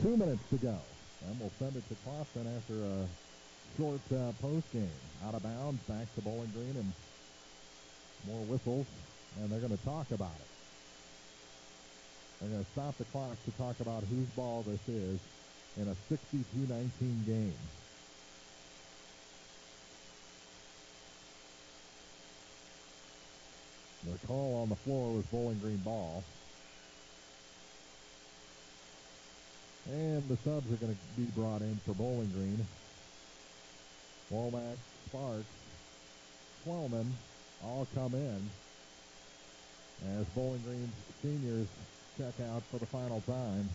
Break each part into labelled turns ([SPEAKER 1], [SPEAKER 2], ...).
[SPEAKER 1] 2 minutes to go. And we'll send it to Clopton after a short post game. Out of bounds, back to Bowling Green, and more whistles, and they're going to talk about it. They're going to stop the clock to talk about whose ball this is in a 62-19 game. The call on the floor was Bowling Green ball. And the subs are going to be brought in for Bowling Green. Womack, Sparks, Twellman all come in as Bowling Green's seniors check out for the final time.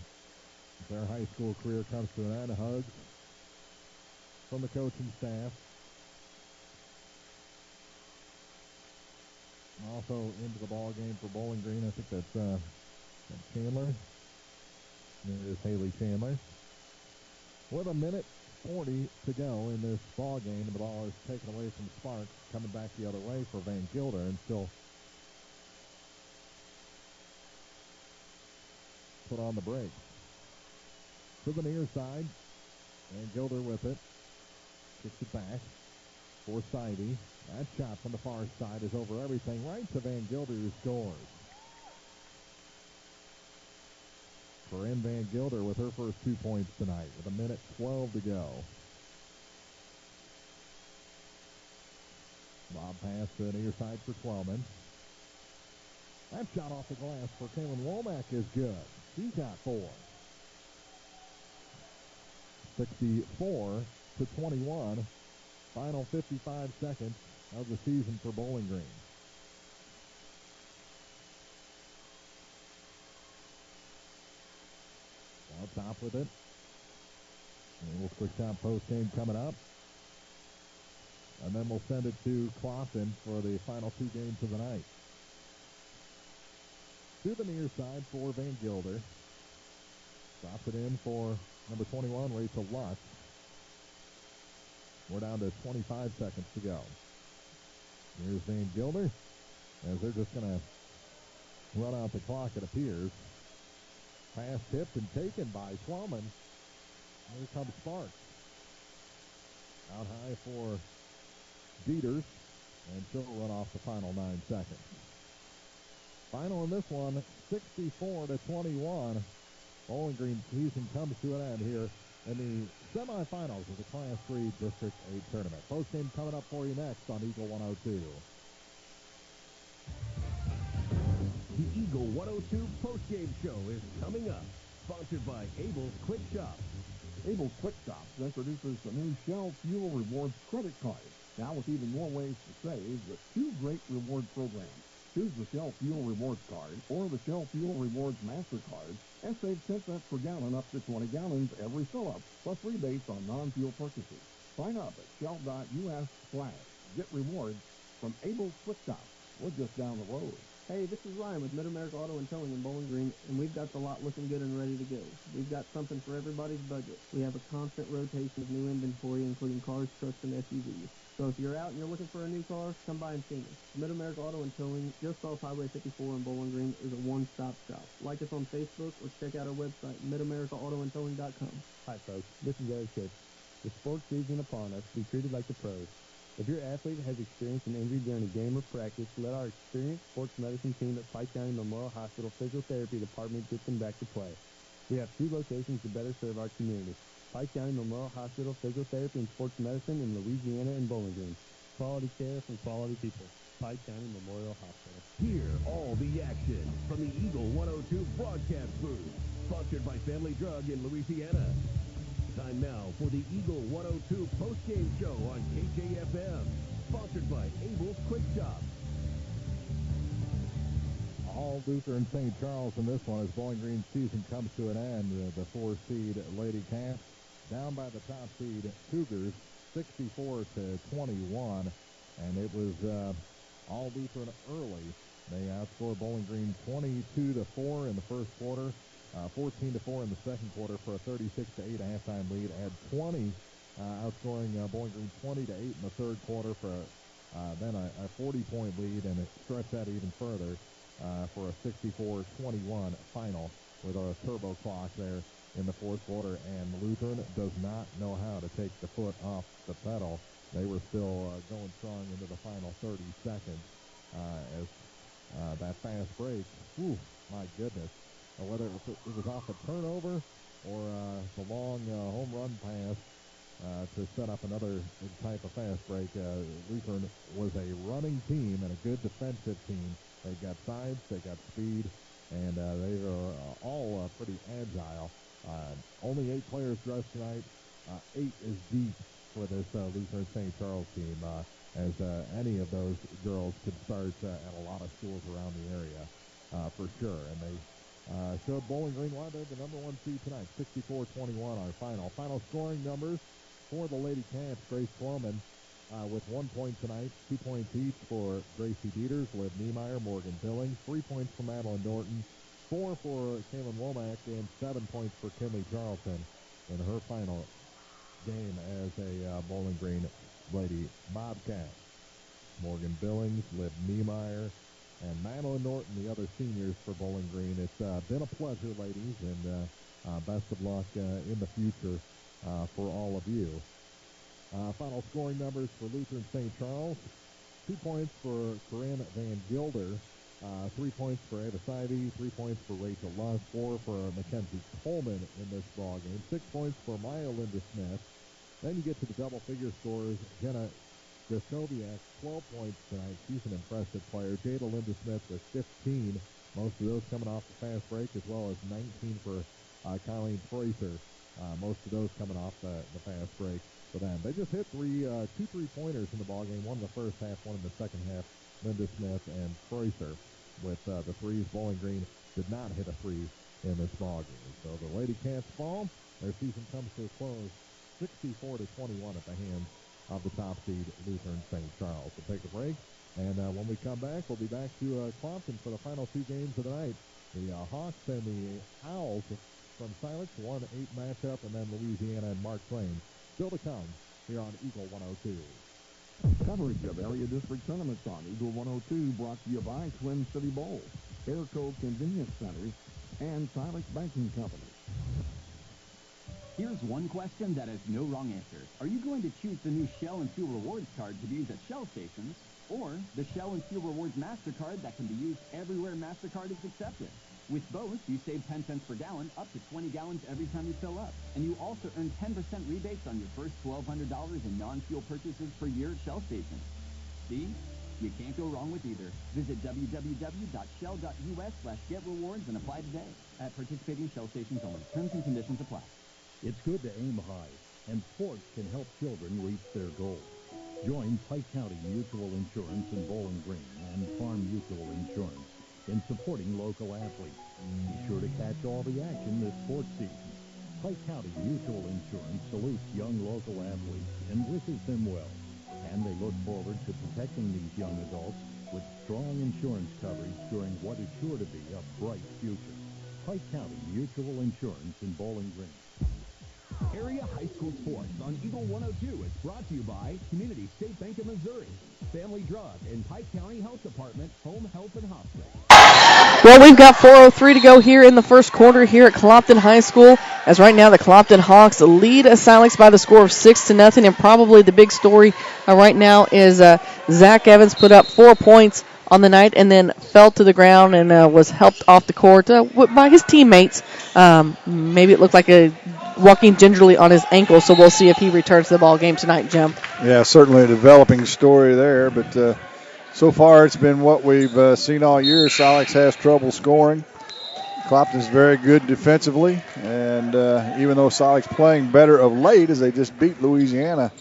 [SPEAKER 1] Their high school career comes to an end. Hugs from the coaching staff. Also into the ball game for Bowling Green, I think that's Chandler. There is Haley Chandler. With a minute 40 to go in this ball game, and the ball is taken away from Sparks, coming back the other way for Van Gilder, and still put on the brakes. To the near side, Van Gilder with it. Kicks it back for Seide. That shot from the far side is over everything, right to Van Gilder, who scores. Corinne Van Gilder with her first 2 points tonight with a minute 12 to go. Lob pass to the near side for Twellman. That shot off the glass for Kaylin Womack is good. She's got 4. 64-21. Final 55 seconds of the season for Bowling Green. Out top with it. And a little quick shot post game coming up. And then we'll send it to Clopton for the final 2 games of the night. To the near side for Van Gilder. Drops it in for number 21, Rachel Lutz. We're down to 25 seconds to go. Here's Van Gilder, as they're just going to run out the clock, it appears. Pass tipped and taken by Twellman. Here comes Sparks. Out high for Dieters, and she'll run off the final 9 seconds. Final in this one, 64-21. Bowling Green season comes to an end here in the semifinals of the Class 3 District 8 tournament. Post-game coming up for you next on Eagle 102.
[SPEAKER 2] The Eagle 102 post-game show is coming up. Sponsored by Abel's Quick Shop.
[SPEAKER 3] Abel's Quick Shop introduces the new Shell Fuel Rewards credit card. Now with even more ways to save with 2 great reward programs. Choose the Shell Fuel Rewards card or the Shell Fuel Rewards MasterCard and save 10 cents per gallon up to 20 gallons every fill-up, plus rebates on non-fuel purchases. Sign up at shell.us/get rewards from Abel's Quick Shop. We're just down the road.
[SPEAKER 4] Hey, this is Ryan with Mid-America Auto and Towing in Bowling Green, and we've got the lot looking good and ready to go. We've got something for everybody's budget. We have a constant rotation of new inventory, including cars, trucks, and SUVs. So if you're out and you're looking for a new car, come by and see me. Mid-America Auto and Towing, just off Highway 54 in Bowling Green, is a one-stop shop. Like us on Facebook or check out our website, midamericaautoandtowing.com.
[SPEAKER 5] Hi, folks. This is Eric Hitch. With sports season upon us, be treated like the pros. If your athlete has experienced an injury during a game or practice, let our experienced sports medicine team at Pike County Memorial Hospital Physiotherapy Department get them back to play. We have 2 locations to better serve our community. Pike County Memorial Hospital Physiotherapy and Sports Medicine in Louisiana and Bowling Green. Quality care from quality people. Pike County Memorial Hospital.
[SPEAKER 2] Hear all the action from the Eagle 102 broadcast booth. Sponsored by Family Drug in Louisiana. Time now for the Eagle 102 post-game show on KJFM. Sponsored by Abel's Quick Shop.
[SPEAKER 1] All Lutheran St. Charles in this one as Bowling Green's season comes to an end. The 4-seed Lady Cats down by the top seed Cougars 64-21. And it was all Lutheran early. They outscored Bowling Green 22-4 in the first quarter. 14-4 in the second quarter for a 36-8 halftime lead. Had 20, outscoring Bowling Green 20-8 in the third quarter for then a 40-point lead, and it stretched that even further for a 64-21 final with a turbo clock there in the fourth quarter, and Lutheran does not know how to take the foot off the pedal. They were still going strong into the final 30 seconds as that fast break, my goodness, whether it was off a turnover or the long home run pass to set up another type of fast break. Lutheran was a running team and a good defensive team. They got size, they got speed, and they are all pretty agile. Only 8 players dressed tonight. 8 is deep for this Lutheran St. Charles team, as any of those girls could start at a lot of schools around the area for sure. And they showed Bowling Green why they're the number 1 seed tonight. 64-21 our final. Final scoring numbers for the Lady Cats. Grace Clopton with 1 point tonight, 2 points each for Gracie Dieters, Liv Niemeyer, Morgan Billings, 3 points for Madeline Norton, 4 for Kaylin Womack, and 7 points for Kinley Charlton in her final game as a Bowling Green Lady Bobcat. Morgan Billings, Liv Niemeyer, and Madeline Norton, the other seniors for Bowling Green. It's been a pleasure, ladies, and best of luck in the future for all of you. Final scoring numbers for Lutheran St. Charles. 2 points for Corinne Van Gilder, 3 points for Ava Sivey, 3 points for Rachel Lusk, 4 for Mackenzie Coleman in this ball game, 6 points for Maya Linda Smith. Then you get to the double-figure scores. Jenna Grashoviak, 12 points tonight. She's an impressive player. Jada Linda Smith with 15. Most of those coming off the fast break, as well as 19 for Colleen Fraser. Most of those coming off the fast break for them. They just hit 2 3-pointers in the ballgame. One in the first half, one in the second half. Linda Smith and Fraser with the threes. Bowling Green did not hit a three in this ballgame. So the Lady Cats fall. Their season comes to a close 64-21 at the hands of the top seed Lutheran St. Charles. We'll take a break, and when we come back, we'll be back to Clopton for the final 2 games of the night. The Hawks and the Owls from Silex, 1-8 matchup, and then Louisiana and Mark Twain. Still to come here on Eagle 102.
[SPEAKER 3] Coverage of area district tournaments on Eagle 102 brought to you by Twin City Bowl, Airco Convenience Centers, and Silex Banking Company.
[SPEAKER 6] Here's one question that has no wrong answer. Are you going to choose the new Shell and Fuel Rewards card to be used at Shell stations, or the Shell and Fuel Rewards MasterCard that can be used everywhere MasterCard is accepted? With both, you save 10 cents per gallon, up to 20 gallons every time you fill up. And you also earn 10% rebates on your first $1,200 in non-fuel purchases per year at Shell stations. See? You can't go wrong with either. Visit www.shell.us/getrewards and apply today. At participating Shell stations only. Terms and conditions apply.
[SPEAKER 2] It's good to aim high, and sports can help children reach their goals. Join Pike County Mutual Insurance in Bowling Green and Farm Mutual Insurance in supporting local athletes. Be sure to catch all the action this sports season. Pike County Mutual Insurance salutes young local athletes and wishes them well. And they look forward to protecting these young adults with strong insurance coverage during what is sure to be a bright future. Pike County Mutual Insurance in Bowling Green.
[SPEAKER 7] Area High School Sports on Eagle 102 is brought to you by Community State Bank of Missouri, Family Drug, and Pike County Health Department, Home Health and Hospital.
[SPEAKER 8] Well, we've got 4:03 to go here in the first quarter here at Clopton High School, as right now the Clopton Hawks lead Silex by the score of 6-0, and probably the big story right now is Zach Evans put up 4 points on the night and then fell to the ground and was helped off the court by his teammates. Maybe it looked like walking gingerly on his ankle, so we'll see if he returns to the ball game tonight, Jim.
[SPEAKER 9] Yeah, certainly a developing story there, but so far it's been what we've seen all year. Silex has trouble scoring. Clopton's very good defensively, and even though Silex playing better of late as they just beat Louisiana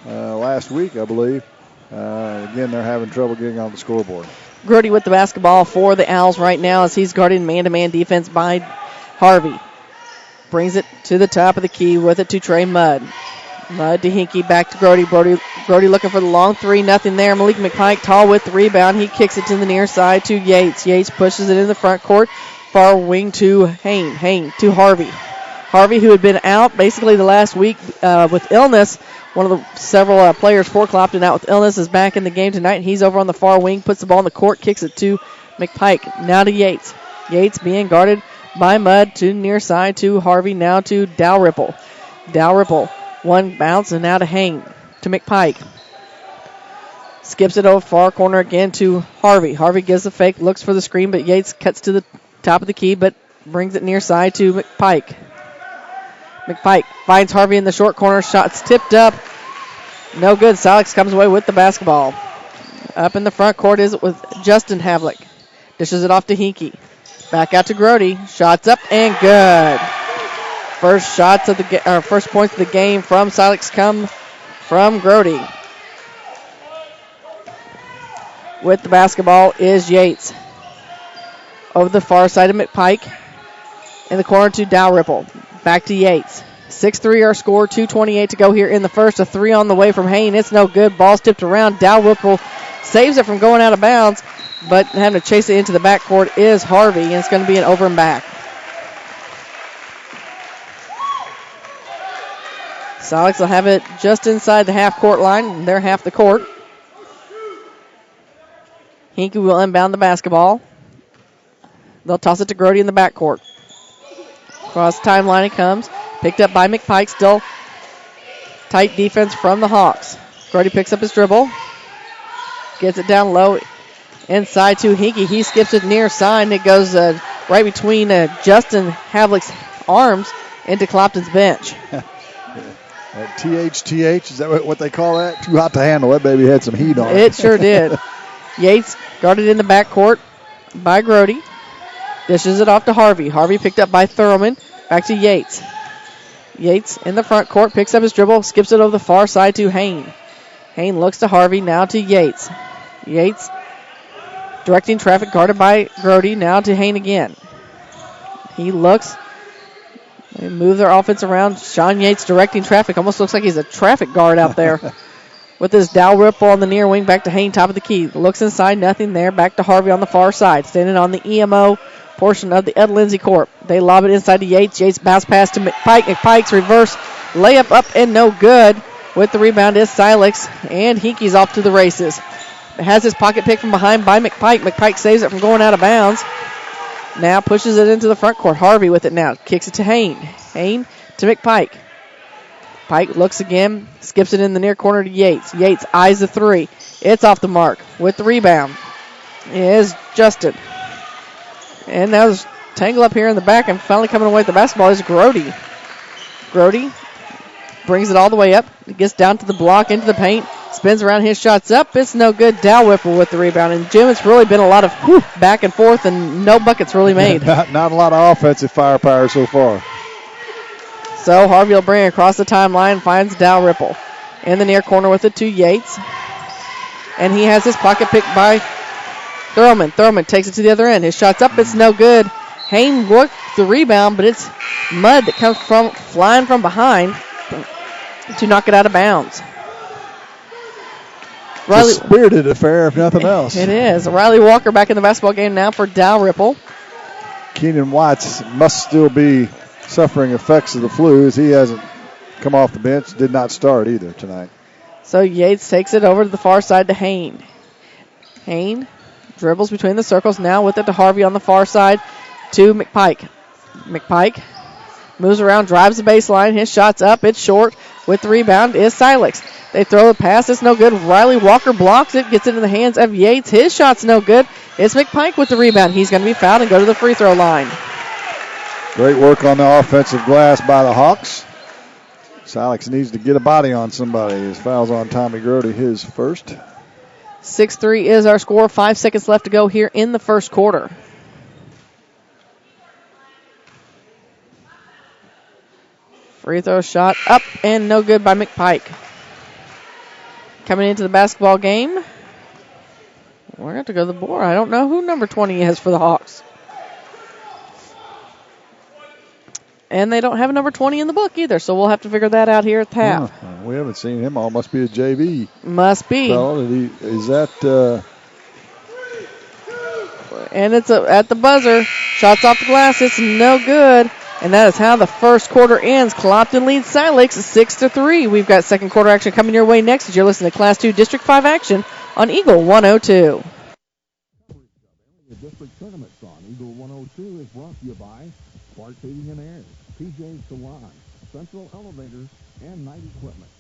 [SPEAKER 9] last week, I believe, again, they're having trouble getting on the scoreboard.
[SPEAKER 8] Grody with the basketball for the Owls right now as he's guarded man-to-man defense by Harvey. Brings it to the top of the key with it to Trey Mudd. Mudd to Hinkie, back to Grody. Grody looking for the long three, nothing there. Malik McPike tall with the rebound. He kicks it to the near side to Yates. Yates pushes it in the front court. Far wing to Hain to Harvey. Harvey, who had been out basically the last week with illness. One of the several players for Clopton out with illness is back in the game tonight. He's over on the far wing, puts the ball in the court, kicks it to McPike. Now to Yates. Yates being guarded by Mudd to near side to Harvey, now to Dalrymple. Dalrymple, one bounce, and now to Hain, to McPike. Skips it over far corner again to Harvey. Harvey gives the fake, looks for the screen, but Yates cuts to the top of the key, but brings it near side to McPike. McPike finds Harvey in the short corner. Shots tipped up. No good. Silex comes away with the basketball. Up in the front court is with Justin Havlick. Dishes it off to Hinkie. Back out to Grody. Shots up and good. First points of the game from Silex come from Grody. With the basketball is Yates. Over the far side of McPike. In the corner to Dalrymple. Back to Yates. 6-3 our score. 2:28 to go here in the first. A three on the way from Hain. It's no good. Ball's tipped around. Dalrymple saves it from going out of bounds, but having to chase it into the backcourt is Harvey, and it's going to be an over and back. Silex will have it just inside the half-court line. They're half the court. Hinkie will inbound the basketball. They'll toss it to Grody in the backcourt. Cross timeline it comes. Picked up by McPike. Still tight defense from the Hawks. Grody picks up his dribble. Gets it down low inside to Hinkie. He skips it near side, and it goes right between Justin Havlick's arms into Clopton's bench.
[SPEAKER 9] THTH, is that what they call that? Too hot to handle. That baby had some heat on it.
[SPEAKER 8] It sure did. Yates guarded in the backcourt by Grody. Dishes it off to Harvey. Harvey picked up by Thurman. Back to Yates. Yates in the front court, picks up his dribble, skips it over the far side to Hain. Hain looks to Harvey, now to Yates. Yates directing traffic, guarded by Grody, now to Hain again. He looks. They move their offense around. Sean Yates directing traffic. Almost looks like he's a traffic guard out there. With his Dalrymple on the near wing, back to Hain, top of the key. Looks inside, nothing there. Back to Harvey on the far side. Standing on the EMO portion of the Ed Lindsay court. They lob it inside to Yates. Yates bounce pass to McPike. McPike's reverse layup up and no good. With the rebound is Silex, and Hinkie's off to the races. Has his pocket pick from behind by McPike. McPike saves it from going out of bounds. Now pushes it into the front court. Harvey with it now. Kicks it to Hain. Hain to McPike. Pike looks again. Skips it in the near corner to Yates. Yates eyes the three. It's off the mark. With the rebound is Justin. And now there's tangle up here in the back, and finally coming away with the basketball is Grody. Grody brings it all the way up. It gets down to the block, into the paint. Spins around, his shot's up. It's no good. Dalrymple with the rebound. And, Jim, it's really been a lot of back and forth, and no buckets really made.
[SPEAKER 9] Not a lot of offensive firepower so far.
[SPEAKER 8] So Harvey will bring it across the timeline, finds Dalrymple in the near corner with it to Yates. And he has his pocket picked by Thurman. Thurman takes it to the other end. His shot's up. It's no good. Hain worked the rebound, but it's Mudd that comes flying from behind to knock it out of bounds.
[SPEAKER 9] Riley, it's a spirited affair, if nothing else.
[SPEAKER 8] It is. Riley Walker back in the basketball game now for Dalrymple.
[SPEAKER 9] Keenan Watts must still be suffering effects of the flu, as he hasn't come off the bench, did not start either tonight.
[SPEAKER 8] So Yates takes it over to the far side to Hain. Hain dribbles between the circles, now with it to Harvey on the far side to McPike. McPike moves around, drives the baseline. His shot's up. It's short. With the rebound is Silex. They throw the pass. It's no good. Riley Walker blocks it, gets it in the hands of Yates. His shot's no good. It's McPike with the rebound. He's going to be fouled and go to the free throw line.
[SPEAKER 9] Great work on the offensive glass by the Hawks. Silex needs to get a body on somebody. His foul's on Tommy Grody, his first.
[SPEAKER 8] 6-3 is our score. 5 seconds left to go here in the first quarter. Free throw shot up and no good by McPike. Coming into the basketball game, we're going to have to go to the board. I don't know who number 20 is for the Hawks. And they don't have a number 20 in the book either, so we'll have to figure that out here at the half.
[SPEAKER 9] We haven't seen him all. Must be a JV.
[SPEAKER 8] Must be.
[SPEAKER 9] Is that...
[SPEAKER 8] And it's at the buzzer. Shots off the glass. It's no good. And that is how the first quarter ends. Clopton leads Silex 6-3. We've got second quarter action coming your way next as you're listening to Class 2 District 5 action on Eagle 102.
[SPEAKER 3] The district tournaments on Eagle 102 is brought to you by Spark Heating and Air, PJ Salon, Central Elevator, and Night Equipment.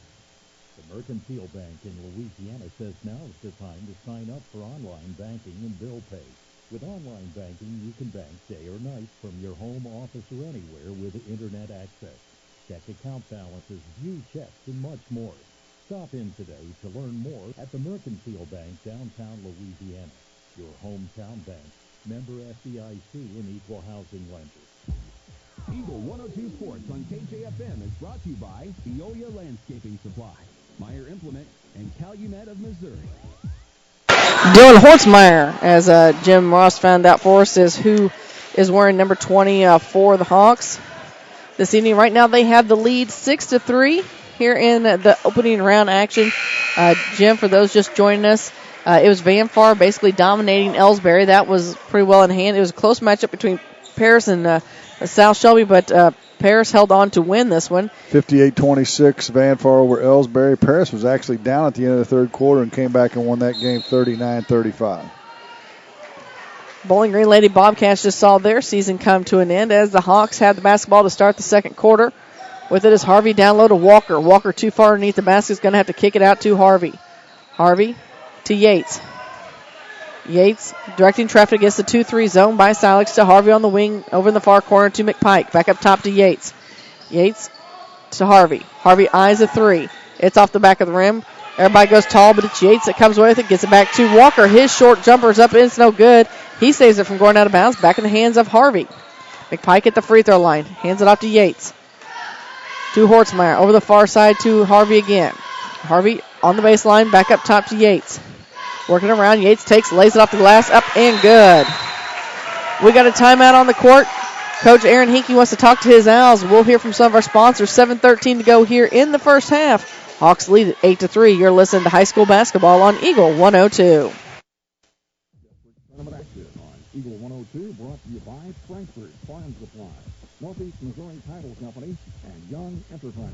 [SPEAKER 10] The Mercantile Bank in Louisiana says now's the time to sign up for online banking and bill pay. With online banking, you can bank day or night from your home, office, or anywhere with internet access. Check account balances, view checks, and much more. Stop in today to learn more at the Mercantile Bank, downtown Louisiana. Your hometown bank, member FDIC, and equal housing lender.
[SPEAKER 7] Eagle 102 Sports on KJFM is brought to you by Veolia Landscaping Supply, Meyer Implement, and Calumet of Missouri.
[SPEAKER 8] Dylan Hortzmeyer, as Jim Ross found out for us, is who is wearing number 20 for the Hawks this evening. Right now they have the lead 6-3 here in the opening round action. Jim, for those just joining us, it was Van Far basically dominating Ellsbury. That was pretty well in hand. It was a close matchup between Paris and South Shelby, but Paris held on to win this one.
[SPEAKER 9] 58-26, Van Far over Ellsbury. Paris was actually down at the end of the third quarter and came back and won that game 39-35.
[SPEAKER 8] Bowling Green Lady Bobcats just saw their season come to an end as the Hawks had the basketball to start the second quarter. With it is Harvey down low to Walker. Walker too far underneath the basket is going to have to kick it out to Harvey. Harvey to Yates. Yates directing traffic against the 2-3 zone by Silex to Harvey on the wing over in the far corner to McPike. Back up top to Yates. Yates to Harvey. Harvey eyes a three. It's off the back of the rim. Everybody goes tall, but it's Yates that comes away with it. Gets it back to Walker. His short jumper's up and it's no good. He saves it from going out of bounds. Back in the hands of Harvey. McPike at the free throw line. Hands it off to Yates. To Hortzmeyer. Over the far side to Harvey again. Harvey on the baseline. Back up top to Yates. Working around. Yates takes, lays it off the glass. Up and good. We got a timeout on the court. Coach Aaron Hinkey wants to talk to his Owls. We'll hear from some of our sponsors. 7:13 to go here in the first half. Hawks lead at 8-3. You're listening to high school basketball on Eagle 102.
[SPEAKER 3] Tournament action on Eagle 102 brought to you by Frankfurt Farm Supply, Northeast Missouri Title Company, and Young Enterprises.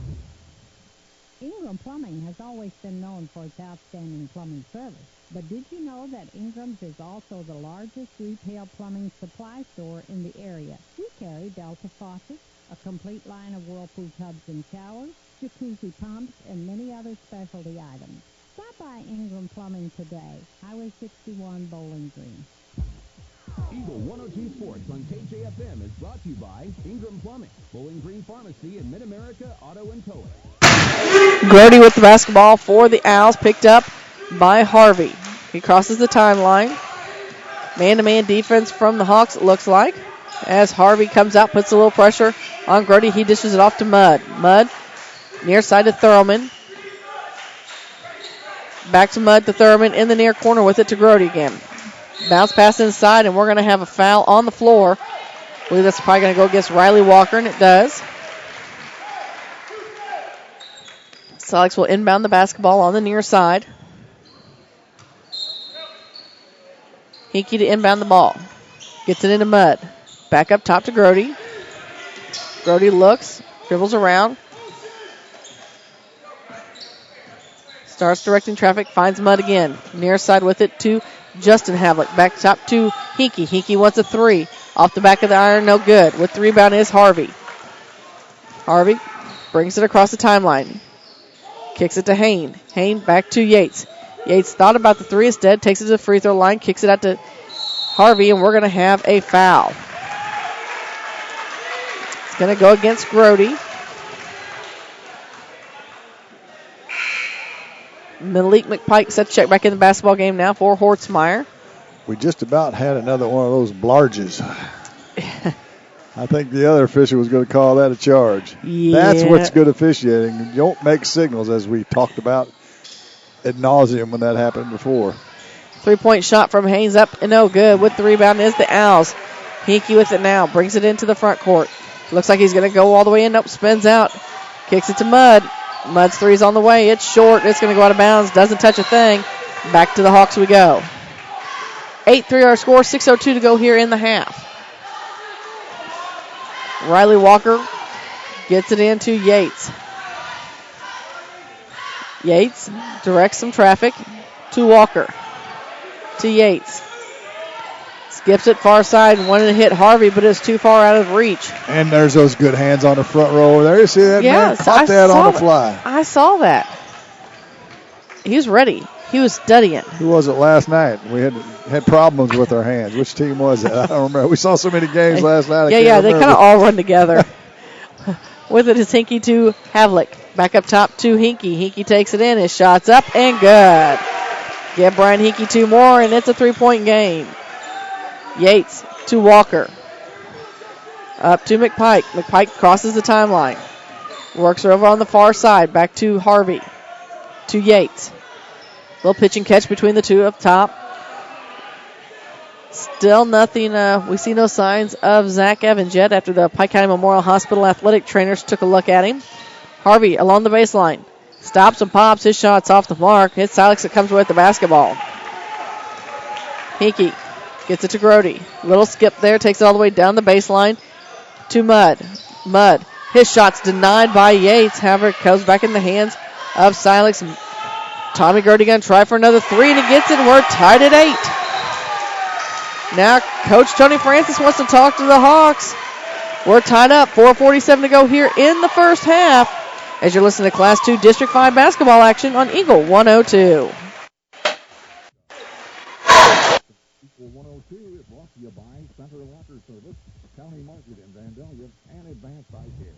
[SPEAKER 11] Ingram Plumbing has always been known for its outstanding plumbing service. But did you know that Ingram's is also the largest retail plumbing supply store in the area? We carry Delta faucets, a complete line of Whirlpool tubs and showers, jacuzzi pumps, and many other specialty items. Stop by Ingram Plumbing today, Highway 61, Bowling Green.
[SPEAKER 7] Eagle 102 Sports on KJFM is brought to you by Ingram Plumbing, Bowling Green Pharmacy, and Mid-America Auto and Towing.
[SPEAKER 8] Grody with the basketball for the Owls, picked up by Harvey. He crosses the timeline. Man-to-man defense from the Hawks, it looks like. As Harvey comes out, puts a little pressure on Grody. He dishes it off to Mudd. Mudd, near side to Thurman. Back to Mudd to Thurman in the near corner with it to Grody again. Bounce pass inside, and we're going to have a foul on the floor. I believe that's probably going to go against Riley Walker, and it does. Silex will inbound the basketball on the near side. Hinkey to inbound the ball. Gets it into Mudd. Back up top to Grody. Grody looks, dribbles around. Starts directing traffic, finds Mudd again. Near side with it to Justin Havlick. Back top to Hinkey. Hinkey wants a three. Off the back of the iron, no good. With the rebound is Harvey. Harvey brings it across the timeline. Kicks it to Hain. Hain back to Yates. Yates thought about the three instead. Takes it to the free throw line. Kicks it out to Harvey, and we're going to have a foul. It's going to go against Grody. Malik McPike set to check back in the basketball game now for Hortzmeyer.
[SPEAKER 9] We just about had another one of those blarges. I think the other official was going to call that a charge.
[SPEAKER 8] Yeah.
[SPEAKER 9] That's what's good officiating. You don't make signals, as we talked about ad nauseum when that happened before.
[SPEAKER 8] 3-point shot from Haynes up and no good. With the rebound is the Owls. Hinkey with it now. Brings it into the front court. Looks like he's going to go all the way in. Nope, spins out. Kicks it to Mudd. Mudd's three's on the way. It's short. It's going to go out of bounds. Doesn't touch a thing. Back to the Hawks we go. 8-3 our score. 6:02 to go here in the half. Riley Walker gets it into Yates. Yates directs some traffic to Walker. To Yates. Skips it far side and wanted to hit Harvey, but it's too far out of reach.
[SPEAKER 9] And there's those good hands on the front row over there. You see that,
[SPEAKER 8] yes,
[SPEAKER 9] man? Caught that on the fly.
[SPEAKER 8] I saw that. He was ready. He was studying.
[SPEAKER 9] Who was it last night? We had problems with our hands. Which team was it? I don't remember. We saw so many games last night.
[SPEAKER 8] They kind of all run together. With it is Hinkie to Havlick. Back up top to Hinkie. Hinkie takes it in. His shot's up and good. Give Brian Hinkie 2 more, and it's a 3-point game. Yates to Walker. Up to McPike. McPike crosses the timeline. Works her over on the far side. Back to Harvey. To Yates. Little pitch and catch between the two up top. Still nothing. We see no signs of Zach Evans yet after the Pike County Memorial Hospital athletic trainers took a look at him. Harvey along the baseline. Stops and pops. His shot's off the mark. It's Silex that comes away with the basketball. Hinkie gets it to Grody. Little skip there. Takes it all the way down the baseline to Mudd. Mudd. His shot's denied by Yates. However, it comes back in the hands of Silex. Tommy Grody going to try for another 3, and he gets it, and we're tied at 8. Now, Coach Tony Francis wants to talk to the Hawks. We're tied up. 4:47 to go here in the first half as you're listening to Class 2 District 5 basketball action on Eagle 102.
[SPEAKER 3] Eagle 102 is brought to you by Center Locker Service, County Market in Vandalia, and Advanced Eye Care.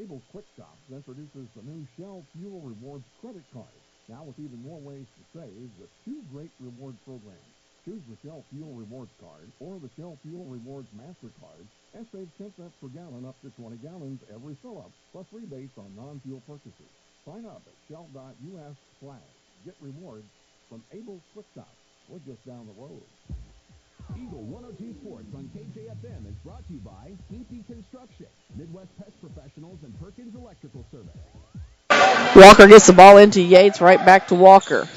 [SPEAKER 3] Abel's Quick Stop introduces the new Shell Fuel Rewards credit card. Now with even more ways to save with 2 great reward programs. Choose the Shell Fuel Rewards card or the Shell Fuel Rewards MasterCard and save 10 cents per gallon up to 20 gallons every fill-up, plus rebates on non-fuel purchases. Sign up at shell.us/get rewards from Abel's Quick Stop. We're just down the road.
[SPEAKER 2] Eagle 102 Sports on KJFM is brought to you by Hinkie Construction, Midwest Pest Professionals, and Perkins Electrical Service.
[SPEAKER 8] Walker gets the ball into Yates, right back to Walker.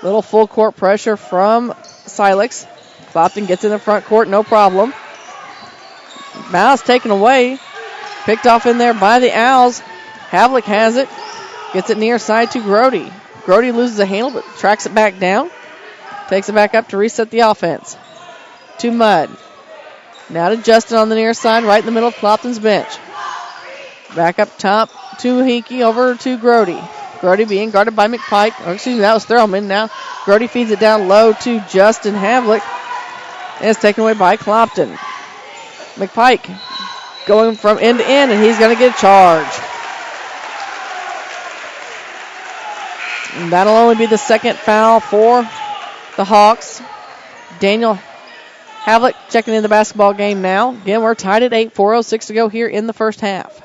[SPEAKER 8] Little full court pressure from Silex. Clopton gets in the front court, no problem. Mouse taken away. Picked off in there by the Owls. Havlick has it. Gets it near side to Grody. Grody loses the handle, but tracks it back down. Takes it back up to reset the offense. To Mudd. Now to Justin on the near side, right in the middle of Clopton's bench. Back up top to Hinkie, over to Grody. Grody being guarded by McPike. That was Thurman. Now Grody feeds it down low to Justin Havlick. And it's taken away by Clopton. McPike going from end to end, and he's going to get a charge. And that'll only be the second foul for the Hawks. Daniel Havlick checking in the basketball game now. Again, we're tied at 8, 4:06 to go here in the first half.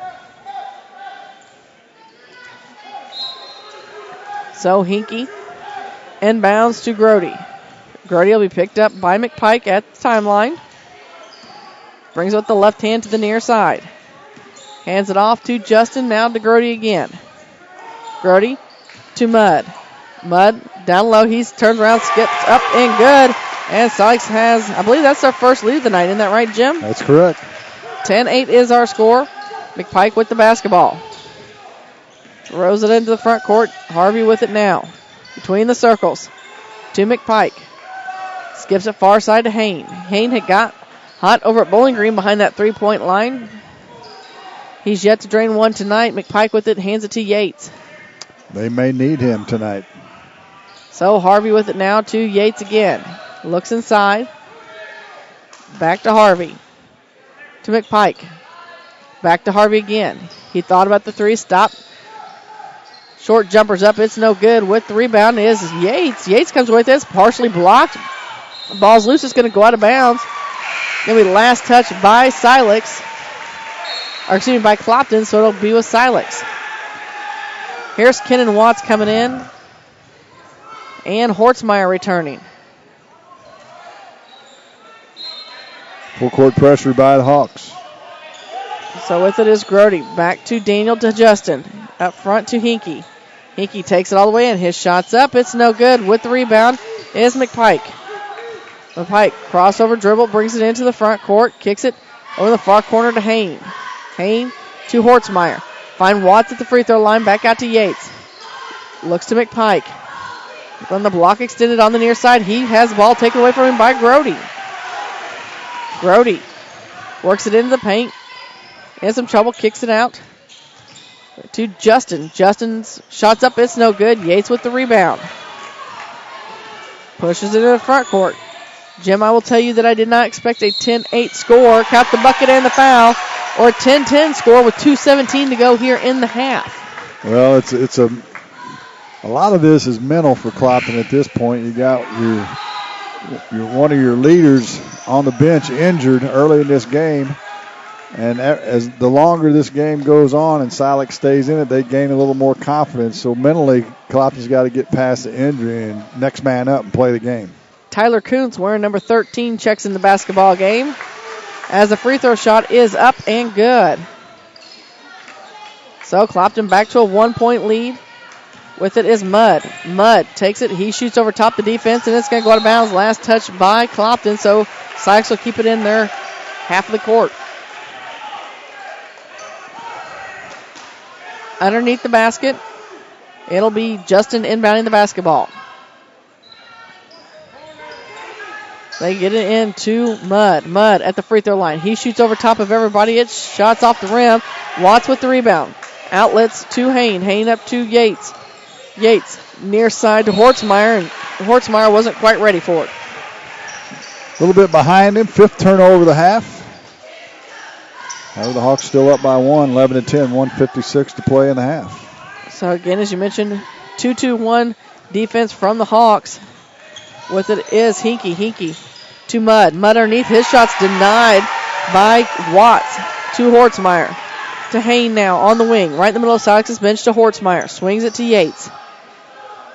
[SPEAKER 8] So Hinkie inbounds to Grody. Grody will be picked up by McPike at the timeline. Brings it with the left hand to the near side. Hands it off to Justin, now to Grody again. Grody to Mudd. Mudd down low, he's turned around, skips up and good. And Silex has, I believe that's their first lead of the night. Isn't that right, Jim?
[SPEAKER 9] That's correct.
[SPEAKER 8] 10-8 is our score. McPike with the basketball. Throws it into the front court. Harvey with it now. Between the circles. To McPike. Skips it far side to Hain. Hain had got hot over at Bowling Green behind that 3-point line. He's yet to drain one tonight. McPike with it, hands it to Yates.
[SPEAKER 9] They may need him tonight.
[SPEAKER 8] So Harvey with it now to Yates again. Looks inside. Back to Harvey. To McPike. Back to Harvey again. He thought about the 3, stopped. Short jumper's up, it's no good. With the rebound is Yates. Yates comes with this, partially blocked. Ball's loose, it's going to go out of bounds. Going to be last touch by Silex. Or excuse me, by Clopton, so it'll be with Silex. Here's Kenan Watts coming in. And Hortzmeyer returning.
[SPEAKER 9] Full court pressure by the Hawks.
[SPEAKER 8] So with it is Grody. Back to Daniel to Justin. Up front to Hinkie. Hinkie takes it all the way in. His shot's up. It's no good. With the rebound is McPike. McPike, crossover dribble, brings it into the front court. Kicks it over the far corner to Hain. Hain to Hortzmeyer. Find Watts at the free throw line. Back out to Yates. Looks to McPike. From the block extended on the near side. He has the ball taken away from him by Grody. Grody works it into the paint. Has some trouble, kicks it out to Justin. Justin's shot's up, it's no good. Yates with the rebound. Pushes it into the front court. Jim, I will tell you that I did not expect a 10-8 score, count the bucket and the foul, or a 10-10 score with 2:17 to go here in the half.
[SPEAKER 9] Well, it's a lot of this is mental for Clopton at this point. You got your one of your leaders on the bench injured early in this game. And as the longer this game goes on and Silex stays in it, they gain a little more confidence. So mentally, Clopton's got to get past the injury and next man up and play the game.
[SPEAKER 8] Tyler Kuntz, wearing number 13, checks in the basketball game as the free throw shot is up and good. So Clopton back to a 1-point lead. With it is Mudd. Mudd takes it. He shoots over top the defense, and it's going to go out of bounds. Last touch by Clopton, so Silex will keep it in their half of the court. Underneath the basket, it'll be Justin inbounding the basketball. They get it into Mudd. Mudd at the free throw line. He shoots over top of everybody. It's shots off the rim. Watts with the rebound. Outlets to Hain. Hain up to Yates. Yates near side to Hortzmeyer, and Hortzmeyer wasn't quite ready for it.
[SPEAKER 9] A little bit behind him. 5th turnover of the half. However, the Hawks still up by 1, 11-10, 1:56 to play in the half.
[SPEAKER 8] So again, as you mentioned, 2-2-1 defense from the Hawks. With it is Hinkie. Hinkie to Mudd. Mudd underneath. His shot's denied by Watts to Hortzmeyer. To Hain now on the wing. Right in the middle of Silex's bench to Hortzmeyer. Swings it to Yates.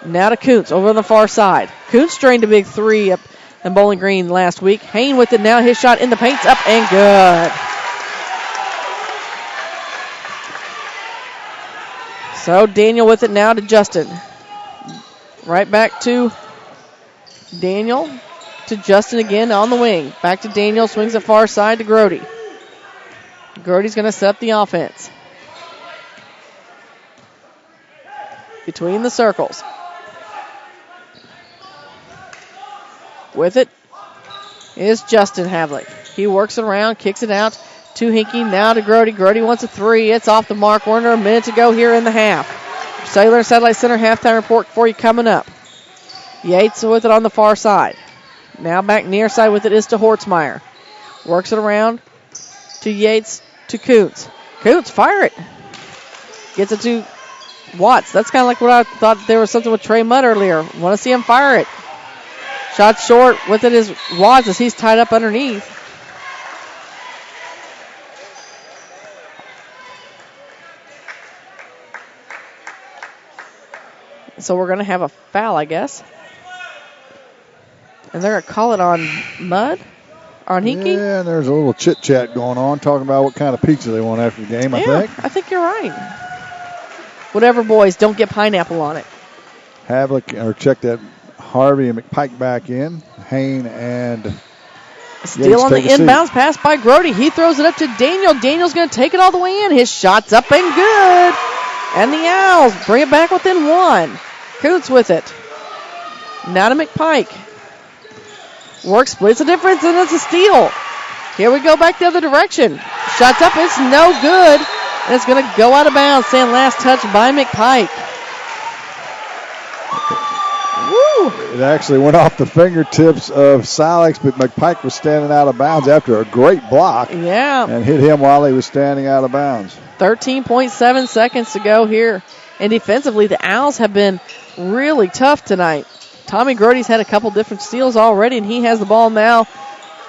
[SPEAKER 8] Now to Kuntz over on the far side. Kuntz drained a big 3 up in Bowling Green last week. Hain with it now. His shot in the paint's up and good. So Daniel with it now to Justin. Right back to Daniel to Justin again on the wing. Back to Daniel, swings it far side to Grody. Grody's going to set up the offense. Between the circles. With it is Justin Havlick. He works it around, kicks it out to Hinkie, now to Grody. Grody wants a 3. It's off the mark. We're under a minute to go here in the half. Cellular and Satellite Center halftime report for you coming up. Yates with it on the far side. Now back near side with it is to Hortzmeyer. Works it around to Yates to Kuntz. Kuntz, fire it. Gets it to Watts. That's kind of like what I thought there was something with Trey Mudd earlier. Want to see him fire it. Shot short with it is Watts as he's tied up underneath. So we're going to have a foul, I guess. And they're going to call it on Mudd? On Hinkie?
[SPEAKER 9] Yeah, and there's a little chit-chat going on, talking about what kind of pizza they want after the game, I think.
[SPEAKER 8] I think you're right. Whatever, boys, don't get pineapple on it.
[SPEAKER 9] Havlick, or check that, Harvey and McPike back in. Hain and
[SPEAKER 8] Steal on the inbounds pass by Grody. He throws it up to Daniel. Daniel's going to take it all the way in. His shot's up and good. And the Owls bring it back within 1. Kuntz with it. Now to McPike. Work splits the difference, and it's a steal. Here we go back the other direction. Shot's up, it's no good. And it's going to go out of bounds. Saying last touch by McPike. Woo!
[SPEAKER 9] It actually went off the fingertips of Silex, but McPike was standing out of bounds after a great block.
[SPEAKER 8] Yeah.
[SPEAKER 9] And hit him while he was standing out of bounds.
[SPEAKER 8] 13.7 seconds to go here. And defensively, the Owls have been really tough tonight. Tommy Grody's had a couple different steals already, and he has the ball now.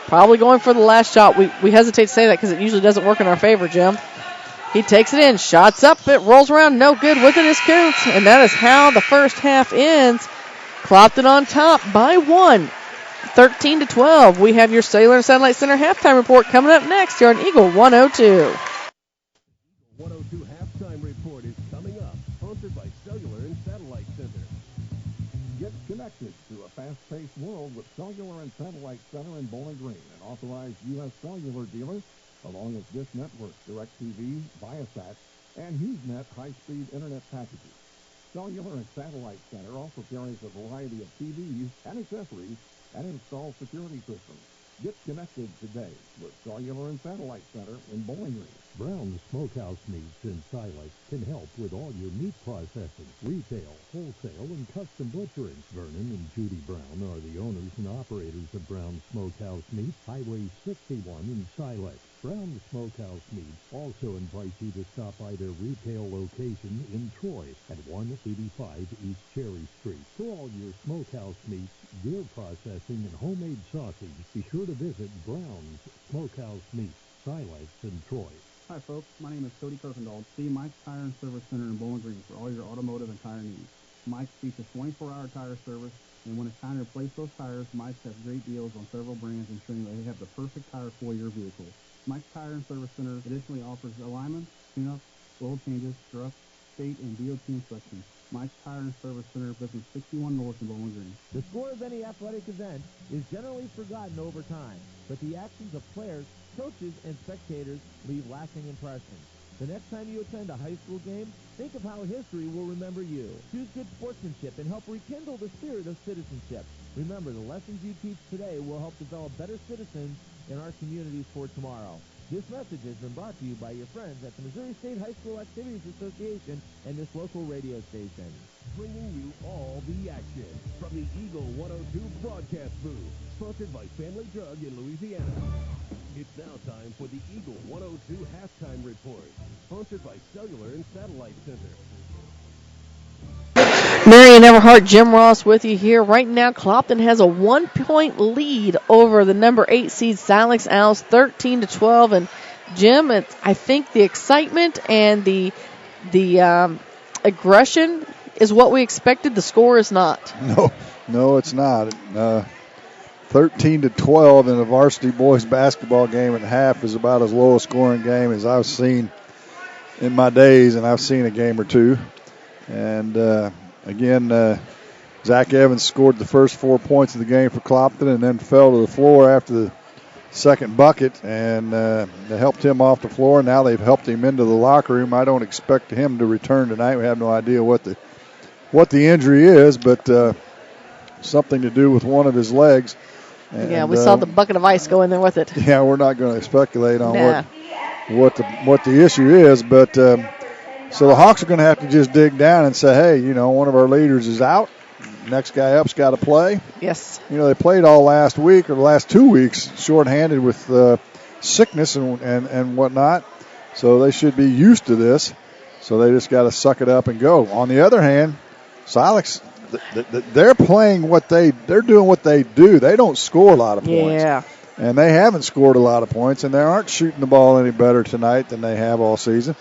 [SPEAKER 8] Probably going for the last shot. We hesitate to say that because it usually doesn't work in our favor, Jim. He takes it in. Shots up. It rolls around. No good. With it is Kuntz. And that is how the first half ends. Clopton on top by 1. 13-12. We have your Cellular and Satellite Center halftime report coming up next here on Eagle 102.
[SPEAKER 2] 102 halftime report is coming up, sponsored by Cellular and Satellite Center.
[SPEAKER 3] Get connected to a fast-paced world with Cellular and Satellite Center in Bowling Green, an authorized U.S. cellular dealer, along with Dish Network, DirecTV, Viasat, and HughesNet high-speed internet packages. Cellular and Satellite Center also carries a variety of TVs and accessories and installs security systems. Get connected today with Cellular and Satellite Center in Bowling Green.
[SPEAKER 10] Brown's Smokehouse Meats and Silex can help with all your meat processing, retail, wholesale, and custom butchering. Vernon and Judy Brown are the owners and operators of Brown's Smokehouse Meats, Highway 61 in Silex. Brown's Smokehouse Meats also invites you to stop by their retail location in Troy at 185 East Cherry Street. For all your smokehouse meats, gear processing, and homemade sausage, be sure to visit Brown's Smokehouse Meats, Silex, in Troy.
[SPEAKER 12] Hi folks, my name is Cody Kirkendall. See Mike's Tire and Service Center in Bowling Green for all your automotive and tire needs. Mike's features 24-hour tire service, and when it's time to replace those tires, Mike's has great deals on several brands, ensuring that they have the perfect tire for your vehicle. Mike's Tire and Service Center additionally offers alignments, tune-ups, oil changes, struts, state and DOT inspections. Mike's Tire and Service Center, business 61 North in Bowling Green.
[SPEAKER 13] The score of any athletic event is generally forgotten over time, but the actions of players, coaches, and spectators leave lasting impressions. The next time you attend a high school game, think of how history will remember you. Choose good sportsmanship and help rekindle the spirit of citizenship. Remember, the lessons you teach today will help develop better citizens in our communities for tomorrow. This message has been brought to you by your friends at the Missouri State High School Activities Association and this local radio station.
[SPEAKER 2] Bringing you all the action from the Eagle 102 broadcast booth, sponsored by Family Drug in Louisiana. It's now time for the Eagle 102 halftime report, sponsored by Cellular and Satellite Center.
[SPEAKER 8] Marion Everhart, Jim Ross with you here. Right now, Clopton has a 1-point lead over the number 8 seed Silex Owls, 13-12. And Jim, I think the excitement and the aggression is what we expected. The score is not.
[SPEAKER 9] No, it's not. 13-12 in a varsity boys basketball game at half is about as low a scoring game as I've seen in my days, and I've seen a game or two. And again, Zach Evans scored the first 4 points of the game for Clopton and then fell to the floor after the second bucket, and they helped him off the floor. Now they've helped him into the locker room. I don't expect him to return tonight. We have no idea what the injury is, but something to do with one of his legs. And,
[SPEAKER 8] we saw the bucket of ice go in there with it.
[SPEAKER 9] Yeah, we're not going to speculate on what the issue is, but so the Hawks are going to have to just dig down and say, hey, one of our leaders is out. Next guy up's got to play.
[SPEAKER 8] Yes.
[SPEAKER 9] They played all last week or the last 2 weeks shorthanded with sickness and whatnot, so they should be used to this. So they just got to suck it up and go. On the other hand, Silex, they're playing they're doing what they do. They don't score a lot of points.
[SPEAKER 8] Yeah.
[SPEAKER 9] And they haven't scored a lot of points, and they aren't shooting the ball any better tonight than they have all season.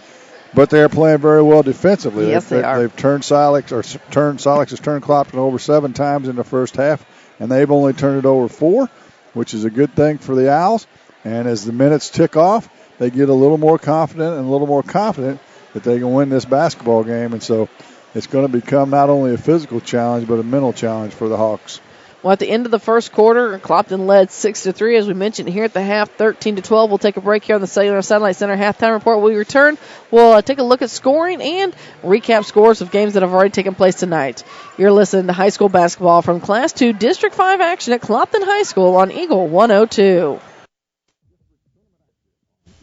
[SPEAKER 9] But they're playing very well defensively.
[SPEAKER 8] Yes, they are.
[SPEAKER 9] They've turned Silex has turned Clopton over 7 times in the first half, and they've only turned it over 4, which is a good thing for the Owls. And as the minutes tick off, they get a little more confident that they can win this basketball game. And so it's going to become not only a physical challenge, but a mental challenge for the Hawks.
[SPEAKER 8] Well, at the end of the first quarter, Clopton led 6-3, as we mentioned here at the half, 13-12. We'll take a break here on the Cellular Satellite Center halftime report. When we return, we'll take a look at scoring and recap scores of games that have already taken place tonight. You're listening to high school basketball from Class 2 District 5 action at Clopton High School on Eagle 102.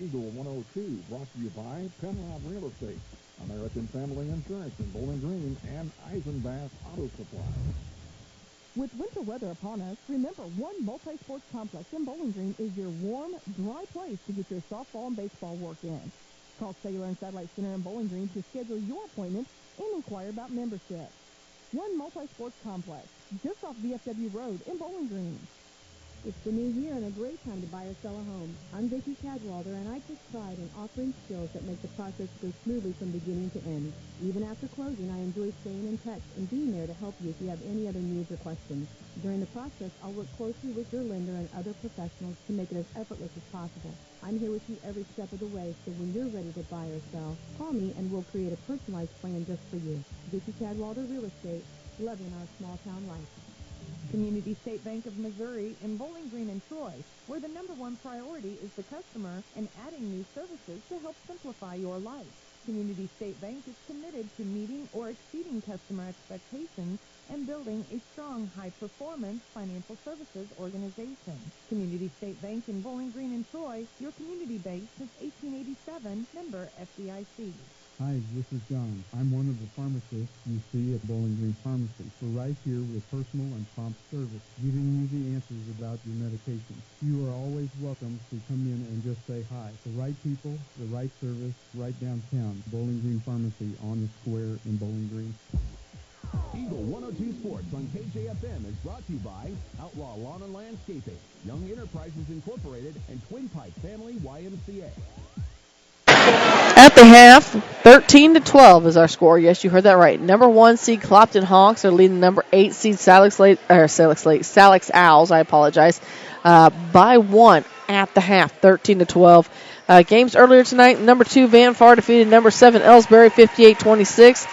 [SPEAKER 3] Eagle 102, brought to you by Penrod Real Estate, American Family Insurance in Bowling Green, and Eisenbath Auto Supply.
[SPEAKER 14] With winter weather upon us, remember one multi-sports complex in Bowling Green is your warm, dry place to get your softball and baseball work in. Call Cellular and Satellite Center in Bowling Green to schedule your appointment and inquire about membership. One multi-sports complex, just off VFW Road in Bowling Green.
[SPEAKER 15] It's the new year and a great time to buy or sell a home. I'm Vicki Cadwalder, and I take pride in offering skills that make the process go smoothly from beginning to end. Even after closing, I enjoy staying in touch and being there to help you if you have any other needs or questions. During the process, I'll work closely with your lender and other professionals to make it as effortless as possible. I'm here with you every step of the way, so when you're ready to buy or sell, call me and we'll create a personalized plan just for you. Vicki Cadwalder Real Estate, loving our small town life.
[SPEAKER 14] Community State Bank of Missouri in Bowling Green and Troy, where the number one priority is the customer and adding new services to help simplify your life. Community State Bank is committed to meeting or exceeding customer expectations and building a strong, high-performance financial services organization. Community State Bank in Bowling Green and Troy, your community bank since 1887, member FDIC.
[SPEAKER 12] Hi, this is John. I'm one of the pharmacists you see at Bowling Green Pharmacy. We're right here with personal and prompt service, giving you the answers about your medication. You are always welcome to come in and just say hi. The right people, the right service, right downtown. Bowling Green Pharmacy on the square in Bowling Green.
[SPEAKER 7] Eagle 102 Sports on KJFM is brought to you by Outlaw Lawn and Landscaping, Young Enterprises Incorporated, and Twin Pike Family YMCA.
[SPEAKER 8] At the half, 13-12 is our score. Yes, you heard that right. Number 1 seed Clopton Hawks are leading number 8 seed Silex Owls. I apologize. By 1 at the half, 13-12. Games earlier tonight. Number 2 Van Far defeated number 7 Ellsbury 58-26.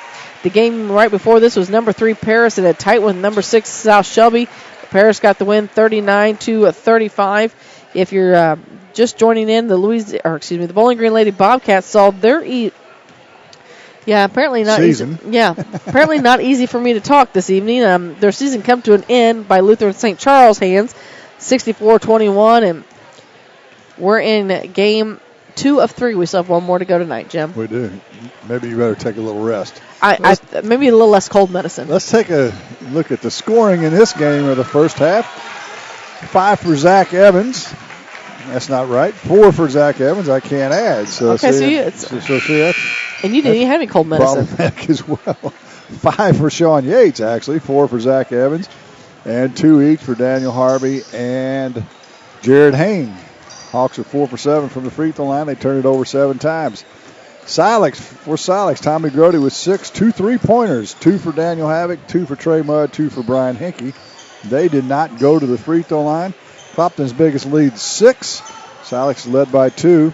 [SPEAKER 8] The game right before this was number 3 Paris and a tight with number 6 South Shelby. Paris got the win 39-35. If you're just joining in, the Bowling Green Lady Bobcats saw their apparently not
[SPEAKER 9] season.
[SPEAKER 8] Apparently not easy for me to talk this evening. Their season come to an end by Lutheran St. Charles hands, 64-21, and we're in game 2 of 3. We still have one more to go tonight, Jim.
[SPEAKER 9] We do. Maybe you better take a little rest.
[SPEAKER 8] Maybe a little less cold medicine.
[SPEAKER 9] Let's take a look at the scoring in this game of the first half. 5 for Zach Evans. That's not right. 4 for Zach Evans. I can't add. So see, that's
[SPEAKER 8] and you didn't even have any cold medicine.
[SPEAKER 9] Problematic as well. 5 for Sean Yates, actually. 4 for Zach Evans. And 2 each for Daniel Harvey and Jared Hain. Hawks are 4 for 7 from the free throw line. They turned it over 7 times. Silex, Tommy Grody with 6, 2 3-pointers. 2 for Daniel Havoc, 2 for Trey Mudd, 2 for Brian Hinkey. They did not go to the free throw line. Clopton's biggest lead, 6. Silex led by 2.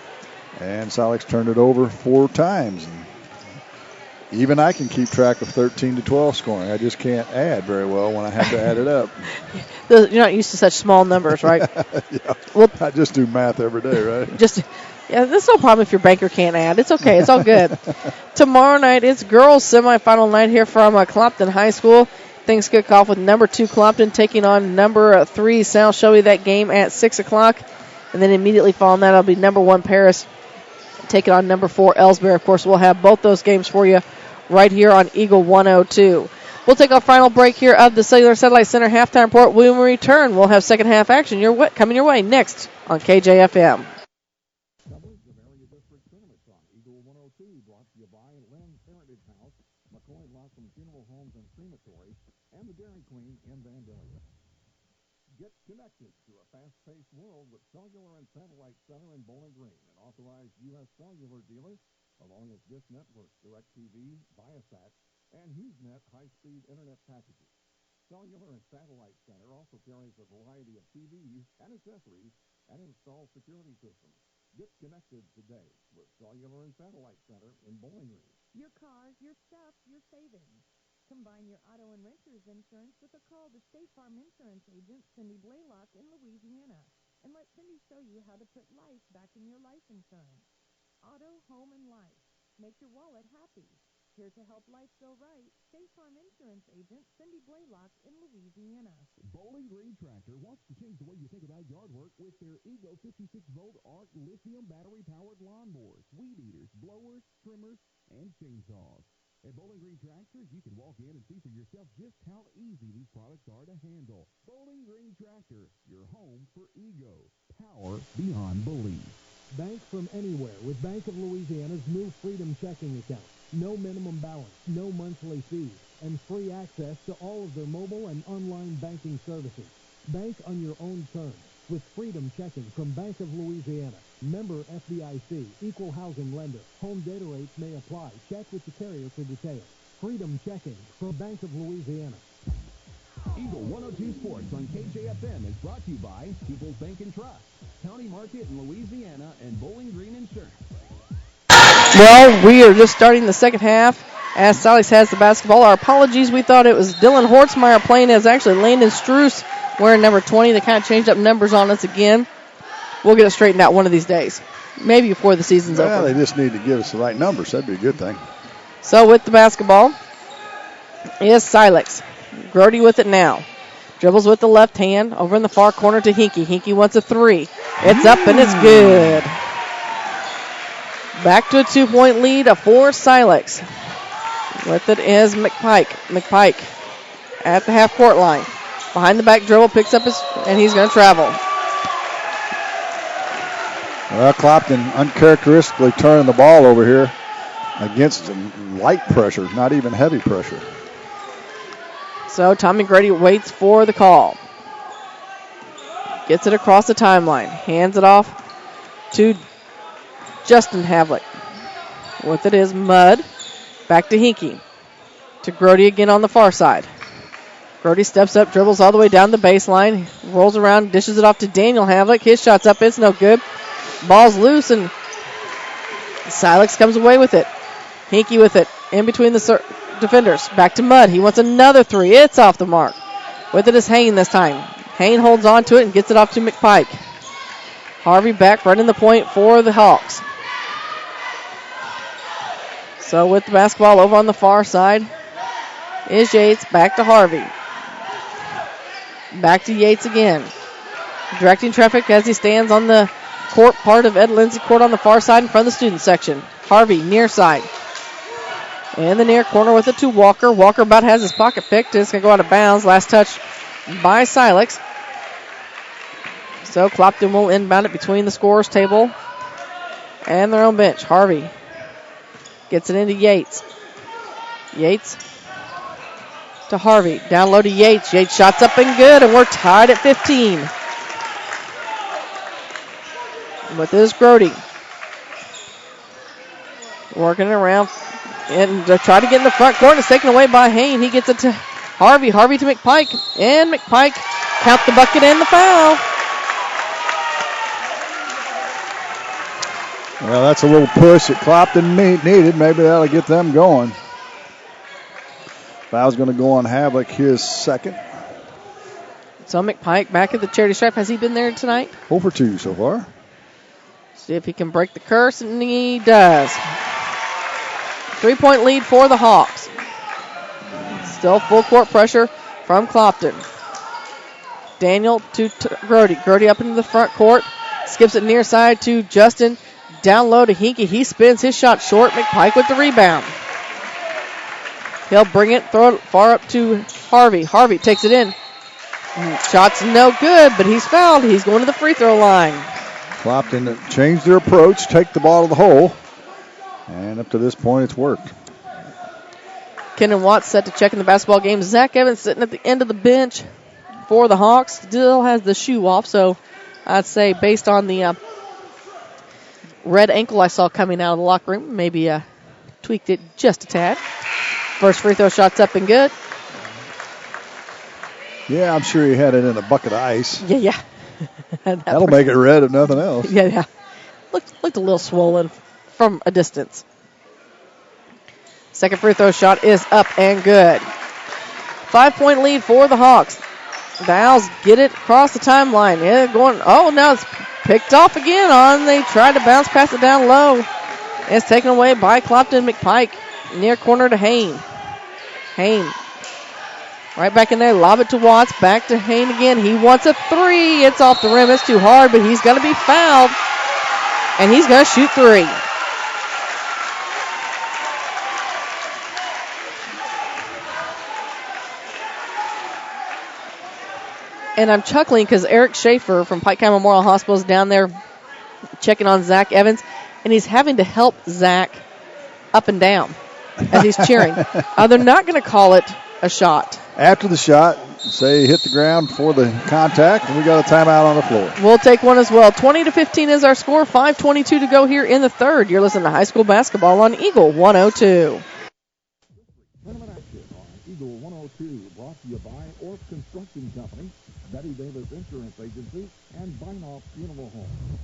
[SPEAKER 9] And Silex turned it over 4 times. And even I can keep track of 13-12 scoring. I just can't add very well when I have to add it up.
[SPEAKER 8] You're not used to such small numbers, right?
[SPEAKER 9] Yeah. Well, I just do math every day, right?
[SPEAKER 8] There's no problem if your banker can't add. It's okay. It's all good. Tomorrow night, it's girls' semifinal night here from Clopton High School. Things kick off with number 2 Clopton taking on number 3 South Shelby. That game at 6 o'clock. And then immediately following that, it'll be number 1 Paris taking on number 4 Ellsbury. Of course, we'll have both those games for you right here on Eagle 102. We'll take our final break here of the Cellular Satellite Center halftime report. When we return, we'll have second half action coming your way next on KJFM.
[SPEAKER 3] Coverage of area district tournaments on Eagle 102, brought to you by Lynn's Heritage House, McCoy Blossom Funeral Homes and Crematory, and the Dairy Queen in Vandalia. Get connected to a fast-paced world with Cellular and Satellite Center in Bowling Green, an authorized U.S. cellular dealer, along with Dish Network, DirecTV, Viasat, and HughesNet high-speed internet packages. Cellular and Satellite Center also carries a variety of TVs and accessories and installs security systems. Get connected today with Cellular and Satellite Center in Bowling Green.
[SPEAKER 14] Your cars, your stuff, your savings. Combine your auto and renter's insurance with a call to State Farm Insurance agent Cindy Blaylock in Louisiana. And let Cindy show you how to put life back in your life insurance. Auto, home, and life. Make your wallet happy. Here to help life go right, State Farm Insurance agent Cindy Blaylock in Louisiana.
[SPEAKER 7] Bowling Green Tractor wants to change the way you think about yard work with their Ego 56-volt ARC lithium battery-powered lawnmowers, weed eaters, blowers, trimmers, and chainsaws. At Bowling Green Tractor, you can walk in and see for yourself just how easy these products are to handle. Bowling Green Tractor, your home for Ego. Power beyond belief.
[SPEAKER 13] Bank from anywhere with Bank of Louisiana's new Freedom Checking account. No minimum balance, no monthly fees, and free access to all of their mobile and online banking services. Bank on your own terms with Freedom Checking from Bank of Louisiana. Member FDIC, equal housing lender. Home data rates may apply. Check with the carrier for details. Freedom Checking from Bank of Louisiana.
[SPEAKER 7] Eagle 102 Sports on KJFM is brought to you by People's Bank and Trust, County Market in Louisiana, and Bowling Green Insurance.
[SPEAKER 8] Well, we are just starting the second half as Silex has the basketball. Our apologies. We thought it was Dylan Hortzmeyer playing as actually Landon Struess wearing number 20. They kind of changed up numbers on us again. We'll get it straightened out one of these days. Maybe before the season's over.
[SPEAKER 9] They just need to give us the right numbers. That'd be a good thing.
[SPEAKER 8] So with the basketball is Silex. Grody with it now. Dribbles with the left hand over in the far corner to Hinkie. Hinkie wants a three. It's up and it's good. Back to a 2-point lead for Silex. With it is McPike. McPike at the half-court line. Behind the back dribble, picks up and he's going to travel.
[SPEAKER 9] Well, Clopton uncharacteristically turning the ball over here against light pressure, not even heavy pressure.
[SPEAKER 8] So Tommy Grady waits for the call. Gets it across the timeline. Hands it off to Justin Havlick. With it is Mudd. Back to Hinkie. To Grody again on the far side. Grody steps up, dribbles all the way down the baseline. Rolls around, dishes it off to Daniel Havlick. His shot's up, it's no good. Ball's loose and Silex comes away with it. Hinkie with it in between the defenders. Back to Mudd. He wants another three. It's off the mark. With it is Hain this time. Hain holds on to it and gets it off to McPike. Harvey back running the point for the Hawks. So with the basketball over on the far side is Yates. Back to Harvey. Back to Yates again. Directing traffic as he stands on the court part of Ed Lindsay Court on the far side in front of the student section. Harvey near side. In the near corner with it to Walker. Walker about has his pocket picked. It's going to go out of bounds. Last touch by Silex. So Clopton will inbound it between the scorer's table and their own bench. Harvey gets it into Yates. Yates to Harvey. Down low to Yates. Yates shots up and good, and we're tied at 15. With this Grody. Working it around and try to get in the front court. It's taken away by Hain. He gets it to Harvey. Harvey to McPike. And McPike count the bucket and the foul.
[SPEAKER 9] Well, that's a little push that Clopton needed. Maybe that'll get them going. Foul's going to go on Havlick, his second.
[SPEAKER 8] So McPike back at the charity stripe. Has he been there tonight?
[SPEAKER 9] 0 for 2 so far.
[SPEAKER 8] See if he can break the curse, and he does. 3-point lead for the Hawks. Still full court pressure from Clopton. Daniel to Grody. Grody up into the front court. Skips it near side to Justin. Down low to Hinkie. He spins his shot short. McPike with the rebound. He'll bring it, throw it far up to Harvey. Harvey takes it in. Shot's no good, but he's fouled. He's going to the free throw line.
[SPEAKER 9] Clopton changed their approach, take the ball to the hole. And up to this point, it's worked.
[SPEAKER 8] Kenan Watts set to check in the basketball game. Zach Evans sitting at the end of the bench for the Hawks. Still has the shoe off, so I'd say based on the red ankle I saw coming out of the locker room, maybe tweaked it just a tad. First free throw shot's up and good.
[SPEAKER 9] Yeah, I'm sure he had it in a bucket of ice.
[SPEAKER 8] Yeah.
[SPEAKER 9] That'll make it red if nothing else.
[SPEAKER 8] Yeah. Looked a little swollen from a distance. Second free throw shot is up and good. 5-point lead for the Hawks. The Owls get it across the timeline. Yeah, now it's picked off again. They tried to bounce pass it down low. It's taken away by Clopton McPike. Near corner to Hain. Hain. Right back in there. Lob it to Watts. Back to Hain again. He wants a three. It's off the rim. It's too hard, but he's going to be fouled. And he's going to shoot three. And I'm chuckling because Eric Schaefer from Pike County Memorial Hospital is down there checking on Zach Evans, and he's having to help Zach up and down as he's cheering. They're not going to call it a shot.
[SPEAKER 9] After the shot, say hit the ground for the contact, and we got a timeout on the floor.
[SPEAKER 8] We'll take one as well. 20-15 is our score. 5:22 to go here in the third. You're listening to high school basketball on Eagle 102.
[SPEAKER 7] Tournament action on Eagle 102, brought to you by Orff Construction Company, Betty Davis Insurance Agency, and Binoff Funeral Home.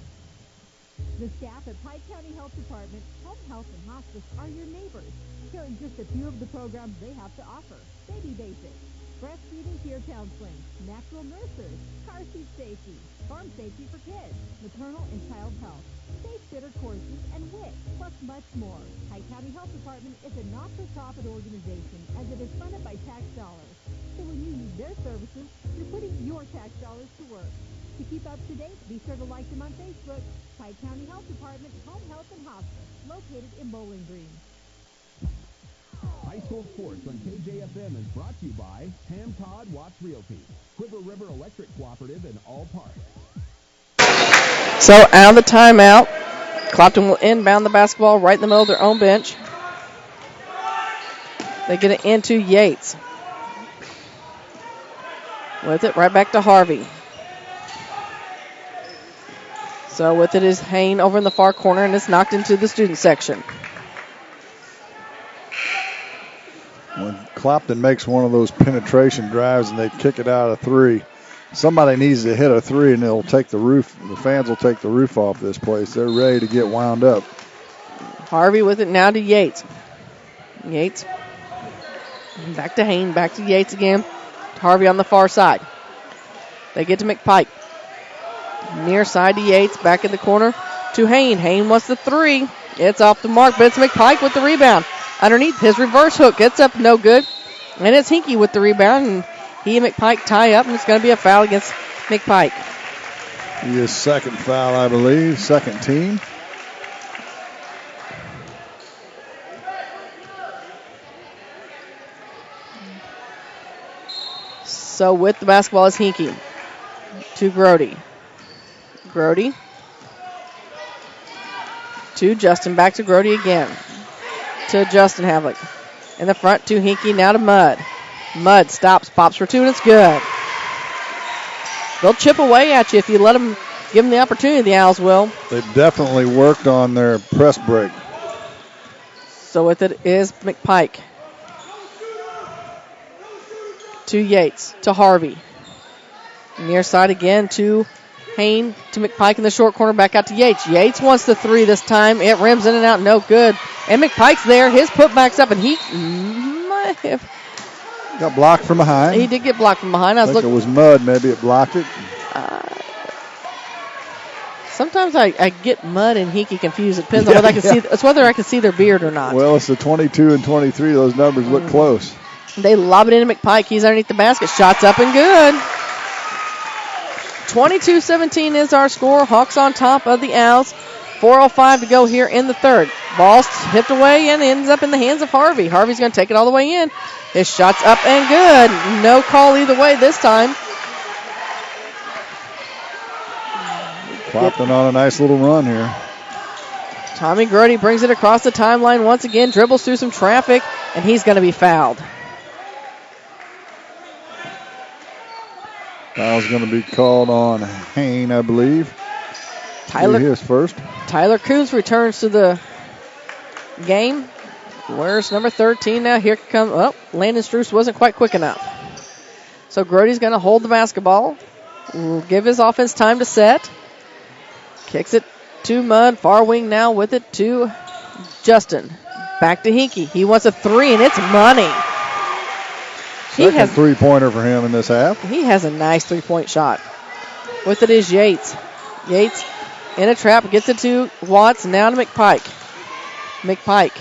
[SPEAKER 15] The staff at Pike County Health Department, Home Health and Hospice are your neighbors. Here are just a few of the programs they have to offer. Baby basics, breastfeeding peer counseling, natural nurses, car seat safety, farm safety for kids, maternal and child health, safe sitter courses, and WIC, plus much more. Pike County Health Department is a not-for-profit organization as it is funded by tax dollars.
[SPEAKER 11] that when you use their services, you're putting your tax dollars to work. To keep up to date, be sure to like them on Facebook. Pike County Health Department, Home Health and Hospice, located in Bowling Green.
[SPEAKER 2] High school sports on KJFM is brought to you by Ham Todd Watts Realty, Quiver River Electric Cooperative, and All Parks.
[SPEAKER 8] So out of the timeout, Clopton will inbound the basketball right in the middle of their own bench. They get it into Yates. With it, right back to Harvey. So with it is Hain over in the far corner, and it's knocked into the student section.
[SPEAKER 9] When Clopton makes one of those penetration drives and they kick it out of three, somebody needs to hit a three and it'll take the roof. The fans will take the roof off this place. They're ready to get wound up.
[SPEAKER 8] Harvey with it now to Yates. Yates. Back to Hain. Back to Yates again. Harvey on the far side. They get to McPike. Near side to Yates. Back in the corner to Hain. Hain wants the three. It's off the mark, but it's McPike with the rebound. Underneath, his reverse hook gets up, no good. And it's Hinkie with the rebound, and he and McPike tie up, and it's going to be a foul against McPike.
[SPEAKER 9] His second foul, I believe, second team.
[SPEAKER 8] So with the basketball is Hinkie to Grody. Grody to Justin, back to Grody again. To Justin Havlick. In the front to Hinkie, now to Mudd. Mudd stops, pops for two, and it's good. They'll chip away at you if you let them, give them the opportunity, the Owls will.
[SPEAKER 9] They definitely worked on their press break.
[SPEAKER 8] So with it is McPike. To Yates, to Harvey. Near side again to Hain, to McPike in the short corner, back out to Yates. Yates wants the three this time. It rims in and out, no good. And McPike's there. His putback's up, and he might have
[SPEAKER 9] got blocked from behind.
[SPEAKER 8] He did get blocked from behind.
[SPEAKER 9] I think it was Mudd. Maybe it blocked it.
[SPEAKER 8] Sometimes I get Mudd and Hinkie confused. It depends on whether I can see. It's whether I can see their beard or not.
[SPEAKER 9] Well, it's the 22 and 23. Those numbers look close.
[SPEAKER 8] They lob it into McPike. He's underneath the basket. Shots up and good. 22-17 is our score. Hawks on top of the Owls. 4:05 to go here in the third. Ball's tipped away and ends up in the hands of Harvey. Harvey's going to take it all the way in. His shot's up and good. No call either way this time.
[SPEAKER 9] Clopton on a nice little run here.
[SPEAKER 8] Tommy Grody brings it across the timeline once again, dribbles through some traffic, and he's going to be fouled.
[SPEAKER 9] Foul's going to be called on Hain, I believe.
[SPEAKER 8] Tyler,
[SPEAKER 9] his first.
[SPEAKER 8] Tyler Coons returns to the game. Where's number 13 now? Here comes, Landon Struess wasn't quite quick enough. So Grody's going to hold the basketball. Will give his offense time to set. Kicks it to Mudd. Far wing now with it to Justin. Back to Hinkie. He wants a three, and it's money.
[SPEAKER 9] Second three-pointer for him in this half.
[SPEAKER 8] He has a nice three-point shot. With it is Yates. Yates in a trap, gets it to Watts, now to McPike. McPike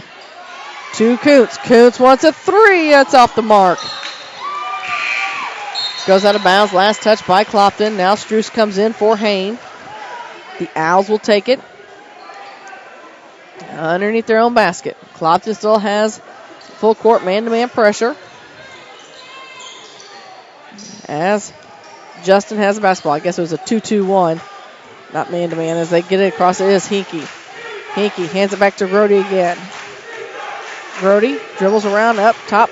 [SPEAKER 8] to Kuntz. Kuntz wants a three. It's off the mark. Goes out of bounds. Last touch by Clopton. Now Struess comes in for Hain. The Owls will take it underneath their own basket. Clopton still has full court man-to-man pressure as Justin has the basketball. I guess it was a 2-2-1. Not man-to-man. As they get it across, it is Hinkie. Hinkie hands it back to Grody again. Grody dribbles around up top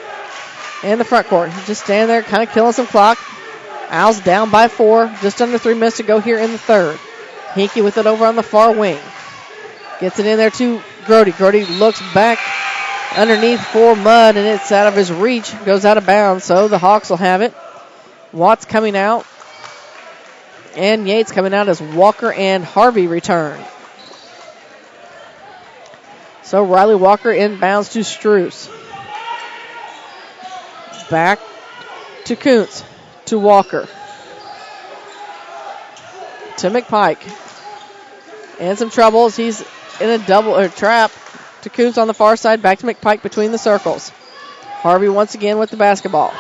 [SPEAKER 8] in the front court. Just standing there, kind of killing some clock. Owls down by 4. Just under 3 minutes to go here in the third. Hinkie with it over on the far wing. Gets it in there to Grody. Grody looks back underneath for Mudd, and it's out of his reach. Goes out of bounds, so the Hawks will have it. Watts coming out. And Yates coming out as Walker and Harvey return. So Riley Walker inbounds to Struess. Back to Kuntz. To Walker. To McPike. And some troubles. He's in a double or trap to Kuntz on the far side. Back to McPike between the circles. Harvey once again with the basketball.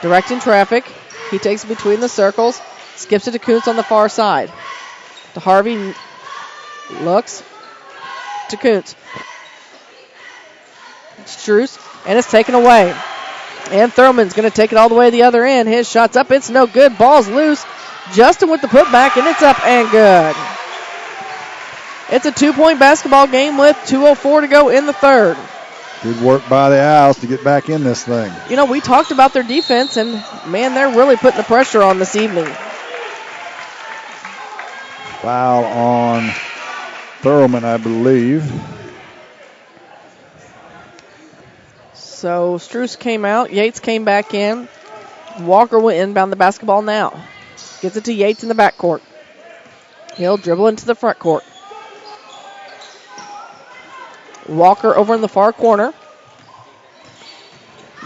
[SPEAKER 8] Directing traffic. He takes it between the circles. Skips it to Kuntz on the far side. To Harvey. Looks. To Kuntz. Struess. And it's taken away. And Thurman's going to take it all the way to the other end. His shot's up. It's no good. Ball's loose. Justin with the putback, and it's up and good. It's a 2-point basketball game with 2:04 to go in the third.
[SPEAKER 9] Good work by the Owls to get back in this thing.
[SPEAKER 8] You know, we talked about their defense, and, man, they're really putting the pressure on this evening.
[SPEAKER 9] Foul on Thurman, I believe.
[SPEAKER 8] So Struess came out. Yates came back in. Walker will inbound the basketball now. Gets it to Yates in the backcourt. He'll dribble into the front court. Walker over in the far corner.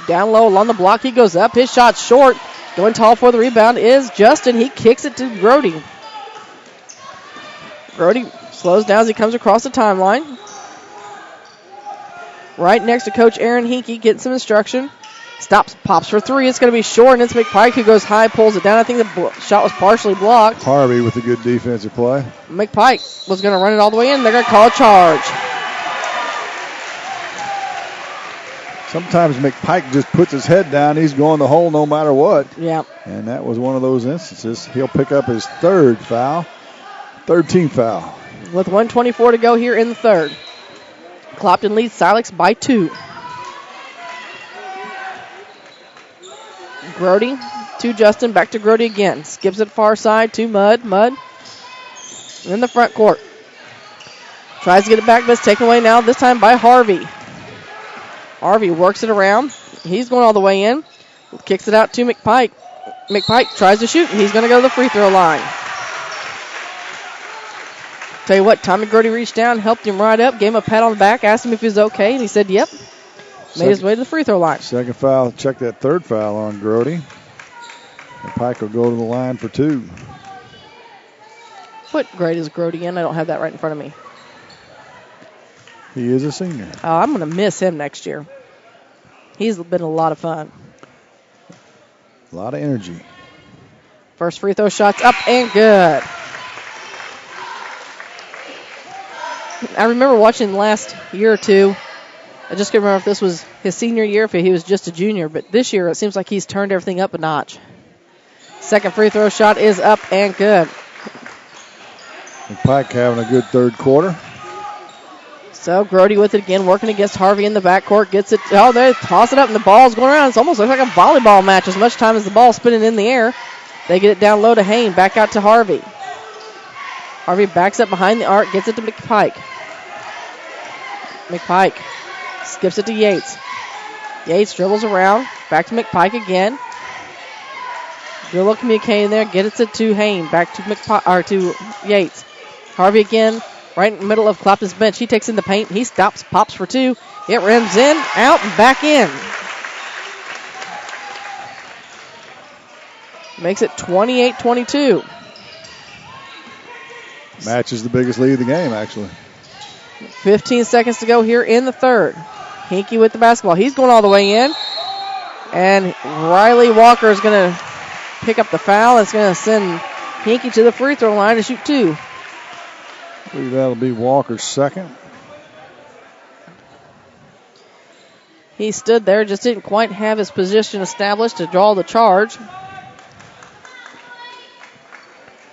[SPEAKER 8] Down low along the block. He goes up. His shot's short. Going tall for the rebound is Justin. He kicks it to Grody. Grody slows down as he comes across the timeline. Right next to Coach Aaron Hinkie, getting some instruction. Stops, pops for three. It's going to be short, and it's McPike who goes high, pulls it down. I think the shot was partially blocked.
[SPEAKER 9] Harvey with a good defensive play.
[SPEAKER 8] McPike was going to run it all the way in. They're going to call a charge.
[SPEAKER 9] Sometimes McPike just puts his head down. He's going the hole no matter what.
[SPEAKER 8] Yeah.
[SPEAKER 9] And that was one of those instances. He'll pick up his third team foul.
[SPEAKER 8] With 1:24 to go here in the third. Clopton leads Silex by 2. Grody to Justin, back to Grody again. Skips it far side to Mudd. Mudd in the front court. Tries to get it back, but it's taken away now, this time by Harvey. Harvey works it around. He's going all the way in. Kicks it out to McPike. McPike tries to shoot, and he's going to go to the free throw line. Tell you what, Tommy Grody reached down, helped him right up, gave him a pat on the back, asked him if he was okay, and he said yep. Made his way to the free throw line.
[SPEAKER 9] Second foul. Check that third foul on Grody. And Pike will go to the line for 2.
[SPEAKER 8] What grade is Grody in? I don't have that right in front of me.
[SPEAKER 9] He is a senior.
[SPEAKER 8] Oh, I'm going to miss him next year. He's been a lot of fun.
[SPEAKER 9] A lot of energy.
[SPEAKER 8] First free throw shot's up and good. I remember watching the last year or two. I just can't remember if this was his senior year, if he was just a junior. But this year, it seems like he's turned everything up a notch. Second free throw shot is up and good.
[SPEAKER 9] And Pike having a good third quarter.
[SPEAKER 8] So Grody with it again, working against Harvey in the backcourt. Gets it. Oh, they toss it up, and the ball's going around. It's almost like a volleyball match. As much time as the ball's spinning in the air. They get it down low to Hain. Back out to Harvey. Harvey backs up behind the arc, gets it to McPike. McPike skips it to Yates. Yates dribbles around, back to McPike again. Good little communicating there, gets it to Hain, back to to Yates. Harvey again, right in the middle of Clopton's bench. He takes in the paint, he stops, pops for 2. It rims in, out, and back in. Makes it 28-22.
[SPEAKER 9] Match is the biggest lead of the game, actually.
[SPEAKER 8] 15 seconds to go here in the third. Hinkie with the basketball. He's going all the way in. And Riley Walker is going to pick up the foul. It's going to send Hinkie to the free throw line to shoot 2.
[SPEAKER 9] I believe that'll be Walker's second.
[SPEAKER 8] He stood there, just didn't quite have his position established to draw the charge.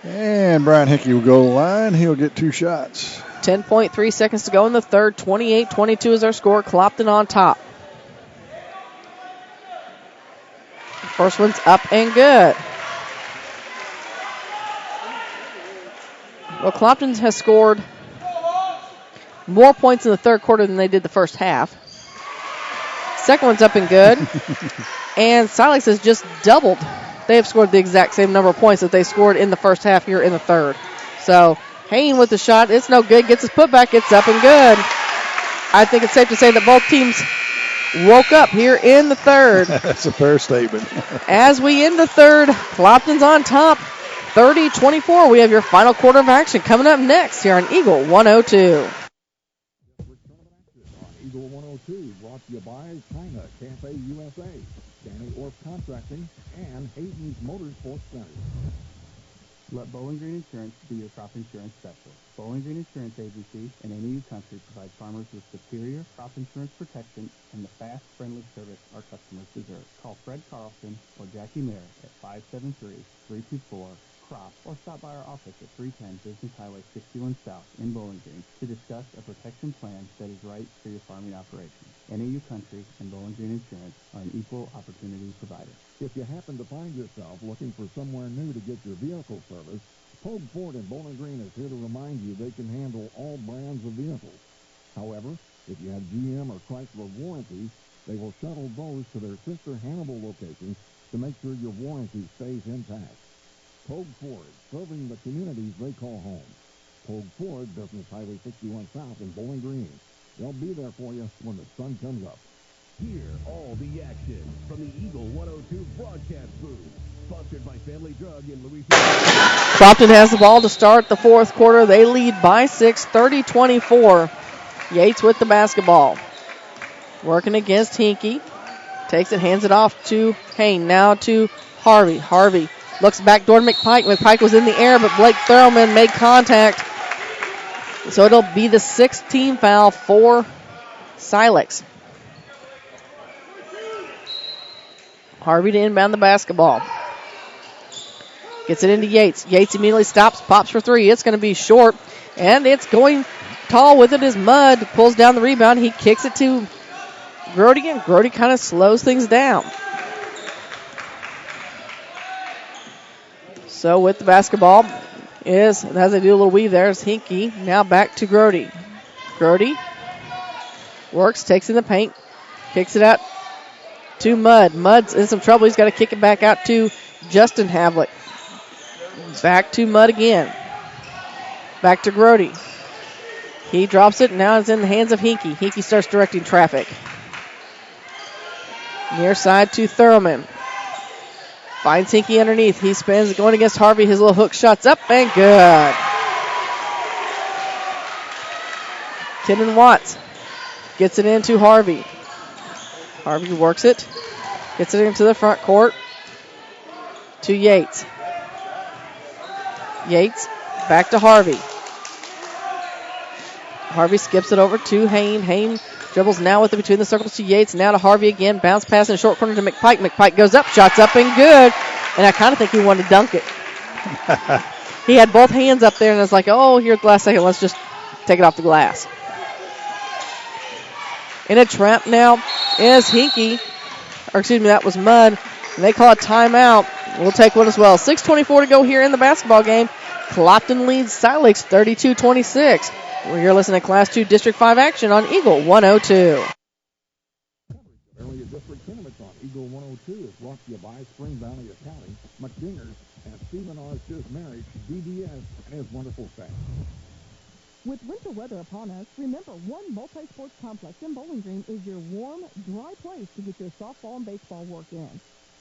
[SPEAKER 9] And Brian Hickey will go to the line. He'll get 2 shots.
[SPEAKER 8] 10.3 seconds to go in the third. 28-22 is our score. Clopton on top. First one's up and good. Well, Clopton has scored more points in the third quarter than they did the first half. Second one's up and good. And Silex has just doubled. They have scored the exact same number of points that they scored in the first half here in the third. So, Hain with the shot. It's no good. Gets his putback. It's up and good. I think it's safe to say that both teams woke up here in the third.
[SPEAKER 9] That's a fair statement.
[SPEAKER 8] As we end the third, Clopton's on top. 30-24. We have your final quarter of action coming up next here on Eagle 102.
[SPEAKER 3] Eagle 102 brought to you by China Cafe USA. Danny Orff Contracting, and Hayden's Motorsports Center.
[SPEAKER 12] Let Bowling Green Insurance be your crop insurance specialist. Bowling Green Insurance Agency and NAU Country provides farmers with superior crop insurance protection and the fast, friendly service our customers deserve. Call Fred Carlson or Jackie Mayer at 573-324-CROP or stop by our office at 310 Business Highway 61 South in Bowling Green to discuss a protection plan that is right for your farming operation. NAU Country and Bowling Green Insurance are an equal opportunity provider.
[SPEAKER 3] If you happen to find yourself looking for somewhere new to get your vehicle service, Pogue Ford in Bowling Green is here to remind you they can handle all brands of vehicles. However, if you have GM or Chrysler warranties, they will shuttle those to their sister Hannibal locations to make sure your warranty stays intact. Pogue Ford, serving the communities they call home. Pogue Ford, Business Highway 61 South in Bowling Green. They'll be there for you when the sun comes up.
[SPEAKER 2] Hear all the action from the Eagle 102 broadcast booth. Sponsored by Family Drug in Louisiana.
[SPEAKER 8] Clopton has the ball to start the fourth quarter. They lead by 6, 30-24. Yates with the basketball. Working against Hinkie. Takes it, hands it off to Hain. Now to Harvey. Harvey looks back door to McPike. McPike was in the air, but Blake Thurman made contact. So it'll be the 6th team foul for Silex. Harvey to inbound the basketball. Gets it into Yates. Yates immediately stops, pops for three. It's going to be short, and it's going tall with it as Mudd pulls down the rebound. He kicks it to Grody, and Grody kind of slows things down. So with the basketball as they do a little weave there, is Hinkie. Now back to Grody. Grody works, takes in the paint, kicks it out to Mudd. Mudd's in some trouble. He's got to kick it back out to Justin Havlick. Back to Mudd again. Back to Grody. He drops it. Now it's in the hands of Hinkie. Hinkie starts directing traffic. Near side to Thurman. Finds Hinkie underneath. He spins, going against Harvey. His little hook shot's up and good. Kenan Watts gets it into Harvey. Harvey works it. Gets it into the front court to Yates. Yates back to Harvey. Harvey skips it over to Hain. Hain dribbles now with it between the circles to Yates. Now to Harvey again. Bounce pass in the short corner to McPike. McPike goes up. Shots up and good. And I kind of think he wanted to dunk it. He had both hands up there and it's like, oh, here at the last second, let's just take it off the glass. In a trap now is Hinkie. Or excuse me, that was Mudd. And they call a timeout. We'll take one as well. 6:24 to go here in the basketball game. Clopton leads Silex 32-26. We're here listening to Class 2 District 5 action on Eagle 102.
[SPEAKER 3] Area District Tournaments on Eagle 102 is brought to you by Spring Valley Accounting, McDingers, and Stephen R. Schiff Marriage, DBS, and his wonderful staff.
[SPEAKER 14] With winter weather upon us, remember one multi-sports complex in Bowling Green is your warm, dry place to get your softball and baseball work in.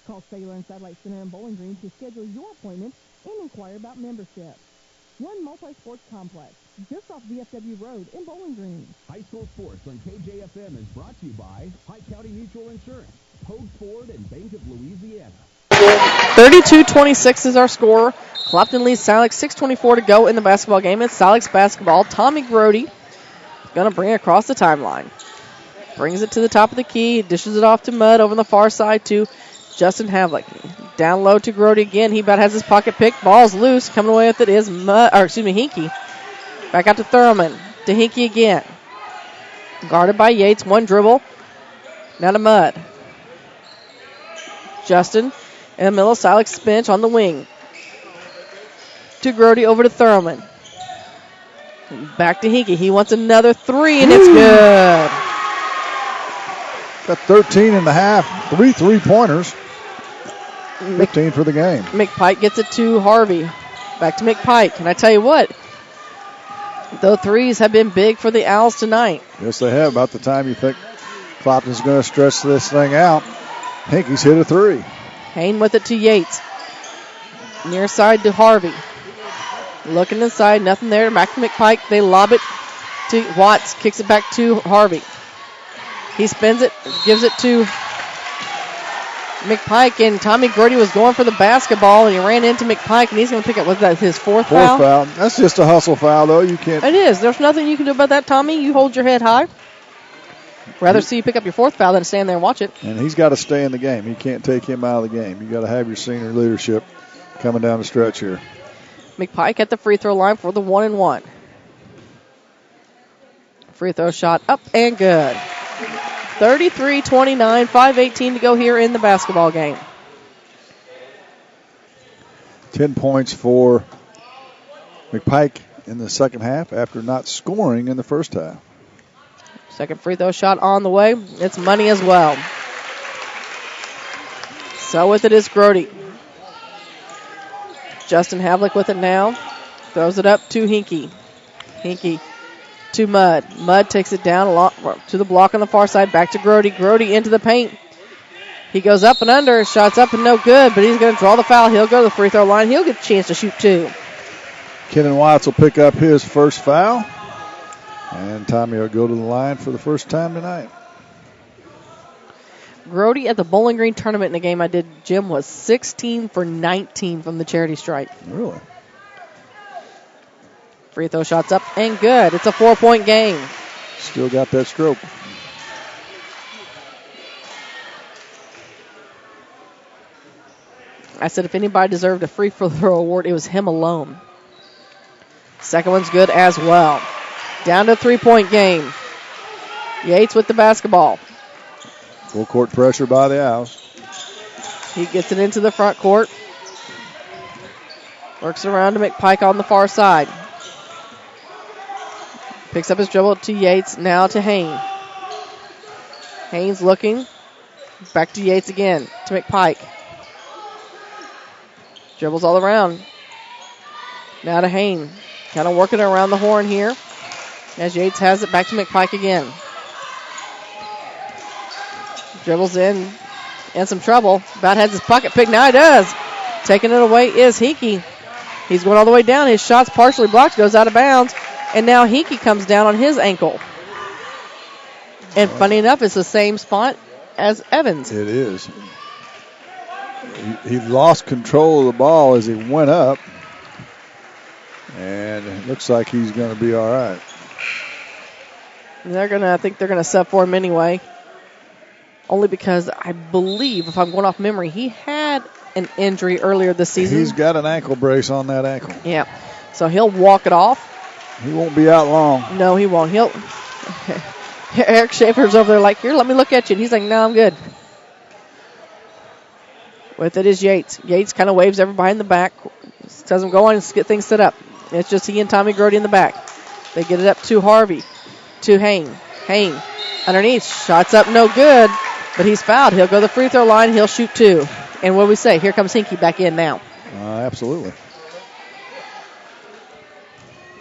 [SPEAKER 14] Call Sailor and Satellite Center in Bowling Green to schedule your appointment and inquire about membership. One multi-sports complex, just off VFW Road in Bowling Green.
[SPEAKER 2] High school sports on KJFM is brought to you by Pike County Mutual Insurance, Pogue Ford, and Bank of Louisiana.
[SPEAKER 8] 32-26 is our score. Clopton leads Silex, 6:24 to go in the basketball game. It's Silex basketball. Tommy Grody is going to bring it across the timeline. Brings it to the top of the key, dishes it off to Mudd over on the far side to Justin Havlick. Down low to Grody again. He about has his pocket pick. Ball's loose. Coming away with it is Hinkie. Back out to Thurman. To Hinkie again. Guarded by Yates. One dribble. Now to Mudd. Justin in the middle of Silex bench on the wing. To Grody over to Thurman. Back to Hinkie. He wants another three, and it's good.
[SPEAKER 9] Got 13 and a half, 3 3-pointers. 15 for the game.
[SPEAKER 8] McPike gets it to Harvey. Back to McPike. And I tell you what, the threes have been big for the Owls tonight.
[SPEAKER 9] Yes, they have. About the time you think Clopton's going to stretch this thing out, Hinkie's hit a three.
[SPEAKER 8] Hain with it to Yates. Near side to Harvey. Looking inside, nothing there. Back to McPike. They lob it to Watts. Kicks it back to Harvey. He spins it, gives it to McPike, and Tommy Grody was going for the basketball, and he ran into McPike, and he's going to pick up, was that his fourth foul?
[SPEAKER 9] Fourth foul. That's just a hustle foul, though. You can't.
[SPEAKER 8] It is. There's nothing you can do about that, Tommy. You hold your head high. Rather see you pick up your fourth foul than stand there and watch it.
[SPEAKER 9] And he's got to stay in the game. You can't take him out of the game. You got to have your senior leadership coming down the stretch here.
[SPEAKER 8] McPike at the free throw line for the 1-and-1. Free throw shot up and good. 33-29, 5:18 to go here in the basketball game.
[SPEAKER 9] 10 points for McPike in the second half after not scoring in the first half.
[SPEAKER 8] Second free throw shot on the way. It's money as well. So with it is Grody. Justin Havlick with it now. Throws it up to Hinkie. Hinkie to Mudd. Mudd takes it down to the block on the far side. Back to Grody. Grody into the paint. He goes up and under. Shots up and no good, but he's going to draw the foul. He'll go to the free throw line. He'll get a chance to shoot two.
[SPEAKER 9] Kenan Watts will pick up his first foul. And Tommy will go to the line for the first time tonight.
[SPEAKER 8] Grody at the Bowling Green tournament in the game I did, Jim, was 16 for 19 from the charity stripe.
[SPEAKER 9] Really?
[SPEAKER 8] Free throw shots up and good. It's a 4-point game.
[SPEAKER 9] Still got that stroke.
[SPEAKER 8] I said if anybody deserved a free throw award, it was him alone. Second one's good as well. Down to a 3-point game. Yates with the basketball.
[SPEAKER 9] Full court pressure by the Owls.
[SPEAKER 8] He gets it into the front court. Works it around to McPike on the far side. Picks up his dribble to Yates, now to Haynes. Haynes looking. Back to Yates again, to McPike. Dribbles all around. Now to Haynes. Kind of working around the horn here. As Yates has it back to McPike again. Dribbles in some trouble. About has his pocket picked. Now he does. Taking it away is Hinkie. He's going all the way down. His shot's partially blocked. Goes out of bounds. And now Hinkie comes down on his ankle. And funny enough, it's the same spot as Evans.
[SPEAKER 9] It is. He lost control of the ball as he went up. And it looks like he's going to be all right.
[SPEAKER 8] I think they're going to sub for him anyway. Only because I believe, if I'm going off memory, he had an injury earlier this season.
[SPEAKER 9] He's got an ankle brace on that ankle.
[SPEAKER 8] Yeah. So he'll walk it off.
[SPEAKER 9] He won't be out long.
[SPEAKER 8] No, he won't. Eric Schaefer's over there like, here, let me look at you. And he's like, no, I'm good. With it is Yates. Yates kind of waves everybody in the back. Tells him go on and get things set up. It's just he and Tommy Grody in the back. They get it up to Harvey. To Haynes. Haynes underneath. Shots up, no good. But he's fouled. He'll go to the free throw line. He'll shoot two. And what do we say? Here comes Hinkie back in now.
[SPEAKER 9] Absolutely.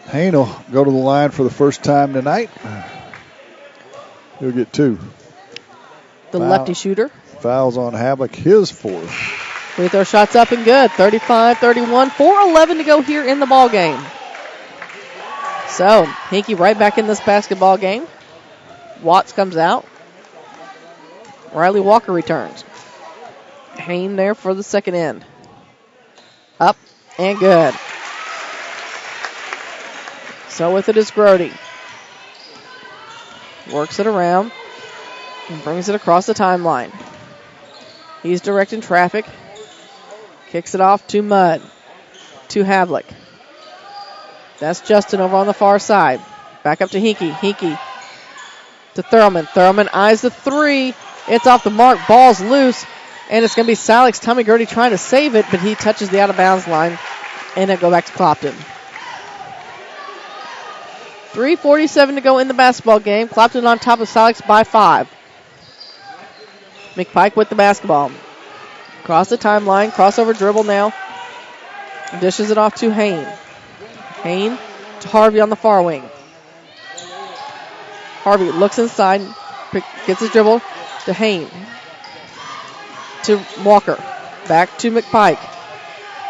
[SPEAKER 9] Haynes will go to the line for the first time tonight. He'll get two.
[SPEAKER 8] The lefty shooter.
[SPEAKER 9] Fouls on Havlick, his fourth.
[SPEAKER 8] Free throw shots up and good. 35-31. 4:11 to go here in the ball game. So, Hinkie right back in this basketball game. Watts comes out. Riley Walker returns. Haynes there for the second end. Up and good. So with it is Grody. Works it around and brings it across the timeline. He's directing traffic. Kicks it off to Mudd. To Havlick. That's Justin over on the far side. Back up to Hinkie. Hinkie to Thurman. Thurman eyes the three. It's off the mark. Ball's loose. And it's going to be Silex. Tommy Grody trying to save it, but he touches the out-of-bounds line. And it'll go back to Clopton. 3:47 to go in the basketball game. Clopton on top of Silex by 5. McPike with the basketball. Across the timeline. Crossover dribble now. Dishes it off to Haynes. Haynes to Harvey on the far wing. Harvey looks inside. Gets his dribble to Haynes. To Walker. Back to McPike.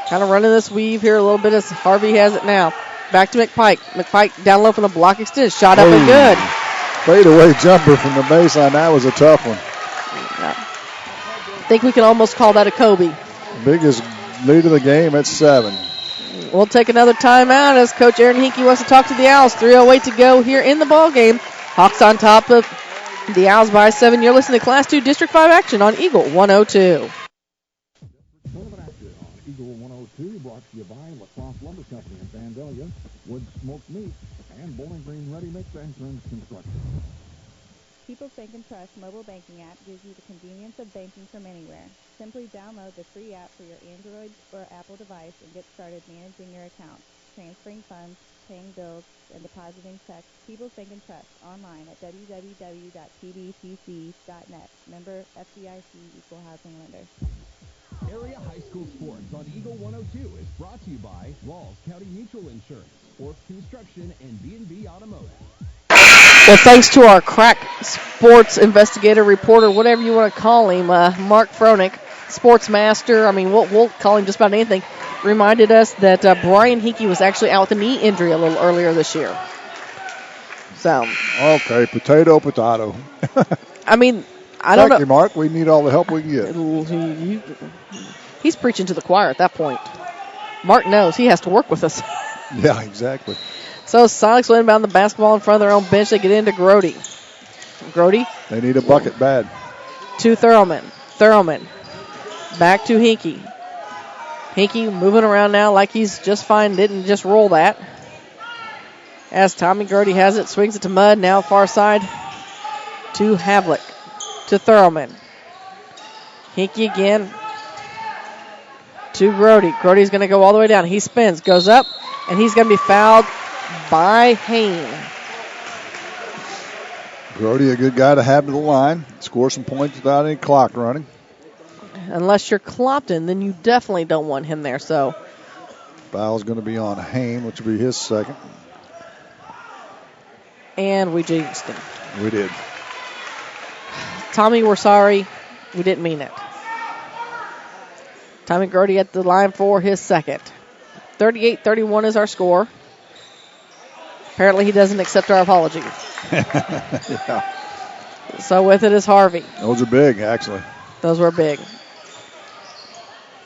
[SPEAKER 8] Kind of running this weave here a little bit as Harvey has it now. Back to McPike. McPike down low from the block extend. Shot up and good.
[SPEAKER 9] Fade away jumper from the baseline. That was a tough one.
[SPEAKER 8] I think we can almost call that a Kobe.
[SPEAKER 9] Biggest lead of the game at 7.
[SPEAKER 8] We'll take another timeout as Coach Aaron Hinkey wants to talk to the Owls. 3:08 to go here in the ball game. Hawks on top of the Owls by 7. You're listening to Class 2 District 5 action on Eagle 102.
[SPEAKER 3] Tournament action on Eagle 102 brought to you by LaCrosse Lumber Company in Vandalia, Wood Smoked Meat, and Bowling Green Ready Mix and Turns Construction.
[SPEAKER 16] People Think and Trust mobile banking app gives you the convenience of banking from anywhere. Simply download the free app for your Android or Apple device and get started managing your account, transferring funds, paying bills, and depositing checks. People Think and Trust online at www.pbtc.net. Member FDIC Equal Housing Lender.
[SPEAKER 2] Area High School Sports on Eagle 102 is brought to you by Walls County Mutual Insurance, Orff Construction, and B&B Automotive.
[SPEAKER 8] Well, thanks to our crack sports investigator, reporter, whatever you want to call him, Mark Froenig, sports master, I mean, we'll call him just about anything, reminded us that Brian Hinkey was actually out with a knee injury a little earlier this year. So.
[SPEAKER 9] Okay, potato.
[SPEAKER 8] I mean, I don't know.
[SPEAKER 9] Thank you, Mark. We need all the help we can get.
[SPEAKER 8] He's preaching to the choir at that point. Mark knows he has to work with us.
[SPEAKER 9] Yeah, exactly.
[SPEAKER 8] So Silex will inbound the basketball in front of their own bench. They get into Grody.
[SPEAKER 9] They need a bucket bad.
[SPEAKER 8] To Thurman. Back to Hinkey. Hinkey moving around now like he's just fine. Didn't just roll that. As Tommy Grody has it, swings it to Mudd. Now far side to Havlick. To Thurman. Hinkey again. To Grody. Grody's going to go all the way down. He spins, goes up, and he's going to be fouled by Hain.
[SPEAKER 9] Grody, a good guy to have to the line. Score some points without any clock running.
[SPEAKER 8] Unless you're Clopton, then you definitely don't want him there. So
[SPEAKER 9] foul's going to be on Hain, which will be his second.
[SPEAKER 8] And we jinxed him.
[SPEAKER 9] We did.
[SPEAKER 8] Tommy, we're sorry. We didn't mean it. Tommy Grody at the line for his second. 38-31 is our score. Apparently he doesn't accept our apologies.
[SPEAKER 9] Yeah.
[SPEAKER 8] So with it is Harvey.
[SPEAKER 9] Those are big, actually.
[SPEAKER 8] Those were big.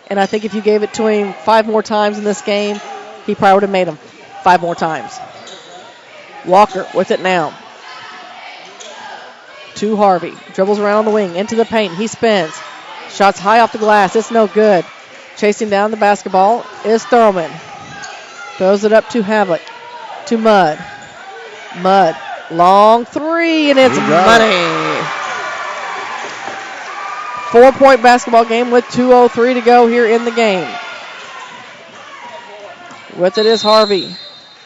[SPEAKER 8] And I think if you gave it to him 5 more times in this game, he probably would have made them 5 more times. Walker with it now. To Harvey. Dribbles around on the wing. Into the paint. He spins. Shots high off the glass. It's no good. Chasing down the basketball is Thurman. Throws it up to Havlick. To Mudd. Long three, and it's money. 4-point basketball game with 2:03 to go here in the game. With it is Harvey.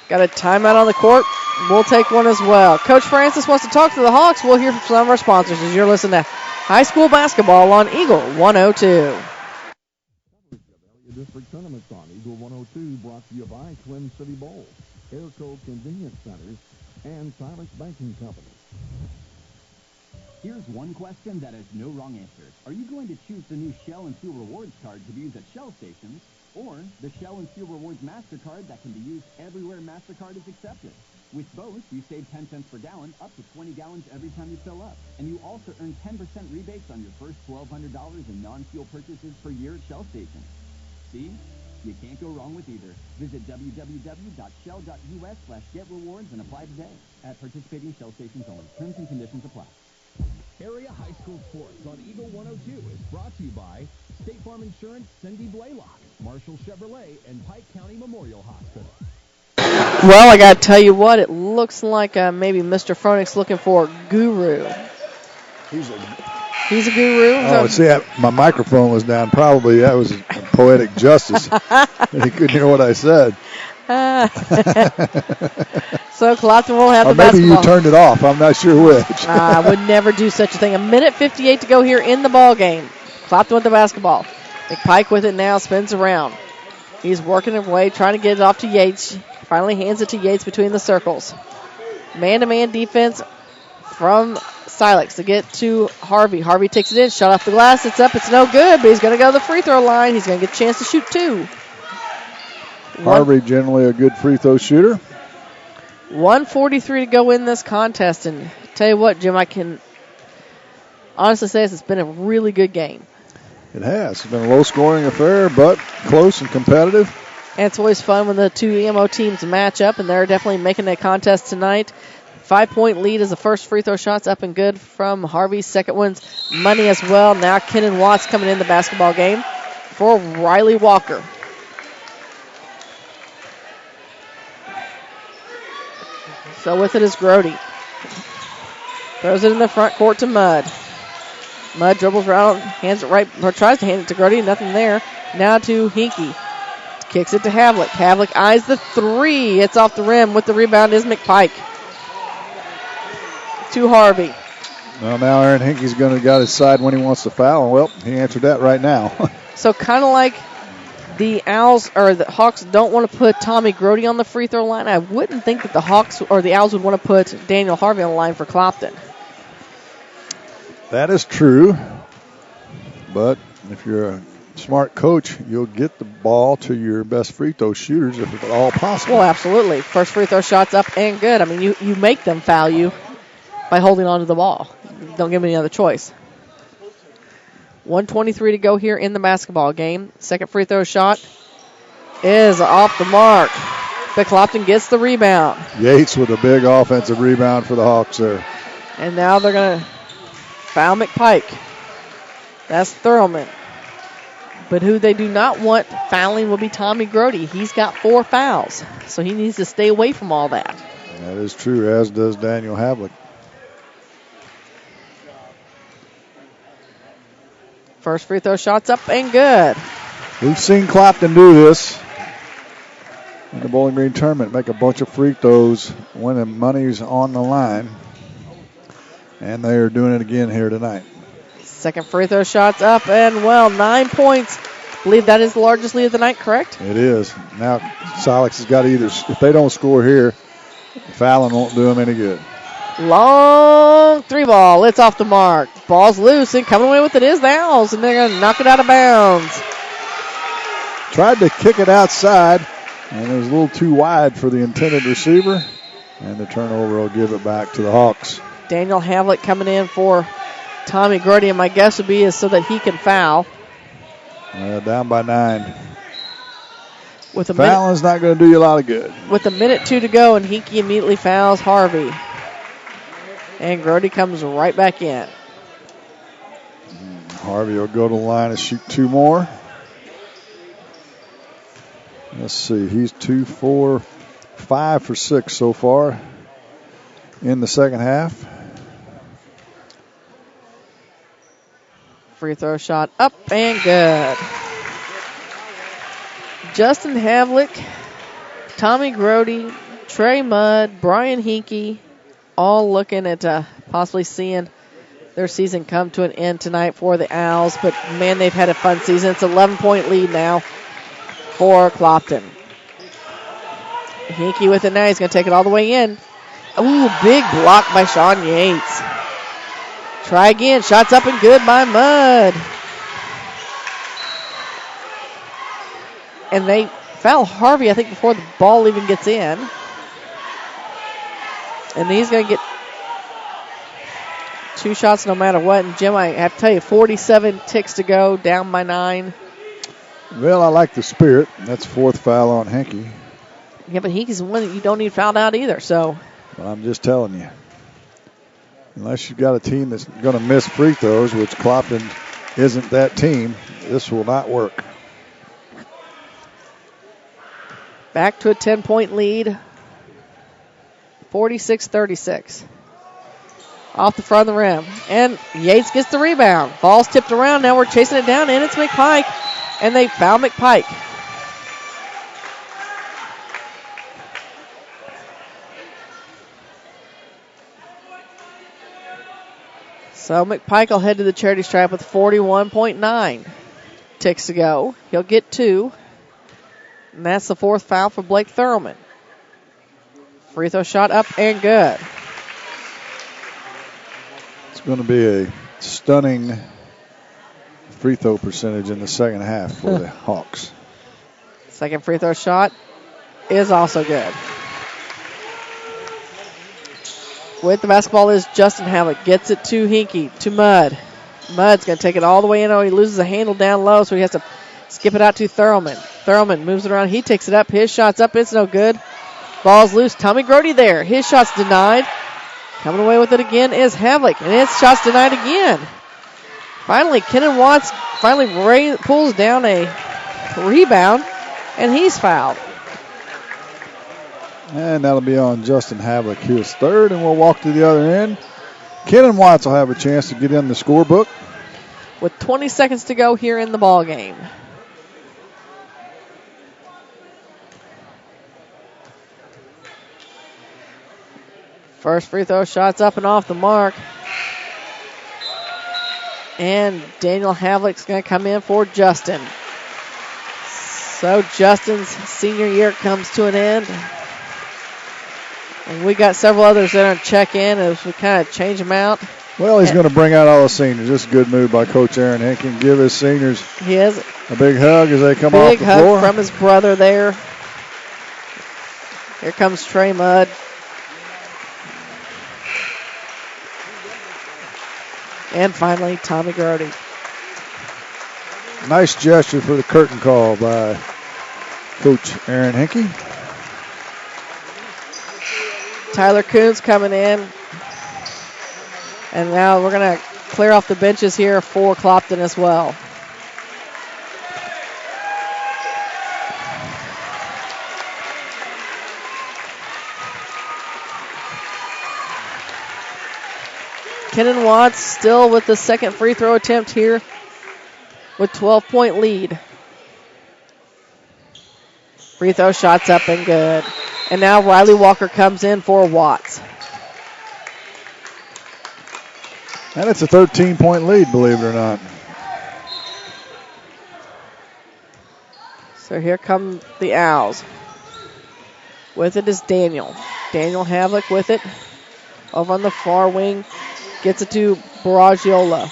[SPEAKER 8] Got a timeout on the court. We'll take one as well. Coach Francis wants to talk to the Hawks. We'll hear from some of our sponsors as you're listening to high school basketball on Eagle 102.
[SPEAKER 3] District tournaments on Eagle 102 brought to you by Twin City Bowl, Airco Convenience Centers, and Silex Banking Company.
[SPEAKER 6] Here's one question that has no wrong answers. Are you going to choose the new Shell and Fuel Rewards card to be used at Shell stations, or the Shell and Fuel Rewards MasterCard that can be used everywhere MasterCard is accepted? With both, you save 10 cents per gallon, up to 20 gallons every time you fill up. And you also earn 10% rebates on your first $1,200 in non-fuel purchases per year at Shell stations. See? You can't go wrong with either. Visit www.shell.us/getrewards and apply today. At participating Shell stations only. Terms and conditions apply.
[SPEAKER 2] Area High School Sports on Eagle 102 is brought to you by State Farm Insurance, Cindy Blaylock, Marshall Chevrolet, and Pike County Memorial Hospital.
[SPEAKER 8] Well, I got to tell you what, it looks like maybe Mr. Fronig's looking for Guru. He's a guru.
[SPEAKER 9] Oh, see, my microphone was down. Probably that was poetic justice. He couldn't hear what I said.
[SPEAKER 8] So Clopton will have the
[SPEAKER 9] maybe
[SPEAKER 8] basketball.
[SPEAKER 9] You turned it off. I'm not sure which.
[SPEAKER 8] I would never do such a thing. 1:58 to go here in the ball game. Clopton with the basketball. McPike with it now, spins around. He's working his way, trying to get it off to Yates. Finally hands it to Yates between the circles. Man-to-man defense from Silex to get to Harvey. Harvey takes it in, shot off the glass. It's up, it's no good, but he's going to go to the free throw line. He's going to get a chance to shoot 2.
[SPEAKER 9] Harvey generally a good free throw shooter.
[SPEAKER 8] 1:43 to go in this contest. And tell you what, Jim, I can honestly say it's been a really good game.
[SPEAKER 9] It has. It's been a low-scoring affair, but close and competitive.
[SPEAKER 8] And it's always fun when the two EMO teams match up, and they're definitely making a contest tonight. 5-point lead as the first free throw shot's up and good from Harvey. Second one's money as well. Now Kenan Watts coming in the basketball game for Riley Walker. So with it is Grody. Throws it in the front court to Mudd. Mudd dribbles around, hands it right, or tries to hand it to Grody. Nothing there. Now to Hinkie. Kicks it to Havlick. Havlick eyes the three. It's off the rim. With the rebound is McPike. To Harvey.
[SPEAKER 9] Well, now Aaron Hinkie's going to decide when he wants to foul. Well, he answered that right now.
[SPEAKER 8] So kind of like the Owls or the Hawks don't want to put Tommy Grody on the free throw line. I wouldn't think that the Hawks or the Owls would want to put Daniel Harvey on the line for Clopton.
[SPEAKER 9] That is true. But if you're a smart coach, you'll get the ball to your best free throw shooters if at all possible.
[SPEAKER 8] Well, absolutely. First free throw shot's up and good. I mean, you make them foul you by holding on to the ball. Don't give them any other choice. 1:23 to go here in the basketball game. Second free throw shot is off the mark. But Clopton gets the rebound.
[SPEAKER 9] Yates with a big offensive rebound for the Hawks there.
[SPEAKER 8] And now they're going to foul McPike. That's Thurlman. But who they do not want fouling will be Tommy Grody. He's got 4 fouls, so he needs to stay away from all that.
[SPEAKER 9] That is true, as does Daniel Havlick.
[SPEAKER 8] First free throw shot's up and good.
[SPEAKER 9] We've seen Clopton do this in the Bowling Green tournament, make a bunch of free throws when the money's on the line. And they are doing it again here tonight.
[SPEAKER 8] Second free throw shot's up and, 9 points. I believe that is the largest lead of the night, correct?
[SPEAKER 9] It is. Now Silex has got to either, if they don't score here, fouling won't do them any good.
[SPEAKER 8] Long three ball. It's off the mark. Ball's loose, and coming away with it is the Owls, and they're going to knock it out of bounds.
[SPEAKER 9] Tried to kick it outside, and it was a little too wide for the intended receiver, and the turnover will give it back to the Hawks.
[SPEAKER 8] Daniel Havlick coming in for Tommy Grody, and my guess would be is so that he can foul.
[SPEAKER 9] Down by 9.
[SPEAKER 8] With
[SPEAKER 9] Fouling's not going to do you a lot of good.
[SPEAKER 8] With 1:02 to go, and Hinkie immediately fouls Harvey. And Grody comes right back in.
[SPEAKER 9] Harvey will go to the line and shoot 2 more. Let's see. He's 2, 4, 5 for 6 so far in the second half.
[SPEAKER 8] Free throw shot up and good. Justin Havlick, Tommy Grody, Trey Mudd, Brian Hinkie, all looking at possibly seeing their season come to an end tonight for the Owls. But, man, they've had a fun season. It's an 11-point lead now for Clopton. Hinkie with it now. He's going to take it all the way in. Ooh, big block by Sean Yates. Try again. Shots up and good by Mudd. And they foul Harvey, I think, before the ball even gets in. And he's going to get 2 shots no matter what. And, Jim, I have to tell you, 47 ticks to go, down by 9.
[SPEAKER 9] Well, I like the spirit. That's 4th foul on Hinkie.
[SPEAKER 8] Yeah, but Hinkie's the one that you don't need fouled out either, so.
[SPEAKER 9] Well, I'm just telling you. Unless you've got a team that's going to miss free throws, which Clopton isn't that team, this will not work.
[SPEAKER 8] Back to a 10-point lead. 46-36. Off the front of the rim. And Yates gets the rebound. Ball's tipped around. Now we're chasing it down, and it's McPike. And they foul McPike. So McPike will head to the charity stripe with 41.9 ticks to go. He'll get 2. And that's the 4th foul for Blake Thurlman. Free throw shot up and good.
[SPEAKER 9] It's going to be a stunning free throw percentage in the second half for the Hawks.
[SPEAKER 8] Second free throw shot is also good. With the basketball is Justin Havlick. Gets it to Hinkie, to Mudd. Mudd's going to take it all the way in. Oh, he loses the handle down low, so he has to skip it out to Thurlman. Thurlman moves it around. He takes it up. His shot's up. It's no good. Ball's loose. Tommy Grody there. His shot's denied. Coming away with it again is Havlick, and his shot's denied again. Finally, Kenan Watts pulls down a rebound, and he's fouled.
[SPEAKER 9] And that'll be on Justin Havlick, his third, and we'll walk to the other end. Kenan Watts will have a chance to get in the scorebook.
[SPEAKER 8] With 20 seconds to go here in the ball game. First free throw shot's up and off the mark. And Daniel Havlick's going to come in for Justin. So Justin's senior year comes to an end. And we got several others that are going to check in as we kind of change them out.
[SPEAKER 9] Well, he's going to bring out all the seniors. This is a good move by Coach Aaron Henke and give his seniors a big hug as they come off the floor.
[SPEAKER 8] Big hug from his brother there. Here comes Trey Mudd. And finally, Tommy Grody.
[SPEAKER 9] Nice gesture for the curtain call by Coach Aaron Henke.
[SPEAKER 8] Tyler Coons coming in. And now we're going to clear off the benches here for Clopton as well. Kenan Watts still with the second free throw attempt here with 12-point lead. Free throw shots up and good. And now Riley Walker comes in for Watts.
[SPEAKER 9] And it's a 13-point lead, believe it or not.
[SPEAKER 8] So here come the Owls. With it is Daniel. Daniel Havlick with it. Over on the far wing. Gets it to Baragiola.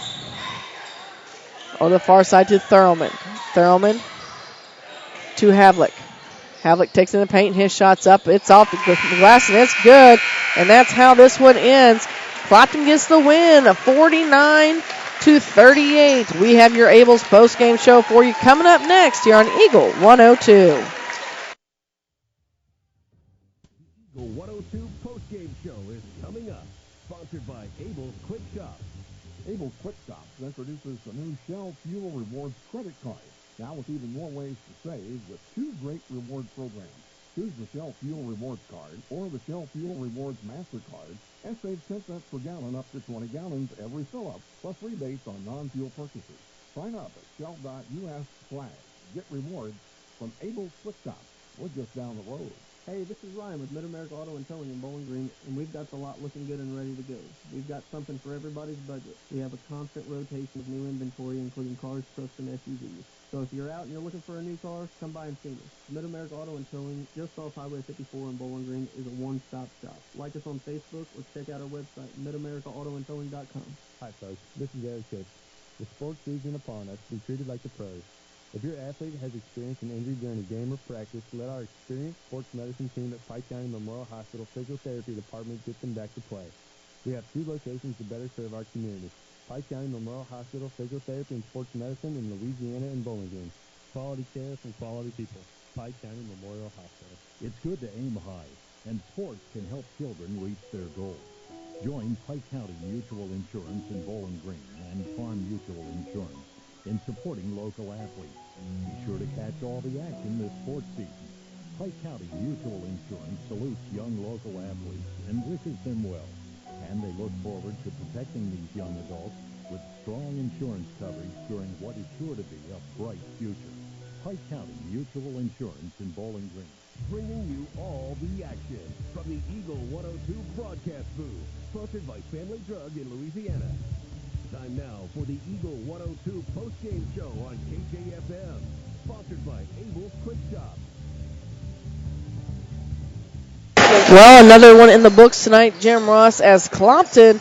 [SPEAKER 8] On the far side to Thurlman. Thurlman to Havlick. Havlick takes in the paint. His shot's up. It's off the glass, and it's good. And that's how this one ends. Clopton gets the win, 49-38. We have your Abel's post-game show for you coming up next here on Eagle 102.
[SPEAKER 2] Eagle 102 post-game show is coming up. Sponsored by Abel's Quick Shop.
[SPEAKER 3] Abel's Quick Shop introduces the new Shell Fuel Rewards credit card. Now with even more ways to save with two great reward programs. Choose the Shell Fuel Rewards card or the Shell Fuel Rewards MasterCard and save 10 cents per gallon up to 20 gallons every fill-up, plus rebates on non-fuel purchases. Sign up at shell.us/get rewards from Abel's Quick Shop. We're just down the road.
[SPEAKER 4] Hey, this is Ryan with Mid-America Auto and Towing in Bowling Green, and we've got the lot looking good and ready to go. We've got something for everybody's budget. We have a constant rotation of new inventory, including cars, trucks, and SUVs. So if you're out and you're looking for a new car, come by and see us. Mid-America Auto and Towing, just off Highway 54 in Bowling Green, is a one-stop shop. Like us on Facebook or check out our website, midamericaautoandtowing.com.
[SPEAKER 5] Hi, folks. This is Eric Cook. The sports season upon us, be treated like the pros. If your athlete has experienced an injury during a game or practice, let our experienced sports medicine team at Pike County Memorial Hospital Physical Therapy Department get them back to play. We have two locations to better serve our community. Pike County Memorial Hospital Physical Therapy and Sports Medicine in Louisiana and Bowling Green.
[SPEAKER 10] Quality care from quality people. Pike County Memorial Hospital. It's good to aim high, and sports can help children reach their goals. Join Pike County Mutual Insurance in Bowling Green and Farm Mutual Insurance in supporting local athletes. Be sure to catch all the action this sports season. Pike County Mutual Insurance salutes young local athletes and wishes them well. And they look forward to protecting these young adults with strong insurance coverage during what is sure to be a bright future. Pike County Mutual Insurance in Bowling Green.
[SPEAKER 2] Bringing you all the action from the Eagle 102 broadcast booth. Sponsored by Family Drug in Louisiana. Time now for the Eagle 102 post-game show on KJFM. Sponsored by Abel's Quick Shop.
[SPEAKER 8] Well, another one in the books tonight, Jim Ross, as Clopton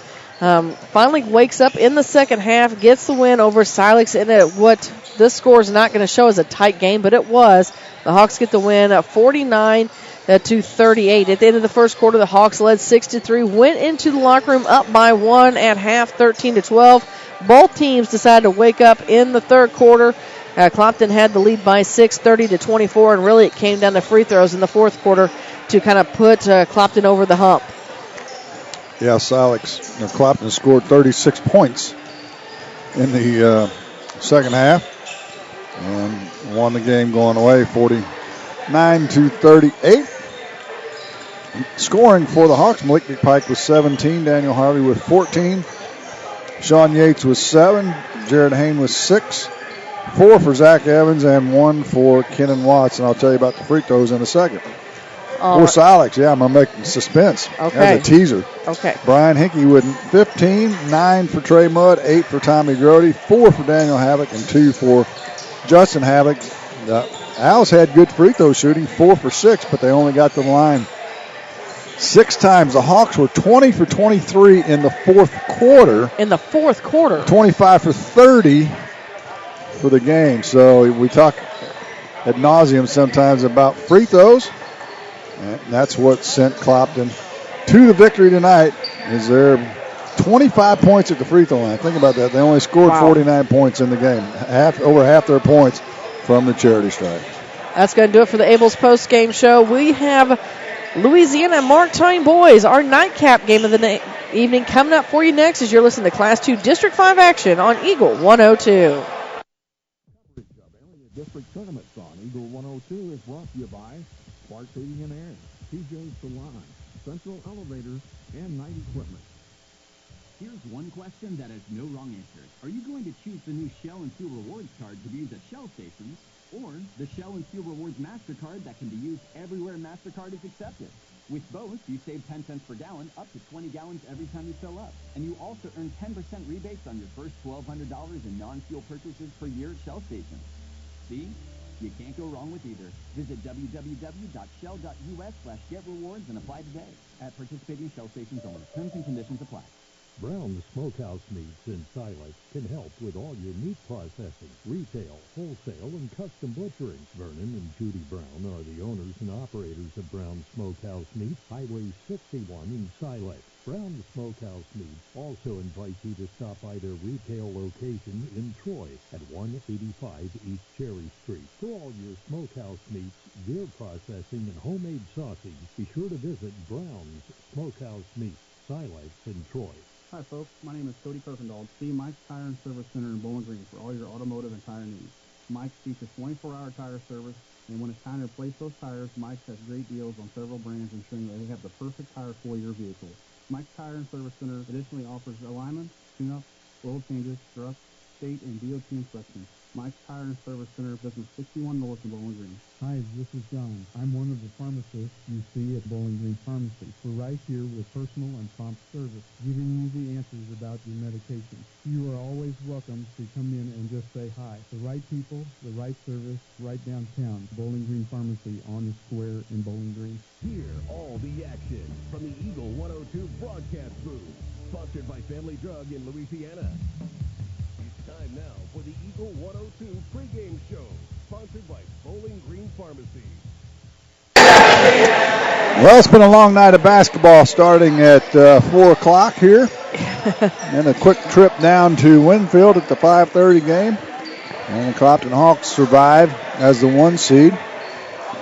[SPEAKER 8] finally wakes up in the second half, gets the win over Silex in what this score is not going to show as a tight game, but it was. The Hawks get the win 49-38. to 38. At the end of the first quarter, the Hawks led 6-3, went into the locker room up by 1 at half, 13-12. Both teams decided to wake up in the third quarter. Clopton had the lead by 6, 30-24, and really it came down to free throws in the fourth quarter to kind of put Clopton over the hump.
[SPEAKER 9] Yeah, Clopton scored 36 points in the second half and won the game going away 49-38. Scoring for the Hawks, Malik McPike was 17, Daniel Harvey with 14, Sean Yates was 7, Jared Hain was 6, 4 for Zach Evans, and 1 for Kenan Watts. And I'll tell you about the free throws in a second. For Silex, yeah, I'm going to make suspense.
[SPEAKER 8] Okay.
[SPEAKER 9] As a teaser.
[SPEAKER 8] Okay.
[SPEAKER 9] Brian Hinkey with 15, 9 for Trey Mudd, 8 for Tommy Grody, 4 for Daniel Havoc, and 2 for Justin Havoc. The Owls had good free throw shooting, 4 for 6, but they only got to the line 6 times. The Hawks were 20 for 23 in the fourth quarter. 25 for 30 for the game. So we talk ad nauseum sometimes about free throws. And that's what sent Clopton to the victory tonight. Is there 25 points at the free throw line? Think about that. They only scored 49 points in the game. Over half their points from the charity stripe.
[SPEAKER 8] That's going to do it for the Abel's post-game show. We have Louisiana Mark Twain boys, our nightcap game of the evening, coming up for you next as you're listening to Class 2 District 5 action on Eagle 102.
[SPEAKER 3] District tournaments on Eagle 102 is brought to you by Clark Heating and Air, TJ's Salon, Central Elevators, and Night Equipment.
[SPEAKER 6] Here's one question that has no wrong answers. Are you going to choose the new Shell and Fuel Rewards card to be used at Shell stations, or the Shell and Fuel Rewards MasterCard that can be used everywhere MasterCard is accepted? With both, you save 10 cents per gallon, up to 20 gallons every time you fill up. And you also earn 10% rebates on your first $1,200 in non-fuel purchases per year at Shell stations. See? You can't go wrong with either. Visit www.shell.us/getrewards and apply today at participating Shell stations only. Terms and conditions apply.
[SPEAKER 10] Brown's Smokehouse Meats in Silex can help with all your meat processing, retail, wholesale, and custom butchering. Vernon and Judy Brown are the owners and operators of Brown's Smokehouse Meats, Highway 61 in Silex. Brown's Smokehouse Meats also invites you to stop by their retail location in Troy at 185 East Cherry Street. For all your smokehouse meats, beer processing, and homemade sausage, be sure to visit Brown's Smokehouse Meats, Silex in Troy.
[SPEAKER 12] Hi, folks. My name is Cody Kirkendall. See Mike's Tire and Service Center in Bowling Green for all your automotive and tire needs. Mike's features 24-hour tire service, and when it's time to replace those tires, Mike's has great deals on several brands, ensuring that they have the perfect tire for your vehicle. Mike's Tire and Service Center additionally offers alignment, tune-up, oil changes, struts, state, and DOT inspections. Mike's Tire and Service Center, business 61 North in Bowling Green.
[SPEAKER 17] Hi, this is John. I'm one of the pharmacists you see at Bowling Green Pharmacy. We're right here with personal and prompt service, giving you the answers about your medication. You are always welcome to come in and just say hi. The right people, the right service, right downtown. Bowling Green Pharmacy on the square in Bowling Green.
[SPEAKER 2] Hear all the action from the Eagle 102 broadcast booth, sponsored by Family Drug in Louisiana. It's time now for the Eagle 102 pregame show, sponsored by Bowling Green Pharmacy.
[SPEAKER 9] Well, it's been a long night of basketball starting at 4 o'clock here. And a quick trip down to Winfield at the 5:30 game. And the Clopton Hawks survive as the 1 seed.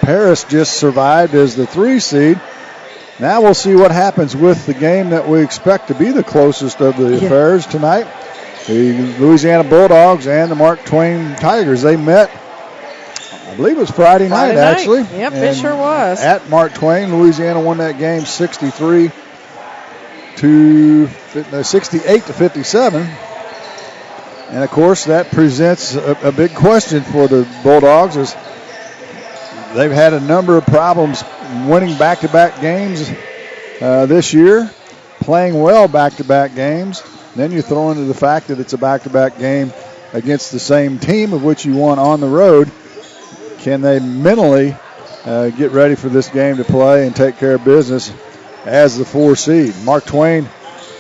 [SPEAKER 9] Paris just survived as the 3 seed. Now we'll see what happens with the game that we expect to be the closest of the affairs tonight. The Louisiana Bulldogs and the Mark Twain Tigers. They met, I believe it was Friday night, actually.
[SPEAKER 8] Yep, it sure was.
[SPEAKER 9] At Mark Twain, Louisiana won that game 68 to 57. And, of course, that presents a big question for the Bulldogs as they've had a number of problems winning back-to-back games this year, playing well back-to-back games. Then you throw into the fact that it's a back-to-back game against the same team of which you won on the road. Can they mentally get ready for this game to play and take care of business as the 4 seed? Mark Twain,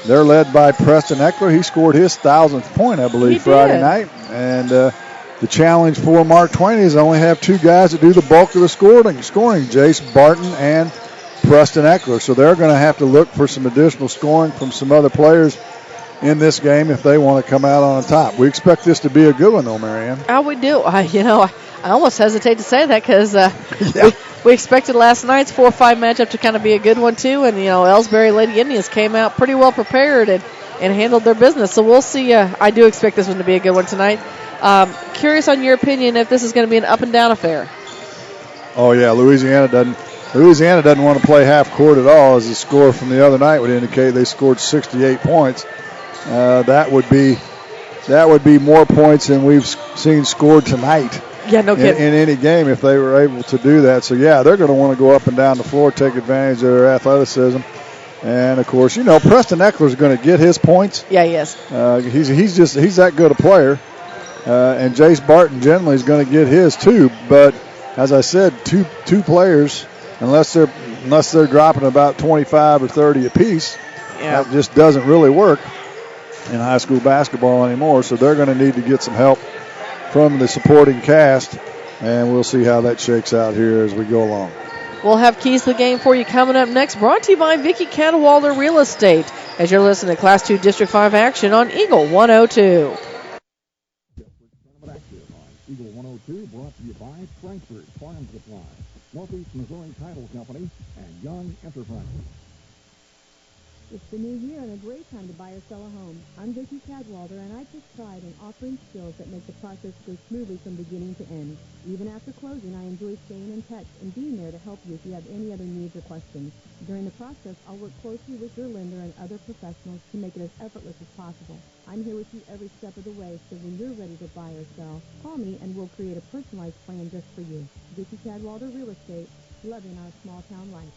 [SPEAKER 9] they're led by Preston Eckler. He scored his 1,000th point, I believe, Friday night. And the challenge for Mark Twain is only have two guys that do the bulk of the scoring, Jace Barton and Preston Eckler. So they're going to have to look for some additional scoring from some other players in this game if they want to come out on top. We expect this to be a good one, though, Marianne.
[SPEAKER 8] Oh, we do. I almost hesitate to say that because we expected last night's 4-5 matchup to kind of be a good one, too. And, Ellsbury Lady Indians came out pretty well prepared and handled their business. So we'll see. I do expect this one to be a good one tonight. Curious on your opinion if this is going to be an up-and-down affair.
[SPEAKER 9] Oh, yeah. Louisiana doesn't want to play half court at all, as the score from the other night would indicate. They scored 68 points. That would be more points than we've seen scored tonight.
[SPEAKER 8] Yeah, no kidding.
[SPEAKER 9] In any game if they were able to do that. So, yeah, they're going to want to go up and down the floor, take advantage of their athleticism. And, of course, Preston Eckler is going to get his points.
[SPEAKER 8] Yeah, he is.
[SPEAKER 9] He's that good a player. And Jace Barton generally is going to get his, too. But, as I said, two players, unless they're dropping about 25 or 30 apiece, that just doesn't really work in high school basketball anymore. So they're going to need to get some help from the supporting cast, and we'll see how that shakes out here as we go along.
[SPEAKER 8] We'll have keys to the game for you coming up next, brought to you by Vicki Cadwalder Real Estate, as you're listening to Class 2 District 5 action on Eagle 102.
[SPEAKER 3] Eagle 102 brought to you by Frankfurt Farm Supply, Northeast Missouri Title Company, and Young Enterprises.
[SPEAKER 15] It's the new year and a great time to buy or sell a home. I'm Vicki Cadwalder, and I take pride in offering skills that make the process go smoothly from beginning to end. Even after closing, I enjoy staying in touch and being there to help you if you have any other needs or questions. During the process, I'll work closely with your lender and other professionals to make it as effortless as possible. I'm here with you every step of the way, so when you're ready to buy or sell, call me and we'll create a personalized plan just for you. Vicki Cadwalder Real Estate, loving our small-town life.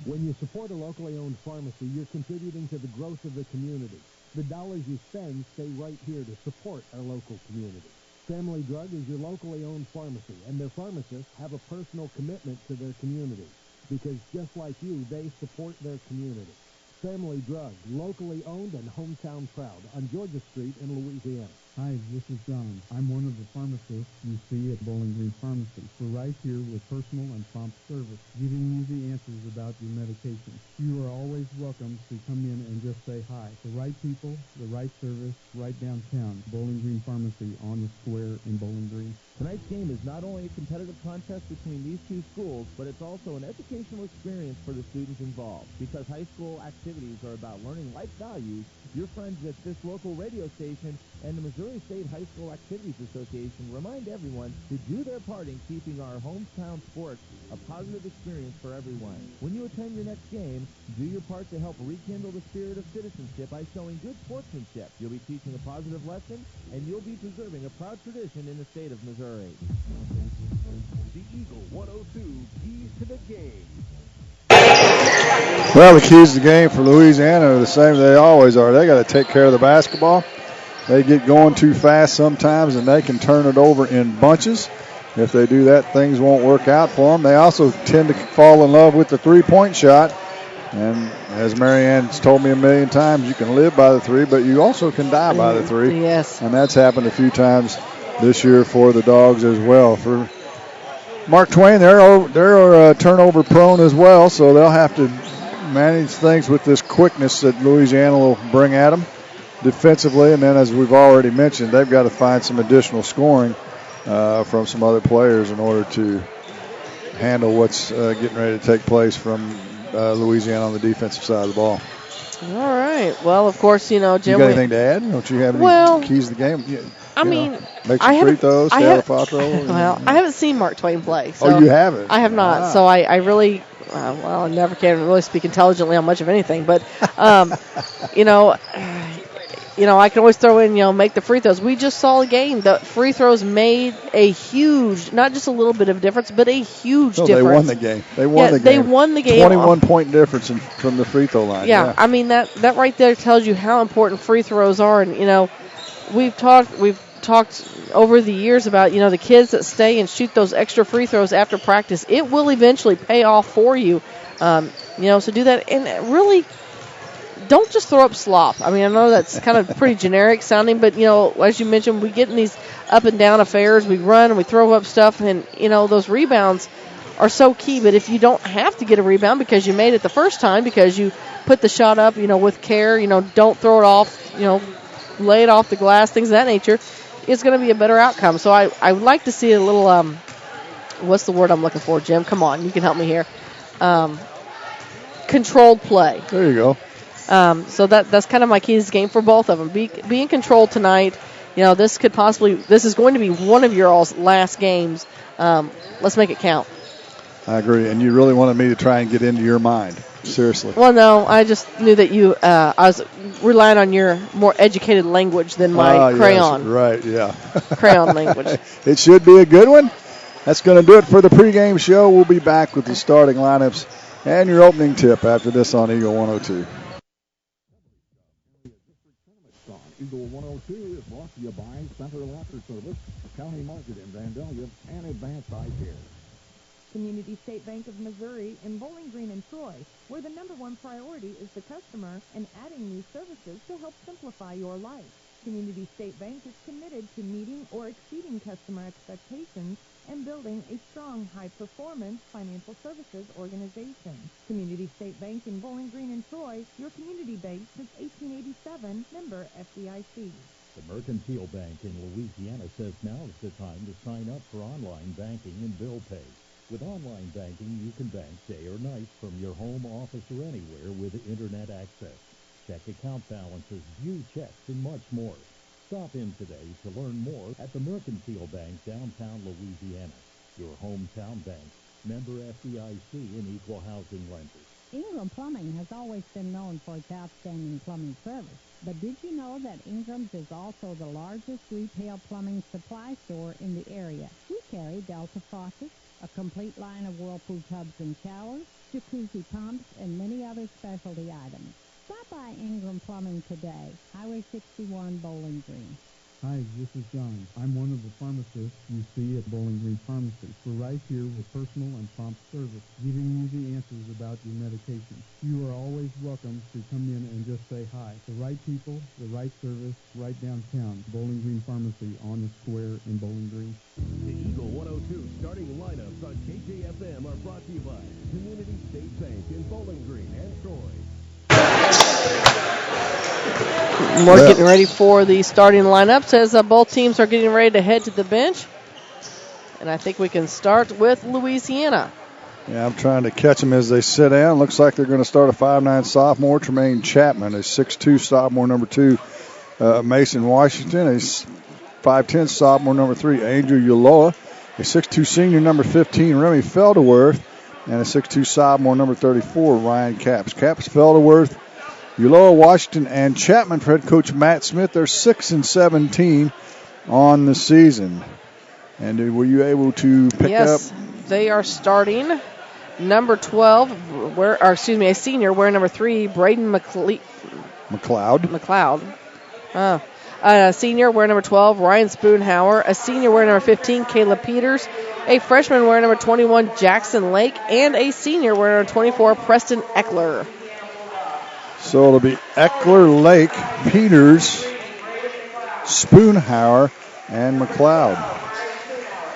[SPEAKER 13] When you support a locally owned pharmacy, you're contributing to the growth of the community. The dollars you spend stay right here to support our local community. Family Drug is your locally owned pharmacy, and their pharmacists have a personal commitment to their community because just like you, they support their community. Family Drug, locally owned and hometown proud on Georgia Street in Louisiana.
[SPEAKER 17] Hi, this is John. I'm one of the pharmacists you see at Bowling Green Pharmacy. We're right here with personal and prompt service, giving you the answers about your medication. You are always welcome to come in and just say hi. The right people, the right service, right downtown. Bowling Green Pharmacy on the square in Bowling Green.
[SPEAKER 13] Tonight's game is not only a competitive contest between these two schools, but it's also an educational experience for the students involved. Because high school activities are about learning life values, your friends at this local radio station and the Missouri State High School Activities Association remind everyone to do their part in keeping our hometown sports a positive experience for everyone. When you attend your next game, do your part to help rekindle the spirit of citizenship by showing good sportsmanship. You'll be teaching a positive lesson, and you'll be preserving a proud tradition in the state of Missouri.
[SPEAKER 2] The Eagle 102 keys to the game.
[SPEAKER 9] Well, the keys to the game for Louisiana are the same they always are. They got to take care of the basketball. They get going too fast sometimes, and they can turn it over in bunches. If they do that, things won't work out for them. They also tend to fall in love with the three-point shot. And as Marianne's told me a million times, you can live by the three, but you also can die by the three.
[SPEAKER 8] Yes.
[SPEAKER 9] And that's happened a few times this year for the Dogs as well. For Mark Twain, they're turnover prone as well, so they'll have to manage things with this quickness that Louisiana will bring at them defensively. And then, as we've already mentioned, they've got to find some additional scoring from some other players in order to handle what's getting ready to take place from Louisiana on the defensive side of the ball.
[SPEAKER 8] All right. Well, of course, Jim.
[SPEAKER 9] You got anything to add? Don't you have any keys to the game? Make some free throws, stay out of foul trouble.
[SPEAKER 8] Well, I haven't seen Mark Twain play. So
[SPEAKER 9] you haven't?
[SPEAKER 8] I have not.
[SPEAKER 9] Wow.
[SPEAKER 8] So I really, I never can really speak intelligently on much of anything. But, I can always throw in, make the free throws. We just saw a game. The free throws made a huge, not just a little bit of difference, but a huge difference.
[SPEAKER 9] They won the game. They won the game. 21-point difference from the free throw line.
[SPEAKER 8] Yeah, I mean, that right there tells you how important free throws are. And, we've talked over the years about, the kids that stay and shoot those extra free throws after practice. It will eventually pay off for you. So do that. And really, don't just throw up slop. I mean, I know that's kind of pretty generic sounding, but, as you mentioned, we get in these up and down affairs. We run and we throw up stuff, and, those rebounds are so key. But if you don't have to get a rebound because you made it the first time, because you put the shot up, with care, don't throw it off, lay it off the glass, things of that nature, it's going to be a better outcome. So I would like to see a little, what's the word I'm looking for, Jim? Come on, you can help me here. Controlled play.
[SPEAKER 9] There you go.
[SPEAKER 8] So that's kind of my key to this game for both of them. Be in control tonight. This is going to be one of your all's last games. Let's make it count.
[SPEAKER 9] I agree, and you really wanted me to try and get into your mind. Seriously.
[SPEAKER 8] Well, no, I just knew that I was relying on your more educated language than my crayon.
[SPEAKER 9] Yes, right, yeah.
[SPEAKER 8] Crayon language.
[SPEAKER 9] It should be a good one. That's going to do it for the pregame show. We'll be back with the starting lineups and your opening tip after this on Eagle 102.
[SPEAKER 3] Eagle 102 is brought to you by Center Laughter Service, County Market in Vandalia, and Advanced Eye Care.
[SPEAKER 14] Community State Bank of Missouri in Bowling Green and Troy, where the number one priority is the customer and adding new services to help simplify your life. Community State Bank is committed to meeting or exceeding customer expectations and building a strong, high-performance financial services organization. Community State Bank in Bowling Green and Troy, your community bank since 1887, member FDIC.
[SPEAKER 10] The Mercantile Bank in Louisiana says now is the time to sign up for online banking and bill pay. With online banking, you can bank day or night from your home, office, or anywhere with internet access. Check account balances, view checks, and much more. Stop in today to learn more at the Mercantile Bank, downtown Louisiana. Your hometown bank, member FDIC and equal housing lender.
[SPEAKER 11] Ingram Plumbing has always been known for its outstanding plumbing service. But did you know that Ingram's is also the largest retail plumbing supply store in the area? We carry Delta faucets, a complete line of Whirlpool tubs and showers, jacuzzi pumps, and many other specialty items. Stop by Ingram Plumbing today, Highway 61, Bowling Green.
[SPEAKER 17] Hi, this is John. I'm one of the pharmacists you see at Bowling Green Pharmacy. We're right here with personal and prompt service, giving you the answers about your medication. You are always welcome to come in and just say hi. The right people, the right service, right downtown. Bowling Green Pharmacy on the square in Bowling Green.
[SPEAKER 2] The Eagle 102 starting lineups on KJFM are brought to you by Community State Bank in Bowling Green and Troy.
[SPEAKER 8] We're getting ready for the starting lineups as both teams are getting ready to head to the bench. And I think we can start with Louisiana.
[SPEAKER 9] Yeah, I'm trying to catch them as they sit down. Looks like they're going to start a 5'9" sophomore, Tremaine Chapman, a 6'2" sophomore, number 2, Mason Washington, a 5'10" sophomore, number 3, Angel Ulloa, a 6'2" senior, number 15, Remy Felderworth, and a 6'2" sophomore, number 34, Ryan Capps. Capps, Felderworth, Ulloa, Washington, and Chapman for head coach Matt Smith. They're 6-17 on the season. And were you able to pick up?
[SPEAKER 8] Yes, they are starting number 12, a senior wearing number 3, Braden McLeod. A senior wearing number 12, Ryan Spoonhauer. A senior wearing number 15, Caleb Peters. A freshman wearing number 21, Jackson Lake. And a senior wearing number 24, Preston Eckler.
[SPEAKER 9] So it'll be Eckler, Lake, Peters, Spoonhauer, and McLeod.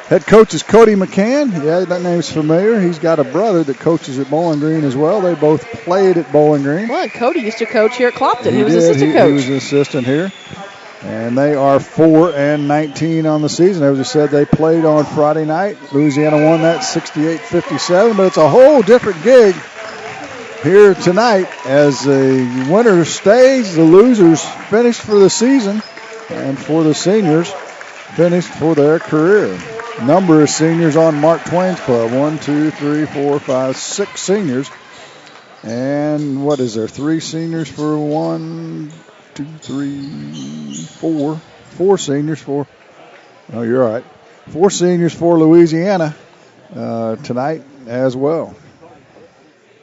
[SPEAKER 9] Head coach is Cody McCann. Yeah, that name's familiar. He's got a brother that coaches at Bowling Green as well. They both played at Bowling Green.
[SPEAKER 8] Well, Cody used to coach here at Clopton. He was assistant coach.
[SPEAKER 9] He was an assistant here. And they are 4-19 on the season. As I said, they played on Friday night. Louisiana won that 68-57, but it's a whole different gig here tonight as the winner stays, the losers finish for the season, and for the seniors, finished for their career. Number of seniors on Mark Twain's club. 1, 2, 3, 4, 5, 6 seniors. And what is there? 3 seniors for 1, 2, 3, 4. 4 seniors for, oh, you're right. 4 seniors for Louisiana tonight as well.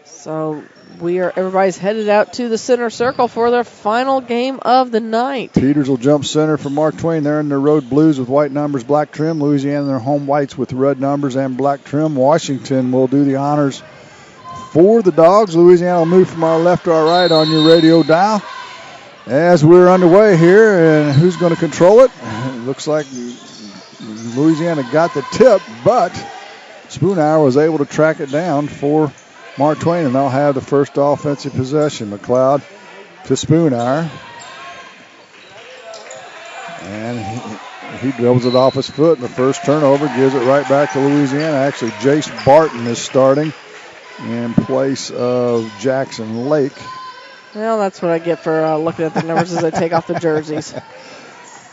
[SPEAKER 8] So everybody's headed out to the center circle for their final game of the night.
[SPEAKER 9] Peters will jump center for Mark Twain. They're in their road blues with white numbers, black trim. Louisiana in their home whites with red numbers and black trim. Washington will do the honors for the Dogs. Louisiana will move from our left to our right on your radio dial as we're underway here. And who's going to control it? It looks like Louisiana got the tip, but Spoonhour was able to track it down for Mark Twain, and they'll have the first offensive possession. McLeod to Spoonhour. And he dribbles it off his foot, and the first turnover gives it right back to Louisiana. Actually, Jace Barton is starting in place of Jackson Lake.
[SPEAKER 8] Well, that's what I get for looking at the numbers as I take off the jerseys.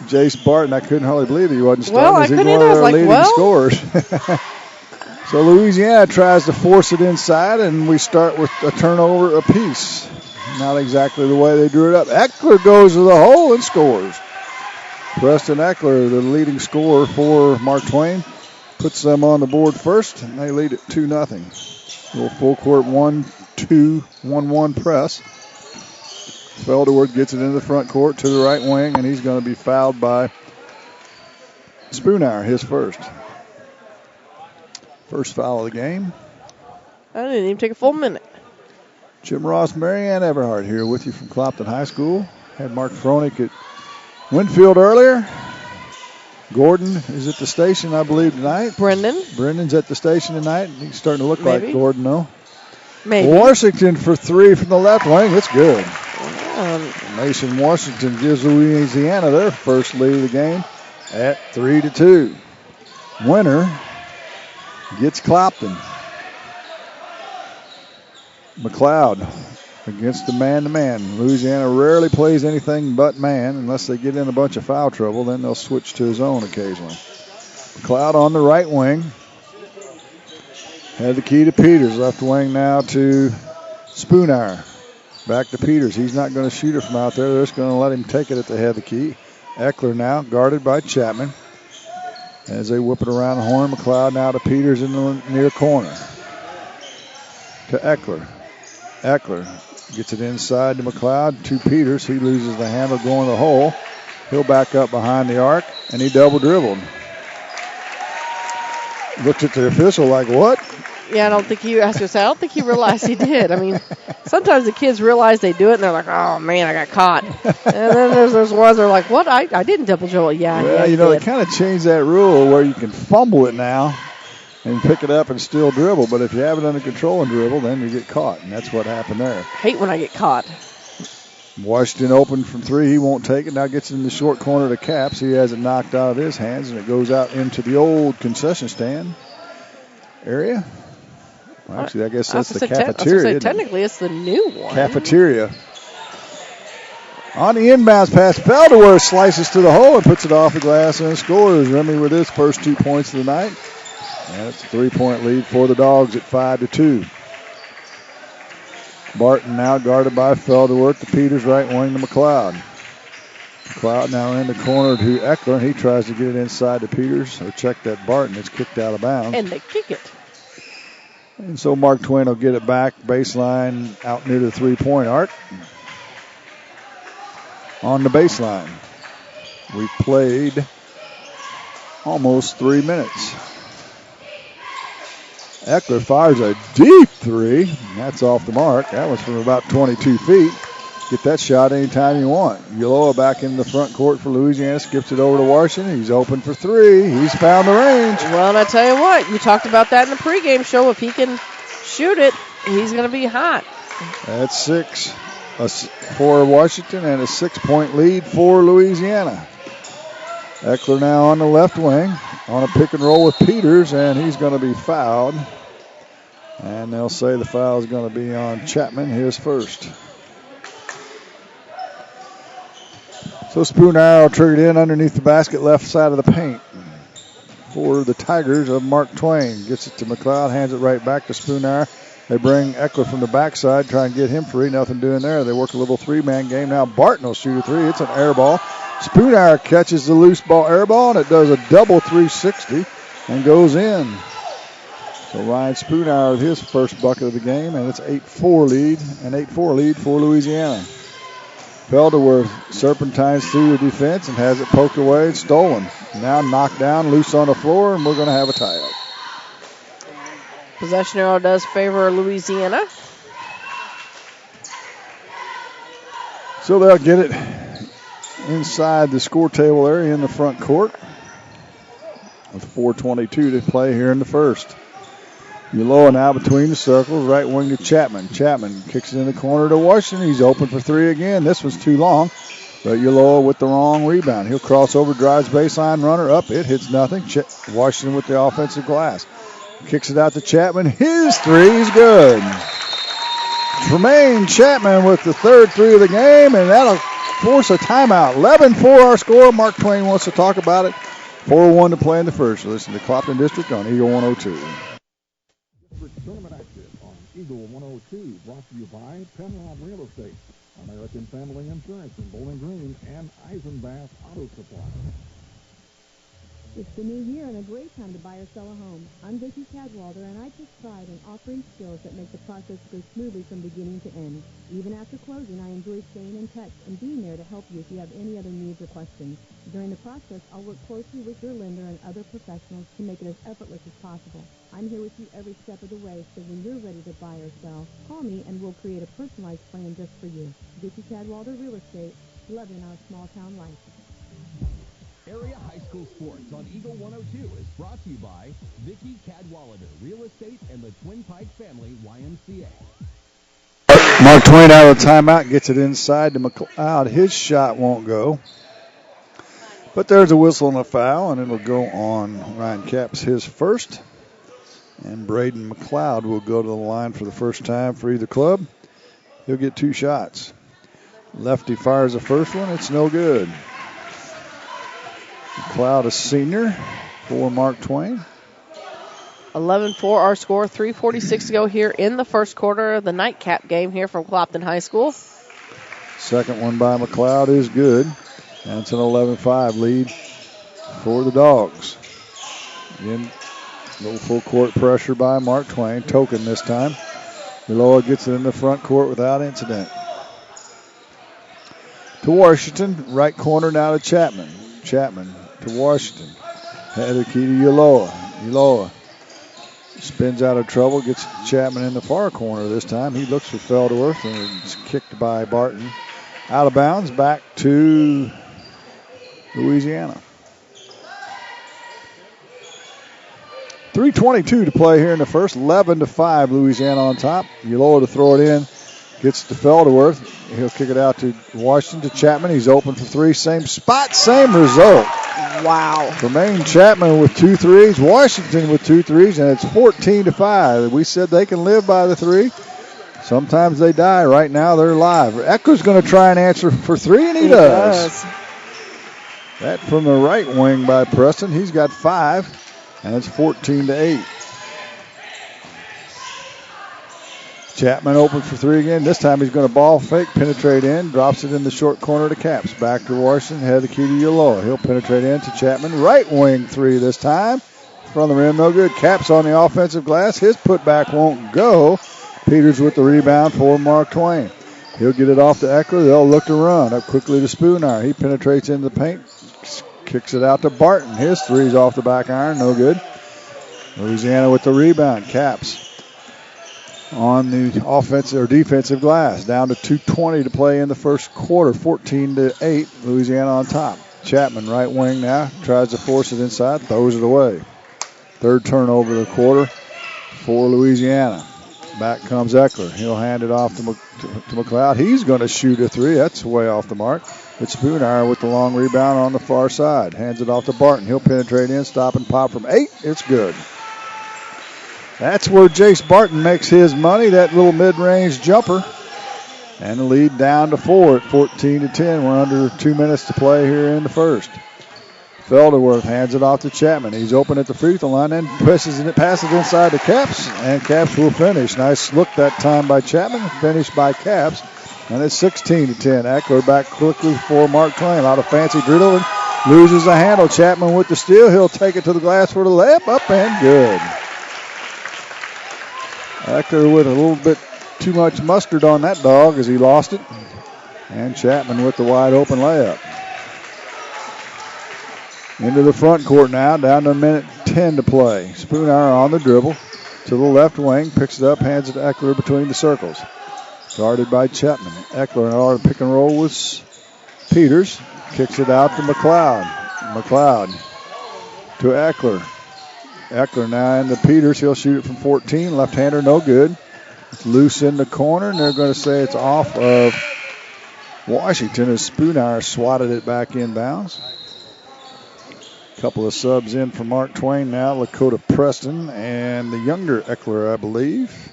[SPEAKER 9] Jace Barton, I couldn't hardly believe he wasn't starting.
[SPEAKER 8] Well, I couldn't either. I was like,
[SPEAKER 9] leading scorers. So Louisiana tries to force it inside, and we start with a turnover apiece. Not exactly the way they drew it up. Eckler goes to the hole and scores. Preston Eckler, the leading scorer for Mark Twain, puts them on the board first, and they lead it 2-0. Little full court 1-2, 1-1 press. Felderworth gets it into the front court to the right wing, and he's going to be fouled by Spoonhour, his first. First foul of the game.
[SPEAKER 8] I didn't even take a full minute.
[SPEAKER 9] Jim Ross, Marianne Everhart here with you from Clopton High School. Had Mark Froelich at Winfield earlier. Gordon is at the station, I believe, tonight. Brendan's at the station tonight. He's starting to look like Gordon, though.
[SPEAKER 8] Maybe.
[SPEAKER 9] Washington for three from the left wing. It's good. Mason Washington gives Louisiana their first lead of the game at 3-2. Winner gets Clopton. McLeod against the man-to-man. Louisiana rarely plays anything but man unless they get in a bunch of foul trouble. Then they'll switch to his own occasionally. McLeod on the right wing. Had the key to Peters. Left wing now to Spoonhour. Back to Peters. He's not going to shoot it from out there. They're just going to let him take it at the head of the key. Eckler now guarded by Chapman. As they whip it around the horn, McLeod now to Peters in the near corner. To Eckler. Eckler gets it inside to McLeod. To Peters. He loses the handle going to the hole. He'll back up behind the arc, and he double dribbled. Looked at the official like, what?
[SPEAKER 8] Yeah, I don't think he realized he did. I mean, sometimes the kids realize they do it, and they're like, oh, man, I got caught. And then there's ones that are like, what? I didn't double dribble. Yeah,
[SPEAKER 9] well,
[SPEAKER 8] yeah,
[SPEAKER 9] they kind of changed that rule where you can fumble it now and pick it up and still dribble. But if you have it under control and dribble, then you get caught. And that's what happened there.
[SPEAKER 8] Hate when I get caught.
[SPEAKER 9] Washington open from three. He won't take it. Now gets it in the short corner to Caps. He has it knocked out of his hands, and it goes out into the old concession stand area. Well, actually, I guess that's the cafeteria.
[SPEAKER 8] Technically, it's the new one.
[SPEAKER 9] Cafeteria. On the inbounds pass, Felderworth slices to the hole and puts it off the glass and scores. Remy with his first 2 points of the night. And it's a 3-point lead for the Dogs at 5-2. Barton now guarded by Felderworth. To Peters, right wing to McLeod. McLeod now in the corner to Eckler. He tries to get it inside to Peters, or check that Barton. It's kicked out of bounds.
[SPEAKER 8] And they kick it.
[SPEAKER 9] And so Mark Twain will get it back baseline out near the 3-point arc. On the baseline. We played almost 3 minutes. Eckler fires a deep three. That's off the mark. That was from about 22 feet. Get that shot anytime you want. Ulloa back in the front court for Louisiana. Skips it over to Washington. He's open for three. He's found the range.
[SPEAKER 8] Well, and I tell you what, you talked about that in the pregame show. If he can shoot it, he's going to be hot.
[SPEAKER 9] That's 6 for Washington and a 6-point lead for Louisiana. Eckler now on the left wing on a pick and roll with Peters, and he's going to be fouled. And they'll say the foul is going to be on Chapman, his first. So Spoonhour triggered in underneath the basket, left side of the paint for the Tigers of Mark Twain. Gets it to McLeod, hands it right back to Spoonhour. They bring Eckler from the backside, try and get him free. Nothing doing there. They work a little three-man game. Now Barton will shoot a three. It's an air ball. Spoonhour catches the loose ball air ball, and it does a double 360 and goes in. So Ryan Spoonhour with his first bucket of the game, and it's 8-4 lead, an 8-4 lead for Louisiana. Felderworth serpentines through the defense and has it poked away and stolen. Now knocked down, loose on the floor, and we're going to have a tie-up.
[SPEAKER 8] Possession arrow does favor Louisiana.
[SPEAKER 9] So they'll get it inside the score table area in the front court with 4:22 to play here in the first. Ulloa now between the circles, right wing to Chapman. Chapman kicks it in the corner to Washington. He's open for three again. This one's too long, but Ulloa with the wrong rebound. He'll cross over, drives baseline, runner up. It hits nothing. Washington with the offensive glass. Kicks it out to Chapman. His three is good. Tremaine Chapman with the third three of the game, and that'll force a timeout. 11-4 our score. Mark Twain wants to talk about it. 4:01 to play in the first. Listen to Clopton District on Eagle 102.
[SPEAKER 3] Tournament action on Eagle 102, brought to you by Penrod Real Estate, American Family Insurance in Bowling Green, and Eisenbath Auto Supply.
[SPEAKER 15] It's the new year and a great time to buy or sell a home. I'm Vicki Cadwalder, and I take pride in offering skills that make the process go smoothly from beginning to end. Even after closing, I enjoy staying in touch and being there to help you if you have any other needs or questions. During the process, I'll work closely with your lender and other professionals to make it as effortless as possible. I'm here with you every step of the way, so when you're ready to buy or sell, call me and we'll create a personalized plan just for you. Vicki Cadwalder Real Estate, loving our small town life.
[SPEAKER 2] Area High School Sports on Eagle 102 is brought to you by Vicki Cadwalader Real Estate and the Twin Pike Family YMCA.
[SPEAKER 9] Mark Twain out of the timeout, gets it inside to McLeod. His shot won't go. But there's a whistle and a foul, and it'll go on Ryan Capps, his first. And Braden McLeod will go to the line for the first time for either club. He'll get two shots. Lefty fires the first one. It's no good. McLeod, a senior for Mark Twain.
[SPEAKER 8] 11-4 our score. 3:46 to go here in the first quarter of the nightcap game here from Clopton High School.
[SPEAKER 9] Second one by McLeod is good. And it's an 11-5 lead for the Dogs. Again, a little full court pressure by Mark Twain. Token this time. Ulloa gets it in the front court without incident. To Washington, right corner now to Chapman. Chapman to Washington. Head of the key to Ulloa. Ulloa spins out of trouble, gets Chapman in the far corner this time. He looks for Feldworth, and it's kicked by Barton. Out of bounds, back to Louisiana. 3:22 to play here in the first. 11-5, Louisiana on top. Ulloa to throw it in. Gets to Feldworth. He'll kick it out to Washington, to Chapman. He's open for three. Same spot, same result.
[SPEAKER 8] Wow.
[SPEAKER 9] Tremaine Chapman with 2 threes. Washington with 2 threes, and it's 14-5. We said they can live by the three. Sometimes they die. Right now they're live. Eckler's going to try and answer for three, and he does. That from the right wing by Preston. He's got 5, and it's 14-8. Chapman open for three again. This time he's going to ball fake, penetrate in, drops it in the short corner to Capps. Back to Washington, head of the key to Ulloa. He'll penetrate in to Chapman. Right wing three this time. From the rim, no good. Capps on the offensive glass. His putback won't go. Peters with the rebound for Mark Twain. He'll get it off to Eckler. They'll look to run. Up quickly to Spooner. He penetrates into the paint. Kicks it out to Barton. His three's off the back iron. No good. Louisiana with the rebound. Capps on the offensive or defensive glass. Down to 2:20 to play in the first quarter. 14-8. Louisiana on top. Chapman, right wing now. Tries to force it inside. Throws it away. Third turnover of the quarter for Louisiana. Back comes Eckler. He'll hand it off to McLeod. He's going to shoot a three. That's way off the mark. It's Spooner with the long rebound on the far side. Hands it off to Barton. He'll penetrate in. Stop and pop from 8. It's good. That's where Jace Barton makes his money, that little mid-range jumper. And the lead down to 4 at 14-10. We're under 2 minutes to play here in the first. Feldworth hands it off to Chapman. He's open at the free throw line and passes it inside to Capps, and Capps will finish. Nice look that time by Chapman, finished by Capps, and it's 16-10. Eckler back quickly for Mark Twain. A lot of fancy dribbling. Loses the handle. Chapman with the steal. He'll take it to the glass for the layup. Up and good. Eckler with a little bit too much mustard on that dog as he lost it. And Chapman with the wide open layup. Into the front court now, down to a minute 10 to play. Spooner on the dribble. to the left wing, picks it up, hands it to Eckler between the circles. Guarded by Chapman. Eckler in order to pick and roll with Peters. Kicks it out to McLeod. McLeod to Eckler. Eckler now into Peters. He'll shoot it from 14. Left-hander, no good. It's loose in the corner, and they're going to say it's off of Washington as Spoonhour swatted it back inbounds. Couple of subs in for Mark Twain now. Lakota Preston and the younger Eckler, I believe.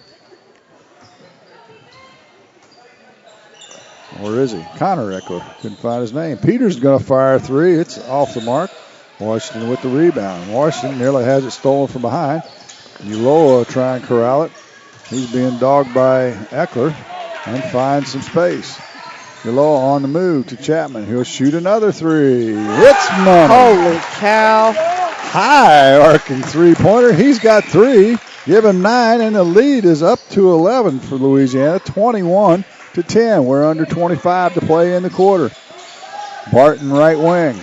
[SPEAKER 9] Or is he? Connor Eckler. Couldn't find his name. Peters is going to fire a three. It's off the mark. Washington with the rebound. Washington nearly has it stolen from behind. Uloa try and corral it. He's being dogged by Eckler and finds some space. Uloa on the move to Chapman. He'll shoot another three. It's money.
[SPEAKER 8] Holy cow.
[SPEAKER 9] High arcing three-pointer. He's got three. Give him 9, and the lead is up to 11 for Louisiana. 21-10. We're under 25 to play in the quarter. Barton right wing.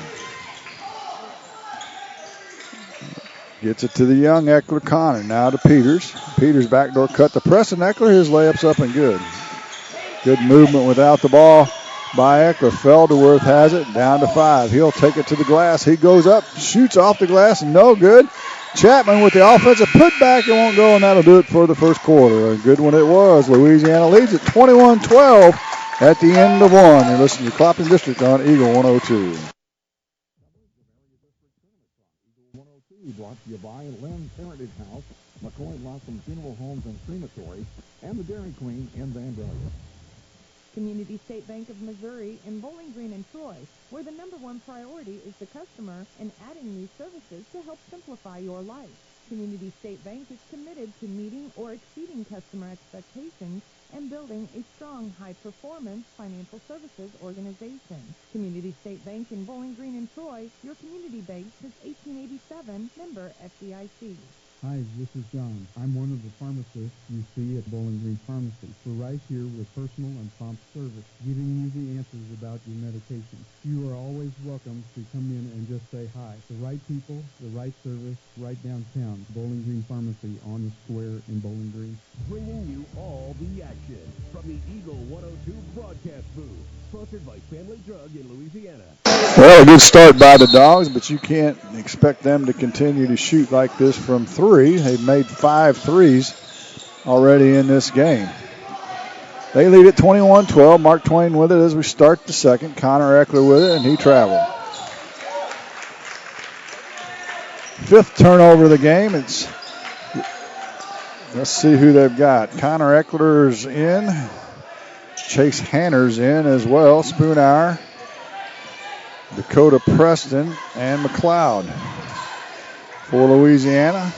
[SPEAKER 9] Gets it to the young Eckler Connor. Now to Peters. Peters backdoor cut to Preston Eckler. His layup's up and good. Good movement without the ball by Eckler. Felderworth has it. Down to 5. He'll take it to the glass. He goes up. Shoots off the glass. No good. Chapman with the offensive putback. It won't go, and that'll do it for the first quarter. A good one it was. Louisiana leads at 21-12 at the end of one. You're listening to Clopton District on Eagle 102.
[SPEAKER 3] Brought to you by Lynn's Heritage House, McCoy Blossom Funeral Homes and Crematory, and the Dairy Queen in Vandalia.
[SPEAKER 14] Community State Bank of Missouri in Bowling Green and Troy, where the #1 priority is the customer and adding new services to help simplify your life. Community State Bank is committed to meeting or exceeding customer expectations and building a strong, high-performance financial services organization. Community State Bank in Bowling Green and Troy, your community bank since 1887, member FDIC.
[SPEAKER 17] Hi, this is John. I'm one of the pharmacists you see at Bowling Green Pharmacy. We're right here with personal and prompt service, giving you the answers about your medication. You are always welcome to come in and just say hi. The right people, the right service, right downtown. Bowling Green Pharmacy on the square in Bowling Green.
[SPEAKER 2] Bringing you all the action from the Eagle 102 broadcast booth. Sponsored by Family Drug in Louisiana.
[SPEAKER 9] Well, a good start by the Dogs, but you can't expect them to continue to shoot like this from 3. They've made 5 threes already in this game. They lead at 21-12. Mark Twain with it as we start the second. Connor Eckler with it, and he traveled. 5th turnover of the game. Let's see who they've got. Connor Eckler's in. Chase Hanner's in as well. Spoonhour, Dakota Preston, and McLeod for Louisiana.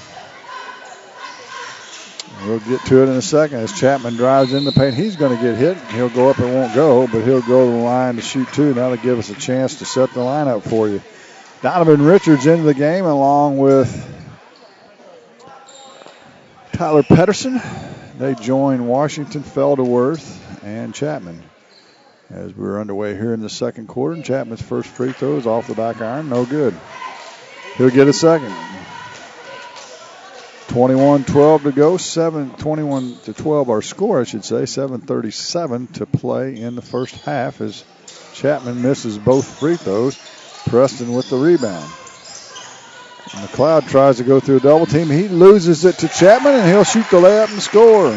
[SPEAKER 9] We'll get to it in a second as Chapman drives in the paint. He's going to get hit. He'll go up. It won't go, but he'll go to the line to shoot 2. That'll give us a chance to set the lineup for you. Donovan Richards into the game along with Tyler Pedersen. They join Washington, Felderworth, and Chapman as we're underway here in the second quarter. And Chapman's first free throw is off the back iron. No good. He'll get a second. 21-12 to go. 21-12 our score, I should say. 7:37 to play in the first half as Chapman misses both free throws. Preston with the rebound. McLeod tries to go through a double team. He loses it to Chapman, and he'll shoot the layup and score.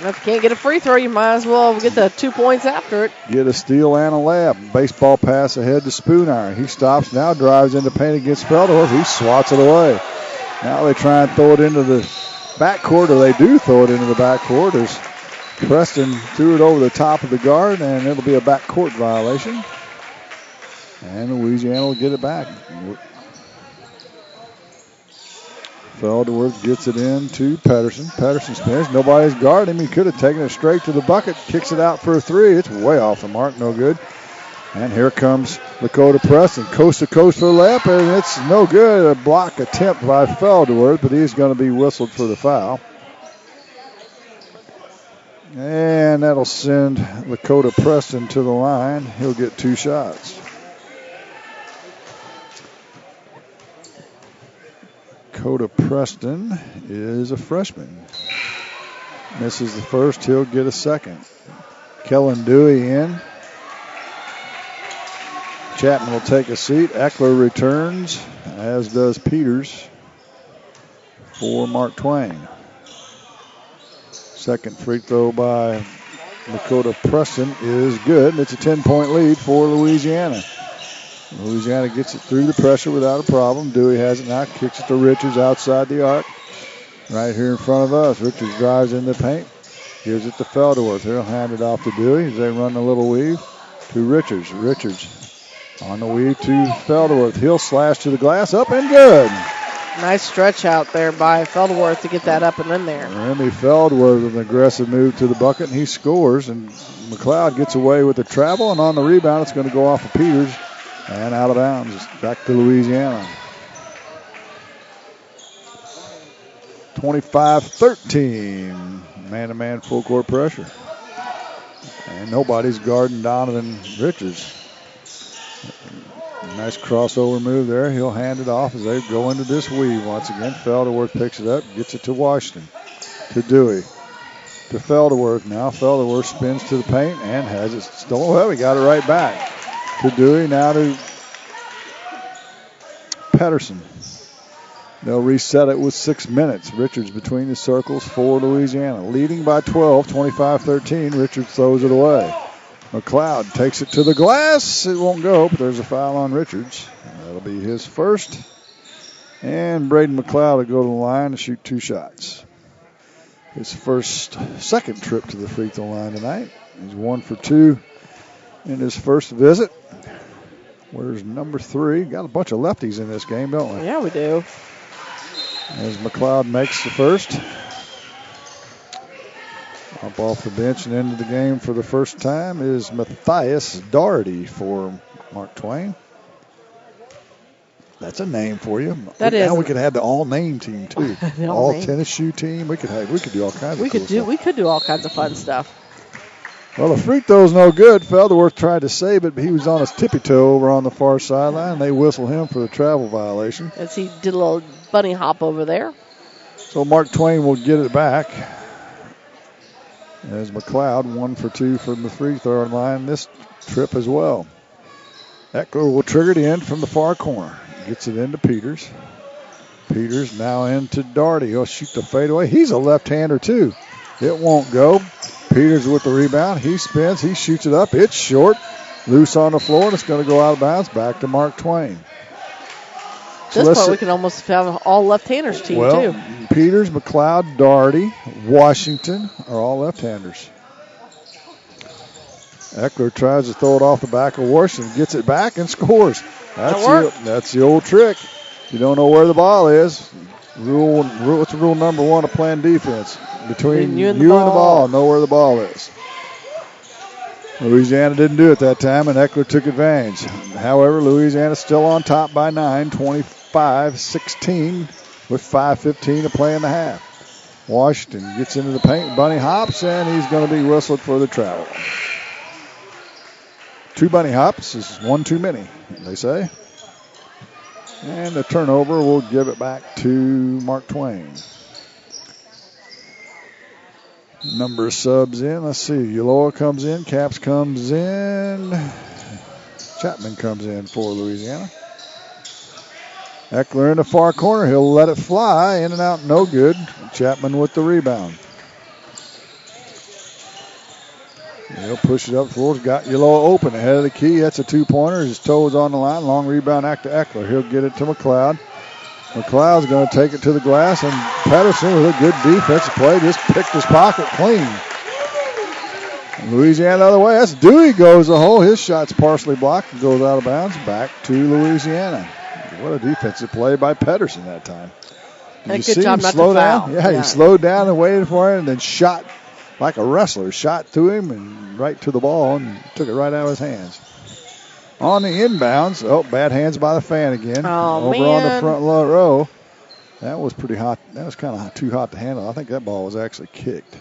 [SPEAKER 8] If you can't get a free throw, you might as well get the 2 points after it.
[SPEAKER 9] Get a steal and a layup. Baseball pass ahead to Spoonhour. He stops now, drives into paint against Felderworth. He swats it away. Now they try and throw it into the backcourt, or they do throw it into the backcourt as Preston threw it over the top of the guard, and it'll be a backcourt violation. And Louisiana will get it back. Felderworth gets it in to Pedersen. Pedersen spins. Nobody's guarding him. He could have taken it straight to the bucket. Kicks it out for a 3. It's way off the mark. No good. And here comes Lakota Preston. Coast to coast for the layup, and it's no good. A block attempt by Felderworth, but he's going to be whistled for the foul. And that'll send Lakota Preston to the line. He'll get 2 shots. Dakota Preston is a freshman. Misses the first, he'll get a second. Kellen Dewey in. Chapman will take a seat. Eckler returns, as does Peters for Mark Twain. Second free throw by Dakota Preston is good. It's a 10-point lead for Louisiana. Louisiana gets it through the pressure without a problem. Dewey has it now, kicks it to Richards outside the arc. Right here in front of us. Richards drives in the paint, gives it to Felderworth. He'll hand it off to Dewey as they run a little weave to Richards. Richards on the weave to Felderworth. He'll slash to the glass, up and good.
[SPEAKER 8] Nice stretch out there by Felderworth to get that up and in there.
[SPEAKER 9] Remy Feldworth with an aggressive move to the bucket, and he scores. And McLeod gets away with the travel, and on the rebound, it's going to go off of Peters and out of bounds. Back to Louisiana. 25-13. Man-to-man full court pressure. And nobody's guarding Donovan Richards. Nice crossover move there. He'll hand it off as they go into this weave once again. Felderworth picks it up, gets it to Washington. To Dewey. To Felderworth. Now Felderworth spins to the paint and has it stolen. Well, we got it right back. To Dewey. Now to Pedersen. They'll reset it with 6 minutes. Richards between the circles for Louisiana. Leading by 12, 25-13. Richards throws it away. McLeod takes it to the glass. It won't go, but there's a foul on Richards. That'll be his first. And Braden McLeod will go to the line to shoot 2 shots. His second trip to the free throw line tonight. He's 1 for 2 in his first visit. Where's number 3? Got a bunch of lefties in this game, don't we?
[SPEAKER 8] Yeah, we do.
[SPEAKER 9] As McLeod makes the first. Up off the bench and into the game for the first time is Matthias Doherty for Mark Twain. That's a name for you.
[SPEAKER 8] That is.
[SPEAKER 9] Now we could have the all-name team too. all tennis shoe team. We could do all kinds of stuff.
[SPEAKER 8] We could do all kinds of fun stuff.
[SPEAKER 9] Well, the free throw's no good. Felderworth tried to save it, but he was on his tippy toe over on the far sideline. They whistle him for the travel violation.
[SPEAKER 8] As he did a little bunny hop over there.
[SPEAKER 9] So Mark Twain will get it back. As McLeod 1 for 2 from the free throw line this trip as well. Eckler will trigger it in from the far corner. Gets it into Peters. Peters now into Doherty. He'll shoot the fadeaway. He's a left-hander too. It won't go. Peters with the rebound. He spins. He shoots it up. It's short. Loose on the floor, and it's going to go out of bounds. Back to Mark Twain.
[SPEAKER 8] This point, we can almost have an all left-handers team, too.
[SPEAKER 9] Peters, McLeod, Doherty, Washington are all left-handers. Eckler tries to throw it off the back of Washington, gets it back and scores. That's the old trick. You don't know where the ball is. What's rule number 1 of playing defense? Between you and the ball, know where the ball is. Louisiana didn't do it that time, and Eckler took advantage. However, Louisiana's still on top by 9, 25-16, with 5:15 to play in the half. Washington gets into the paint, bunny hops, and he's going to be whistled for the travel. 2 bunny hops is 1 too many, they say. And the turnover will give it back to Mark Twain. Number of subs in. Let's see. Ulloa comes in. Capps comes in. Chapman comes in for Louisiana. Eckler in the far corner. He'll let it fly. In and out. No good. Chapman with the rebound. He'll push it up the floor. He's got Ulloa open ahead of the key. That's a 2-pointer. His toes on the line. Long rebound back to Eckler. He'll get it to McLeod. McLeod's going to take it to the glass, and Pedersen with a good defensive play just picked his pocket clean. Louisiana the other way. That's Dewey goes the hole. His shot's partially blocked and goes out of bounds. Back to Louisiana. What a defensive play by Pedersen that time.
[SPEAKER 8] And a good job not to foul.
[SPEAKER 9] Yeah, he slowed down and waited for it and then shot like a wrestler. Shot to him and right to the ball and took it right out of his hands. On the inbounds, bad hands by the fan again. Over on the front row. That was pretty hot. That was kind of too hot to handle. I think that ball was actually kicked.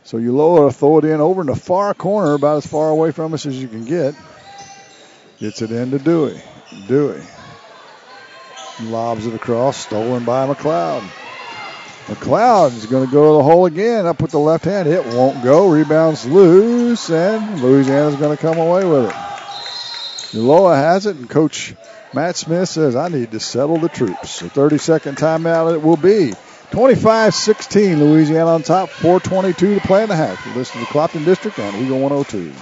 [SPEAKER 9] So Ulloa throw it in over in the far corner, about as far away from us as you can get. Gets it into Dewey. Dewey Lobs it across, stolen by McLeod. McLeod is going to go to the hole again, up with the left hand. It won't go. Rebounds loose, and Louisiana's going to come away with it. Ulloa has it, and Coach Matt Smith says, I need to settle the troops. A 30-second timeout it will be. 25-16, Louisiana on top, 4:22 to play in the half. You listen to the Clopton District on Eagle 102.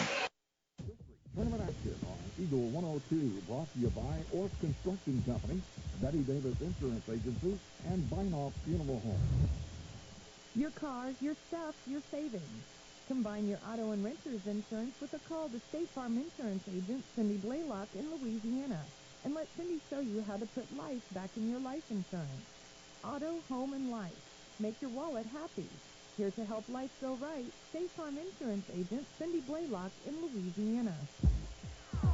[SPEAKER 3] Tournament action on Eagle 102, brought to you by Orff Construction Company, Betty Davis Insurance Agency, and Binoff Funeral Home.
[SPEAKER 14] Your cars, your stuff, your savings. Combine your auto and renter's insurance with a call to State Farm Insurance agent Cindy Blaylock in Louisiana. And let Cindy show you how to put life back in your life insurance. Auto, home, and life. Make your wallet happy. Here to help life go right, State Farm Insurance agent Cindy Blaylock in Louisiana.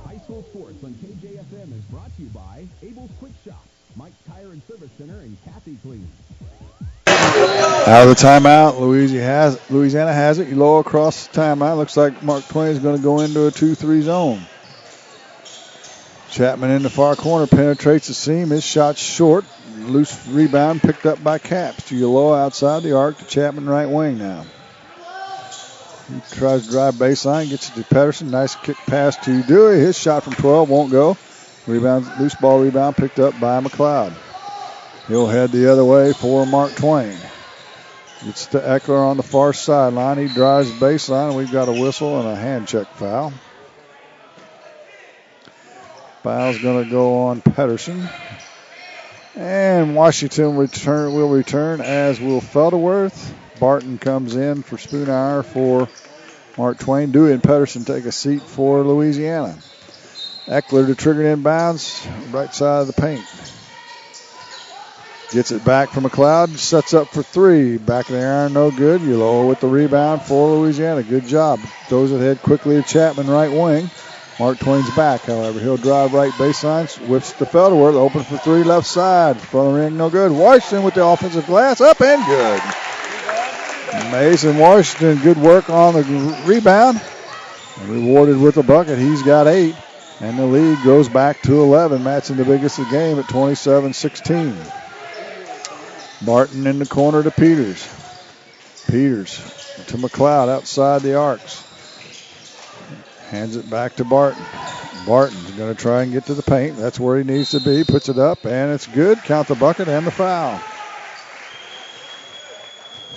[SPEAKER 2] High school sports on KJFM is brought to you by Abel's Quick Shops, Mike's Tire and Service Center, and Kathy Clean.
[SPEAKER 9] Out of the timeout, Louisiana has it. Ulloa across the timeout. Looks like Mark Twain is going to go into a 2-3 zone. Chapman in the far corner penetrates the seam. His shot's short. Loose rebound picked up by Caps to Ulloa outside the arc to Chapman right wing now. He tries to drive baseline, gets it to Pedersen. Nice kick pass to Dewey. His shot from 12 won't go. Loose ball rebound picked up by McLeod. He'll head the other way for Mark Twain. Gets to Eckler on the far sideline. He drives baseline. We've got a whistle and a hand check foul. Foul's going to go on Pedersen. And Washington will return, as will Felderworth. Barton comes in for Spoonhour for Mark Twain. Dewey and Pedersen take a seat for Louisiana. Eckler to trigger inbounds, right side of the paint. Gets it back from McLeod, sets up for three. Back of the iron, no good. Ulloa with the rebound for Louisiana. Good job. Throws it ahead quickly to Chapman, right wing. Mark Twain's back, however. He'll drive right baseline, whips to Felderworth, open for three, left side. Front of the ring, no good. Washington with the offensive glass, up and good. Mason Washington, good work on the rebound. Rewarded with a bucket. He's got 8. And the lead goes back to 11, matching the biggest of the game at 27-16. Barton in the corner to Peters. Peters to McLeod outside the arcs. Hands it back to Barton. Barton's going to try and get to the paint. That's where he needs to be. Puts it up, and it's good. Count the bucket and the foul.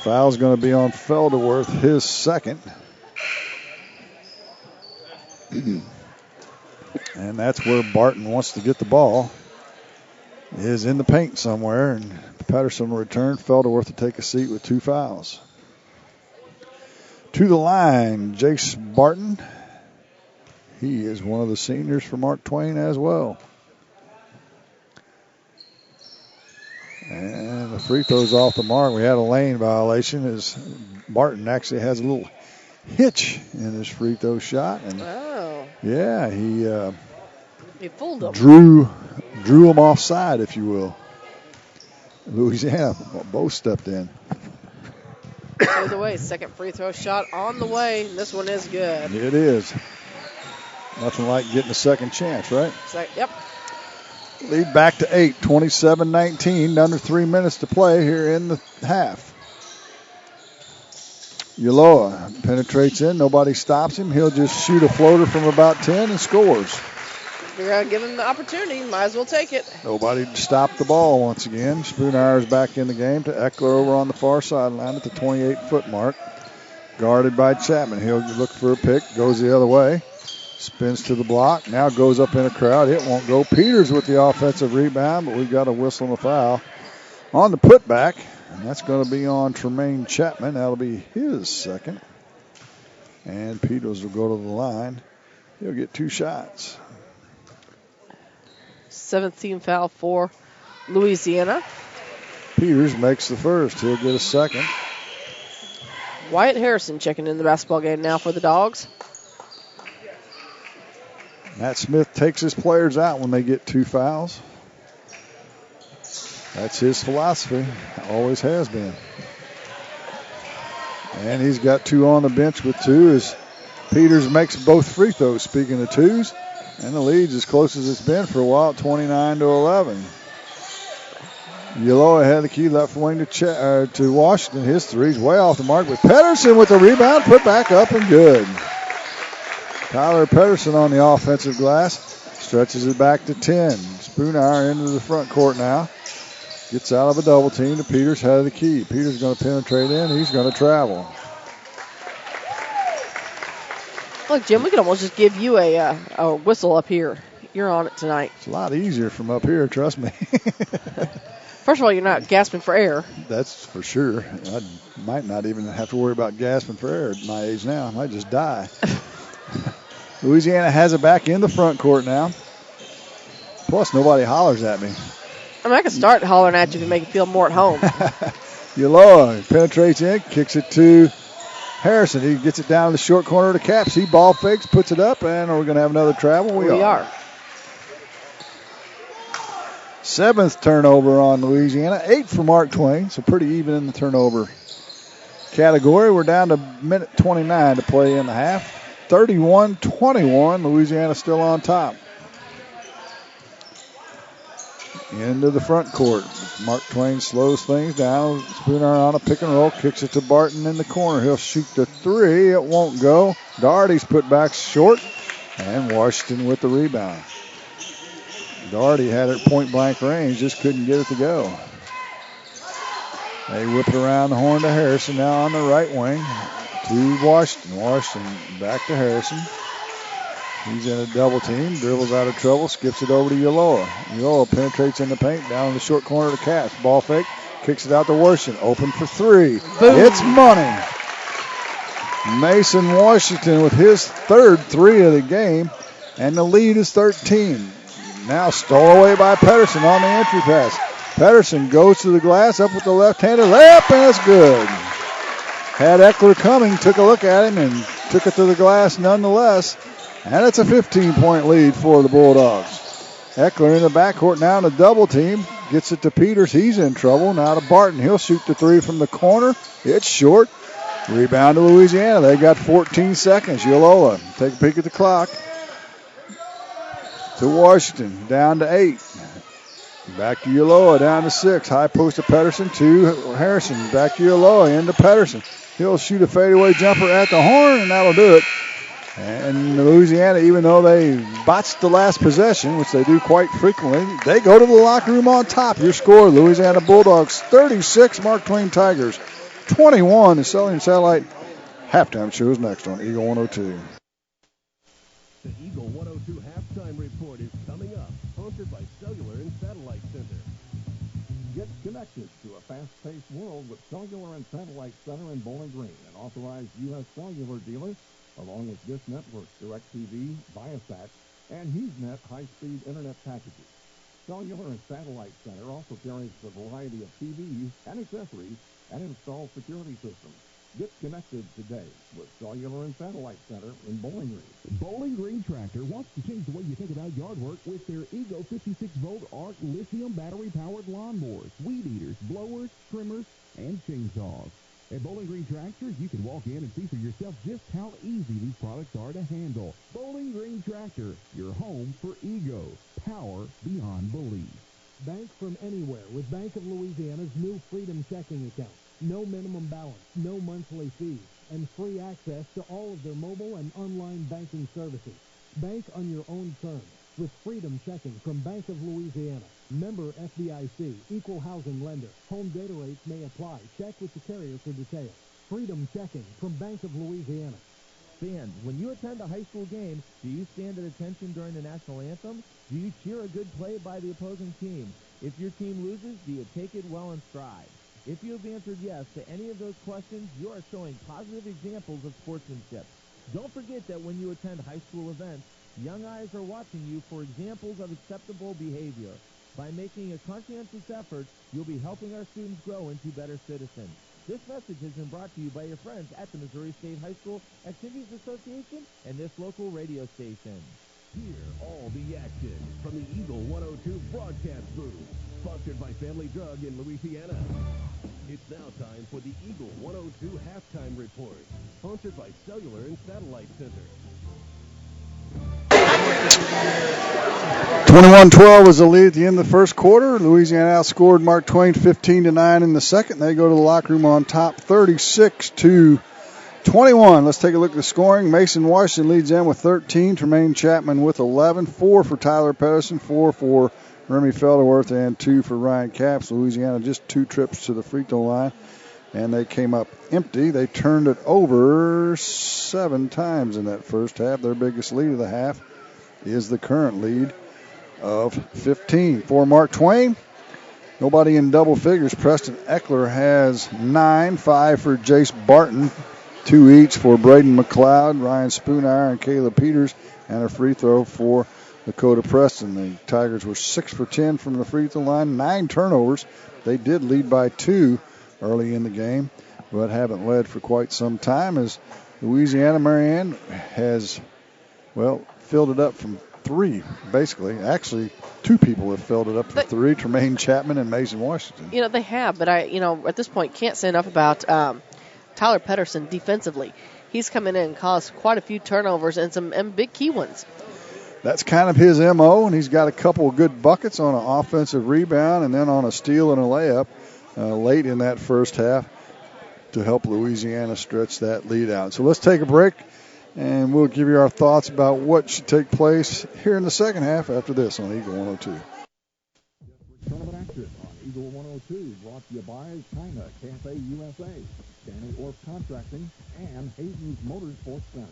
[SPEAKER 9] Foul's going to be on Felderworth, his second. And that's where Barton wants to get the ball. Is in the paint somewhere, and Pedersen will return. Felderworth to take a seat with 2 fouls. To the line, Jace Barton. He is one of the seniors for Mark Twain as well. And the free throw's off the mark. We had a lane violation as Barton actually has a little hitch in his free throw shot. And yeah,
[SPEAKER 8] he fooled him.
[SPEAKER 9] Drew him offside, if you will. Louisiana both stepped in.
[SPEAKER 8] Either way, second free throw shot on the way. This one is good.
[SPEAKER 9] It is. Nothing like getting a second chance, right?
[SPEAKER 8] Yep.
[SPEAKER 9] Lead back to 8, 27-19. Under 3 minutes to play here in the half. Ulloa penetrates in. Nobody stops him. He'll just shoot a floater from about 10 and scores.
[SPEAKER 8] You're going to give him the opportunity. Might as well take it.
[SPEAKER 9] Nobody stopped the ball once again. Spoonhour is back in the game to Eckler over on the far sideline at the 28-foot mark. Guarded by Chapman. He'll look for a pick. Goes the other way. Spins to the block. Now goes up in a crowd. It won't go. Peters with the offensive rebound, but we've got a whistle and a foul on the putback. And that's going to be on Tremaine Chapman. That'll be his second. And Peters will go to the line. He'll get 2 shots.
[SPEAKER 8] 17th foul for Louisiana.
[SPEAKER 9] Peters makes the first. He'll get a second.
[SPEAKER 8] Wyatt Harrison checking in the basketball game now for the Dogs.
[SPEAKER 9] Matt Smith takes his players out when they get 2 fouls. That's his philosophy. Always has been. And he's got 2 on the bench with 2 as Peters makes both free throws, speaking of 2s. And the lead's as close as it's been for a while, 29-11. Yellow ahead of the key, left wing to Washington. His three's way off the mark, but Pedersen with the rebound, put back up and good. Tyler Pedersen on the offensive glass, stretches it back to 10. Spoonhour into the front court now. Gets out of a double team to Peters, head of the key. Peters going to penetrate in. He's going to travel.
[SPEAKER 8] Look, Jim, we could almost just give you a whistle up here. You're on it tonight.
[SPEAKER 9] It's a lot easier from up here, trust me.
[SPEAKER 8] First of all, you're not gasping for air.
[SPEAKER 9] That's for sure. I might not even have to worry about gasping for air at my age now. I might just die. Louisiana has it back in the front court now. Plus, nobody hollers at me.
[SPEAKER 8] I mean, I could start hollering at you to make you feel more at home.
[SPEAKER 9] Yaloa penetrates in, kicks it to Harrison. He gets it down to the short corner of the Caps. He ball fakes, puts it up, and we're going to have another travel. We are. 7th turnover on Louisiana. 8 for Mark Twain, so pretty even in the turnover category. We're down to minute 29 to play in the half. 31-21. Louisiana still on top. Into the front court. Mark Twain slows things down. Spooner on a pick and roll. Kicks it to Barton in the corner. He'll shoot the three. It won't go. Doherty's put back short. And Washington with the rebound. Doherty had it point blank range. Just couldn't get it to go. They whip it around the horn to Harrison. Now on the right wing to Washington. Washington back to Harrison. He's in a double team, dribbles out of trouble, skips it over to Yaloa. Yaloa penetrates in the paint, down in the short corner of the Caps. Ball fake, kicks it out to Washington. Open for three. Boom. It's money. Mason Washington with his third three of the game, and the lead is 13. Now stole away by Pedersen on the entry pass. Pedersen goes to the glass, up with the left-handed layup, and it's good. Had Eckler coming, took a look at him, and took it to the glass nonetheless. And it's a 15-point lead for the Bulldogs. Eckler in the backcourt now in a double team. Gets it to Peters. He's in trouble. Now to Barton. He'll shoot the three from the corner. It's short. Rebound to Louisiana. They got 14 seconds. Yaloa, take a peek at the clock. To Washington. Down to 8. Back to Yaloa. Down to 6. High post to Pedersen. To Harrison. Back to Yaloa. Into Pedersen. He'll shoot a fadeaway jumper at the horn, and that'll do it. And Louisiana, even though they botched the last possession, which they do quite frequently, they go to the locker room on top. Your score, Louisiana Bulldogs 36, Mark Twain Tigers 21. The Cellular Satellite halftime show is next on Eagle 102.
[SPEAKER 2] The Eagle 102 halftime report is coming up, sponsored by Cellular and Satellite Center.
[SPEAKER 3] Get connected to a fast-paced world with Cellular and Satellite Center in Bowling Green, an authorized U.S. cellular dealer, along with Dish Network, DirecTV, Viasat, and HughesNet high-speed internet packages. Cellular and Satellite Center also carries a variety of TVs and accessories and installs security systems. Get connected today with Cellular and Satellite Center in Bowling Green.
[SPEAKER 7] Bowling Green Tractor wants to change the way you think about yard work with their Ego 56-volt ARC lithium battery-powered lawnmowers, weed eaters, blowers, trimmers, and chainsaws. At Bowling Green Tractor, you can walk in and see for yourself just how easy these products are to handle. Bowling Green Tractor, your home for Ego. Power beyond belief.
[SPEAKER 18] Bank from anywhere with Bank of Louisiana's new Freedom Checking account. No minimum balance, no monthly fees, and free access to all of their mobile and online banking services. Bank on your own terms with Freedom Checking from Bank of Louisiana. Member FDIC, equal housing lender. Home data rates may apply. Check with the carrier for details. Freedom Checking from Bank of Louisiana.
[SPEAKER 13] Fans, when you attend a high school game, do you stand at attention during the national anthem? Do you cheer a good play by the opposing team? If your team loses, do you take it well in stride? If you have answered yes to any of those questions, you are showing positive examples of sportsmanship. Don't forget that when you attend high school events, young eyes are watching you for examples of acceptable behavior. By making a conscientious effort, you'll be helping our students grow into better citizens. This message has been brought to you by your friends at the Missouri State High School Activities Association and this local radio station.
[SPEAKER 2] Hear all the action from the Eagle 102 broadcast booth, sponsored by Family Drug in Louisiana. It's now time for the Eagle 102 halftime report, sponsored by Cellular and Satellite Center.
[SPEAKER 9] 21-12 was the lead at the end of the first quarter. Louisiana outscored Mark Twain 15-9 in the second. They go to the locker room on top 36-21. Let's take a look at the scoring. Mason Washington leads them with 13. Tremaine Chapman with 11. 4 for Tyler Pedersen, 4 for Remy Felderworth, and 2 for Ryan Capps. Louisiana just 2 trips to the free throw line, and they came up empty. They turned it over 7 times in that first half. Their biggest lead of the half is the current lead of 15. For Mark Twain, nobody in double figures. Preston Eckler has 9, 5 for Jace Barton, 2 each for Braden McLeod, Ryan Spoonire, and Caleb Peters, and a free throw for Dakota Preston. The Tigers were 6 for 10 from the free throw line, 9 turnovers. They did lead by 2 early in the game, but haven't led for quite some time, as Louisiana Marianne has, filled it up from 3, basically. Actually, 2 people have filled it up from 3, Tremaine Chapman and Mason Washington.
[SPEAKER 8] They have, but at this point can't say enough about Tyler Pedersen defensively. He's coming in and caused quite a few turnovers and big key ones.
[SPEAKER 9] That's kind of his M.O., and he's got a couple of good buckets on an offensive rebound and then on a steal and a layup late in that first half to help Louisiana stretch that lead out. So let's take a break, and we'll give you our thoughts about what should take place here in the second half after this on Eagle 102.
[SPEAKER 3] Tournament action on Eagle 102, brought to you by China Cafe USA, Stanley Orff Contracting, and Hayden's Motorsports Center.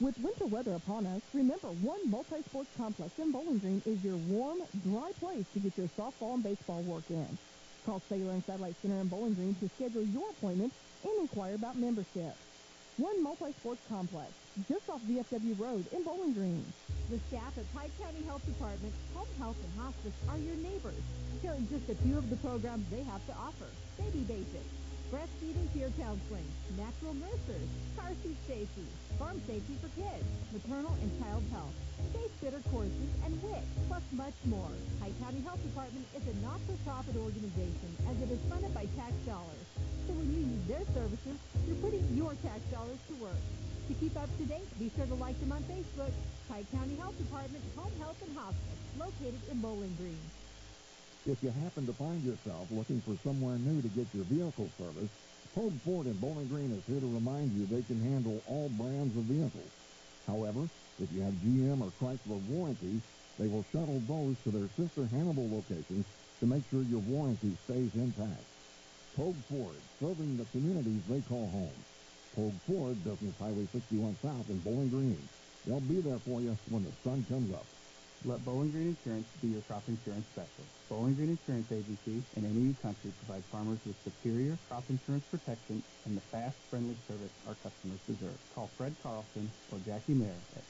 [SPEAKER 14] With winter weather upon us, remember one multi-sports complex in Bowling Green is your warm, dry place to get your softball and baseball work in. Call Sailor and Satellite Center in Bowling Green to schedule your appointment and inquire about membership. One multi-sports complex, just off VFW Road in Bowling Green.
[SPEAKER 15] The staff at Pike County Health Department, Home Health and Hospice are your neighbors, sharing just a few of the programs they have to offer. Baby basics, breastfeeding peer counseling, natural nurses, car seat safety, farm safety for kids, maternal and child health, safe sitter courses, and WIC, plus much more. Pike County Health Department is a not-for-profit organization as it is funded by tax dollars. So when you use their services, you're putting your tax dollars to work. To keep up to date, be sure to like them on Facebook. Pike County Health Department, Home Health and Hospice, located in Bowling Green.
[SPEAKER 3] If you happen to find yourself looking for somewhere new to get your vehicle serviced, Pogue Ford in Bowling Green is here to remind you they can handle all brands of vehicles. However, if you have GM or Chrysler warranties, they will shuttle those to their sister Hannibal locations to make sure your warranty stays intact. Pogue Ford, serving the communities they call home. Pogue Ford, Business Highway 61 South in Bowling Green. They'll be there for you when the sun comes up.
[SPEAKER 12] Let Bowling Green Insurance be your crop insurance specialist. Bowling Green Insurance Agency and NAU Country provide farmers with superior crop insurance protection and the fast, friendly service our customers deserve. Call Fred Carlson or Jackie Mayer at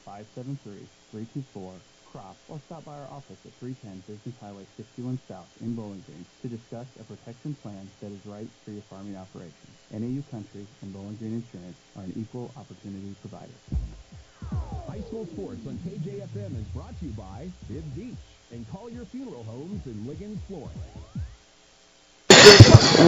[SPEAKER 12] 573-324-CROP or stop by our office at 310 Business Highway 61 South in Bowling Green to discuss a protection plan that is right for your farming operation. NAU Country and Bowling Green Insurance are an equal opportunity provider.
[SPEAKER 2] High school sports on KJFM is brought to you by Bib Beach and Collier Funeral Homes in Liggins, Florida.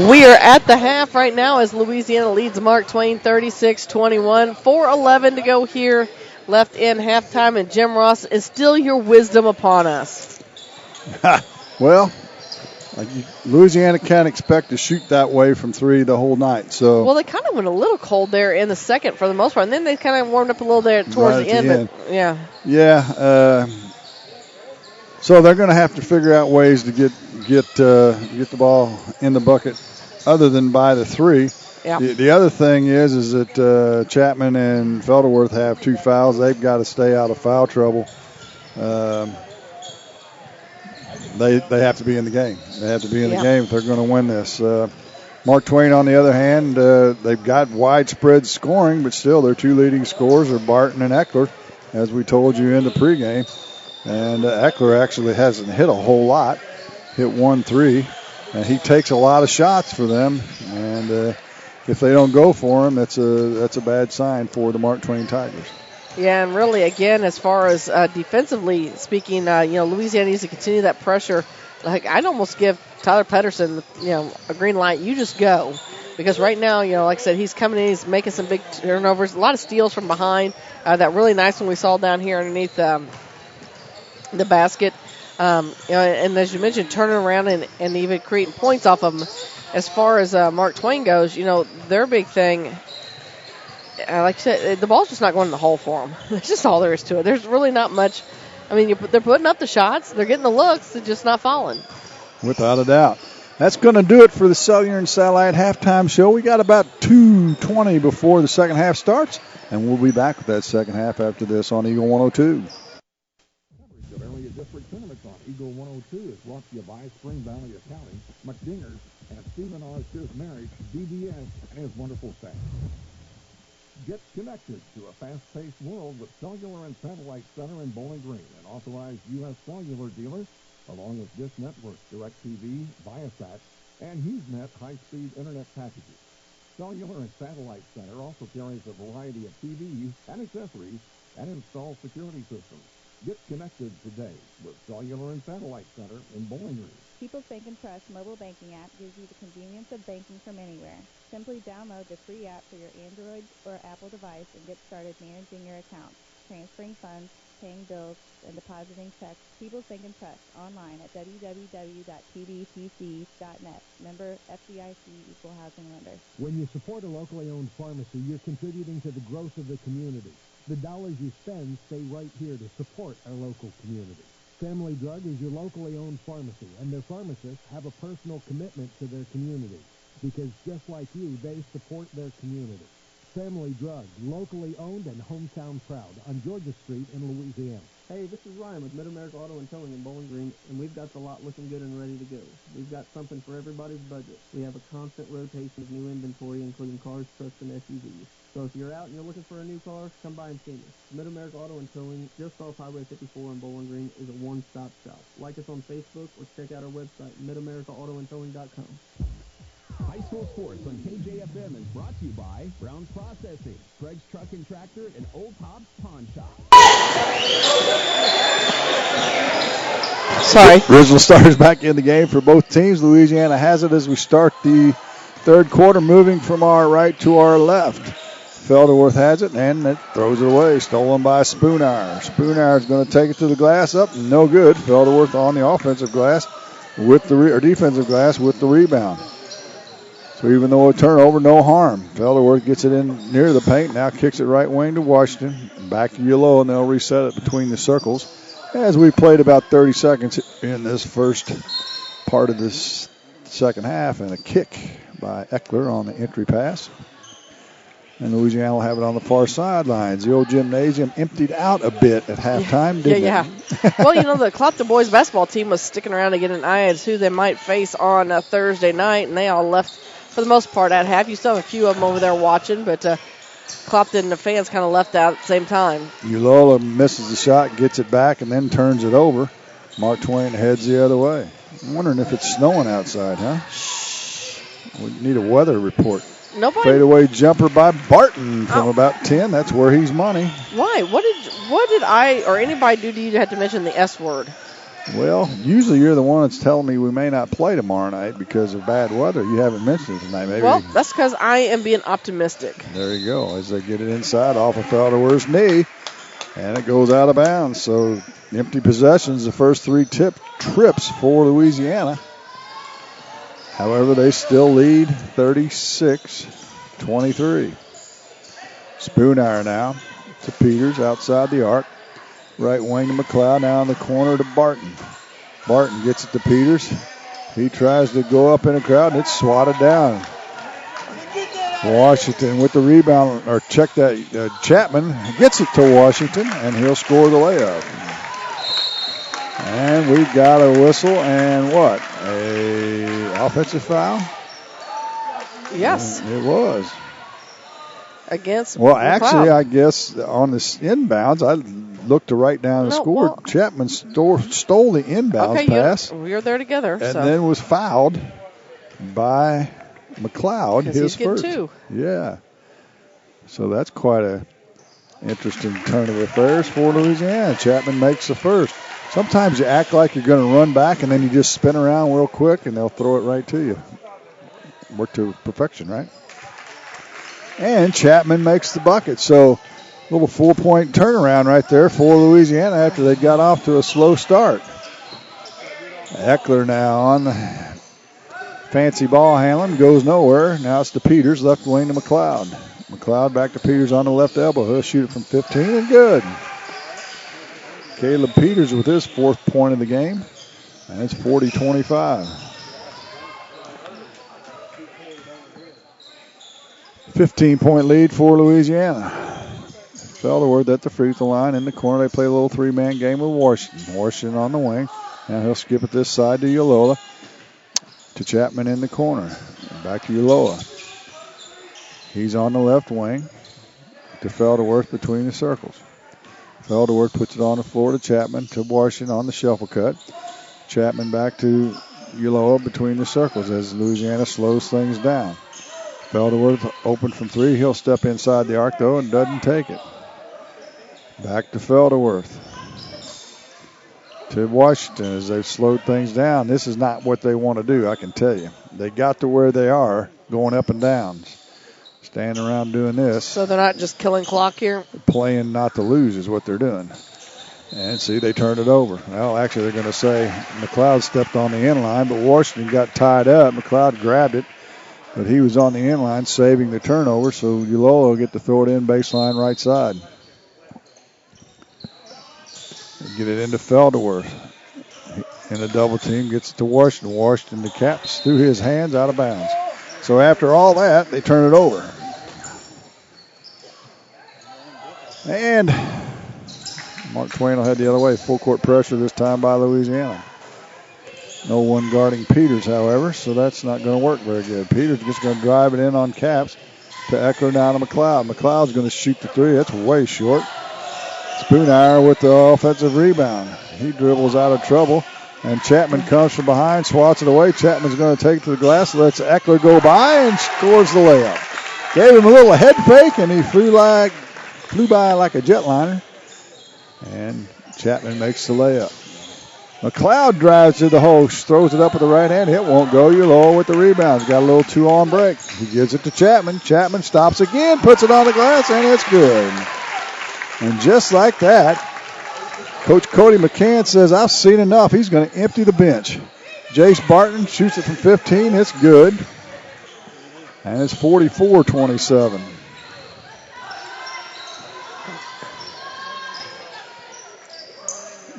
[SPEAKER 8] We are at the half right now as Louisiana leads Mark Twain 36-21. 4:11 to go here left in halftime, and Jim Ross, instill your wisdom upon us.
[SPEAKER 9] Well, Louisiana can't expect to shoot that way from 3 the whole night. So
[SPEAKER 8] well, they kind of went a little cold there in the second for the most part, and then they kind of warmed up a little there towards the end. But yeah.
[SPEAKER 9] Yeah. So they're going to have to figure out ways to get the ball in the bucket, other than by the 3.
[SPEAKER 8] Yeah.
[SPEAKER 9] The other thing is that Chapman and Felderworth have 2 fouls. They've got to stay out of foul trouble. They have to be in the game. They have to be in the game if they're going to win this. Mark Twain, on the other hand, they've got widespread scoring, but still their 2 leading scorers are Barton and Eckler, as we told you in the pregame. And Eckler actually hasn't hit a whole lot, hit 1 3. And he takes a lot of shots for them. And if they don't go for him, that's a bad sign for the Mark Twain Tigers.
[SPEAKER 8] Yeah, and really, again, as far as defensively speaking, Louisiana needs to continue that pressure. Like, I'd almost give Tyler Pedersen, a green light. You just go. Because right now, like I said, he's coming in, he's making some big turnovers, a lot of steals from behind. That really nice one we saw down here underneath the basket. And as you mentioned, turning around and even creating points off of them. As far as Mark Twain goes, their big thing, like I said, the ball's just not going in the hole for them. That's just all there is to it. There's really not much. I mean, they're putting up the shots. They're getting the looks. They're just not falling.
[SPEAKER 9] Without a doubt. That's going to do it for the Cellular and Satellite halftime show. We got about 2:20 before the second half starts, and we'll be back with that second half after this on Eagle 102.
[SPEAKER 3] Coverage of area district tournaments on Eagle 102 is brought to you by Spring Valley Accounting, McDingers, and Stephen R. Schiff Marriage, DBS, and his wonderful staff. Get connected to a fast-paced world with Cellular and Satellite Center in Bowling Green, an authorized U.S. cellular dealer, along with Dish Network, DirecTV, Viasat, and HughesNet high-speed internet packages. Cellular and Satellite Center also carries a variety of TVs and accessories and installs security systems. Get connected today with Cellular and Satellite Center in Bowling Green.
[SPEAKER 16] People Think and Trust mobile banking app gives you the convenience of banking from anywhere. Simply download the free app for your Android or Apple device and get started managing your accounts, transferring funds, paying bills, and depositing checks. People Think and Trust online at www.pbtc.net. Member FDIC Equal Housing Lender.
[SPEAKER 18] When you support a locally owned pharmacy, you're contributing to the growth of the community. The dollars you spend stay right here to support our local community. Family Drug is your locally owned pharmacy, and their pharmacists have a personal commitment to their community because just like you, they support their community. Family Drug, locally owned and hometown proud on Georgia Street in Louisiana.
[SPEAKER 4] Hey, this is Ryan with Mid-America Auto and Towing in Bowling Green, and we've got the lot looking good and ready to go. We've got something for everybody's budget. We have a constant rotation of new inventory, including cars, trucks, and SUVs. So if you're out and you're looking for a new car, come by and see me. Mid-America Auto and Towing, just off Highway 54 in Bowling Green, is a one-stop shop. Like us on Facebook or check out our website, midamericaautoandtowing.com.
[SPEAKER 2] High school sports on KJFM is brought to you by Brown Processing, Greg's Truck and Tractor, and Old Hobbs Pawn Shop.
[SPEAKER 8] Sorry.
[SPEAKER 9] Original starters back in the game for both teams. Louisiana has it as we start the third quarter, moving from our right to our left. Felderworth has it, and it throws it away. Stolen by Spoonhour. Spoonhour is going to take it to the glass. Up, no good. Felderworth on the offensive glass with the defensive glass with the rebound. So even though a turnover, no harm. Felderworth gets it in near the paint. Now kicks it right wing to Washington. Back to Yellow, and they'll reset it between the circles. As we played about 30 seconds in this first part of this second half, and a kick by Eckler on the entry pass. And Louisiana will have it on the far sidelines. The old gymnasium emptied out a bit at halftime, didn't it?
[SPEAKER 8] Well, the Clopton boys basketball team was sticking around to get an eye as who they might face on Thursday night, and they all left for the most part at half. You still have a few of them over there watching, but Clopton and the fans kind of left out at the same time.
[SPEAKER 9] Ulola misses the shot, gets it back, and then turns it over. Mark Twain heads the other way. I'm wondering if it's snowing outside, huh? We need a weather report.
[SPEAKER 8] Nobody.
[SPEAKER 9] Fadeaway jumper by Barton from about 10. That's where he's money.
[SPEAKER 8] Why? What did I or anybody do to you to have to mention the S word?
[SPEAKER 9] Well, usually you're the one that's telling me we may not play tomorrow night because of bad weather. You haven't mentioned it tonight. Maybe.
[SPEAKER 8] Well, that's because I am being optimistic.
[SPEAKER 9] There you go. As they get it inside off of Felderworth's knee, and it goes out of bounds. So empty possessions, the first three trips for Louisiana. However, they still lead 36-23. Spoonhour now to Peters outside the arc. Right wing to McLeod, now in the corner to Barton. Barton gets it to Peters. He tries to go up in a crowd, and it's swatted down. Washington with the rebound, or check that, Chapman gets it to Washington, and he'll score the layup. And we've got a whistle and what? A offensive foul?
[SPEAKER 8] Yes.
[SPEAKER 9] It was.
[SPEAKER 8] Against
[SPEAKER 9] Well,
[SPEAKER 8] McLeod.
[SPEAKER 9] actually, I guess on the inbounds, I looked to write down the score.
[SPEAKER 8] Well,
[SPEAKER 9] Chapman stole the inbounds pass.
[SPEAKER 8] We were there together.
[SPEAKER 9] And then was fouled by McLeod, his first.
[SPEAKER 8] Two.
[SPEAKER 9] Yeah. So that's quite a interesting turn of affairs for Louisiana. Chapman makes the first. Sometimes you act like you're going to run back, and then you just spin around real quick, and they'll throw it right to you. Work to perfection, right? And Chapman makes the bucket. So Little 4-point turnaround right there for Louisiana after they got off to a slow start. Eckler now on the fancy ball handling, goes nowhere. Now it's to Peters, left wing to McLeod. McLeod back to Peters on the left elbow. He'll shoot it from 15 and good. Caleb Peters with his 4th point of the game. And it's 40-25. 15-point lead for Louisiana. Felderworth at the free throw line in the corner. They play a little 3-man game with Washington. Washington on the wing. Now he'll skip it this side to Ulola. To Chapman in the corner. Back to Ulola. He's on the left wing. To Felderworth between the circles. Felderworth puts it on the floor to Chapman. To Washington on the shuffle cut. Chapman back to Ulola between the circles as Louisiana slows things down. Felderworth open from 3. He'll step inside the arc, though, and doesn't take it. Back to Felderworth. To Washington as they've slowed things down. This is not what they want to do, I can tell you. They got to where they are, going up and down. Standing around doing this.
[SPEAKER 8] So they're not just killing clock here?
[SPEAKER 9] Playing not to lose is what they're doing. And see, they turned it over. Well, actually, they're going to say McLeod stepped on the end line, but Washington got tied up. McLeod grabbed it, but he was on the end line saving the turnover, so Ulola will get to throw it in baseline right side. Get it into Felderworth. In a double team, gets it to Washington. Washington, the caps through his hands, out of bounds. So after all that, they turn it over. And Mark Twain will head the other way. Full court pressure this time by Louisiana. No one guarding Peters, however, so that's not going to work very good. Peters just going to drive it in on Caps to Eckler down to McLeod. McLeod's going to shoot the 3. That's way short. Spoonhour with the offensive rebound. He dribbles out of trouble, and Chapman comes from behind, swats it away. Chapman's going to take it to the glass, lets Eckler go by, and scores the layup. Gave him a little head fake, and he flew by like a jetliner. And Chapman makes the layup. McLeod drives to the hole, throws it up with the right hand. It won't go. Ulola with the rebound. He's got a little 2-on break. He gives it to Chapman. Chapman stops again, puts it on the glass, and it's good. And just like that, Coach Cody McCann says, I've seen enough. He's going to empty the bench. Jace Barton shoots it from 15. It's good. And it's 44-27.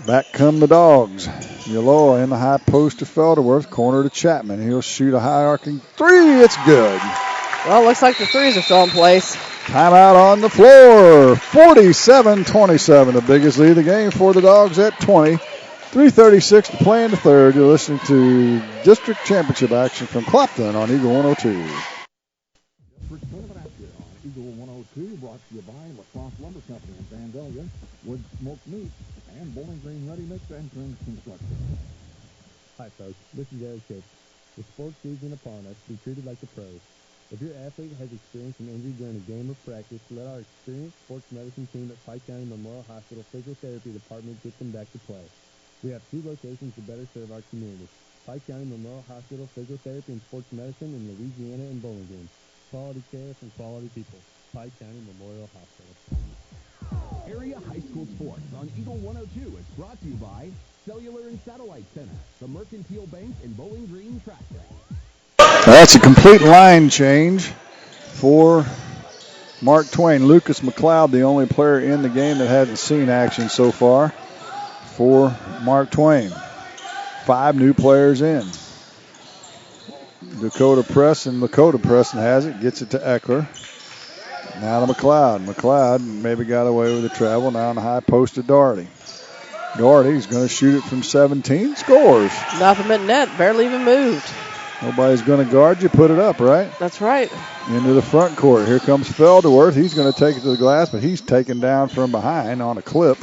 [SPEAKER 9] Back come the Dogs. Ulola in the high post to Felderworth. Corner to Chapman. He'll shoot a high arcing 3. It's good.
[SPEAKER 8] Well, it looks like the threes are still in place.
[SPEAKER 9] Timeout on the floor. 47-27. The biggest lead of the game for the Dogs at 20. 3:36 to play in the third. You're listening to District Championship action from Clopton on Eagle 102.
[SPEAKER 3] District Tournament action on Eagle 102 brought to you by LaCrosse Lumber Company in Vandalia, Wood Smoked Meat, and Bowling Green Ready Mix and Trim Construction.
[SPEAKER 5] Hi, folks. This is Eric Coates. With sports season upon us, be treated like the pros. If your athlete has experienced an injury during a game or practice, let our experienced sports medicine team at Pike County Memorial Hospital Physical Therapy Department get them back to play. We have 2 locations to better serve our community. Pike County Memorial Hospital Physical Therapy and Sports Medicine in Louisiana and Bowling Green. Quality care from quality people. Pike County Memorial Hospital.
[SPEAKER 2] Area high school sports on Eagle 102 is brought to you by Cellular and Satellite Center, the Mercantile Bank, and Bowling Green Tractor.
[SPEAKER 9] That's a complete line change for Mark Twain. Lucas McLeod, the only player in the game that hasn't seen action so far for Mark Twain. 5 new players in. Lakota Preston has it, gets it to Eckler. Now to McLeod. McLeod maybe got away with the travel. Now on the high post to Doherty. Doherty's going to shoot it from 17. Scores.
[SPEAKER 8] Nothing but net. Barely even moved.
[SPEAKER 9] Nobody's going to guard you. Put it up, right?
[SPEAKER 8] That's right.
[SPEAKER 9] Into the front court. Here comes Felderworth. He's going to take it to the glass, but he's taken down from behind on a clip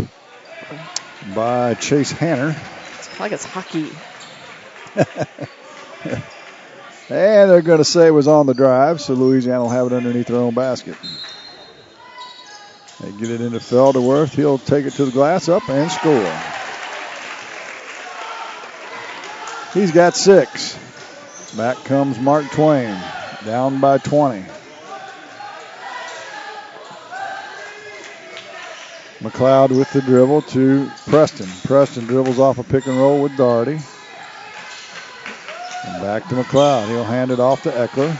[SPEAKER 9] by Chase Hanner.
[SPEAKER 8] It's like it's hockey.
[SPEAKER 9] And they're going to say it was on the drive, so Louisiana will have it underneath their own basket. They get it into Felderworth. He'll take it to the glass, up and score. He's got 6. Back comes Mark Twain, down by 20. McLeod with the dribble to Preston. Preston dribbles off a pick and roll with Doherty. And back to McLeod. He'll hand it off to Eckler.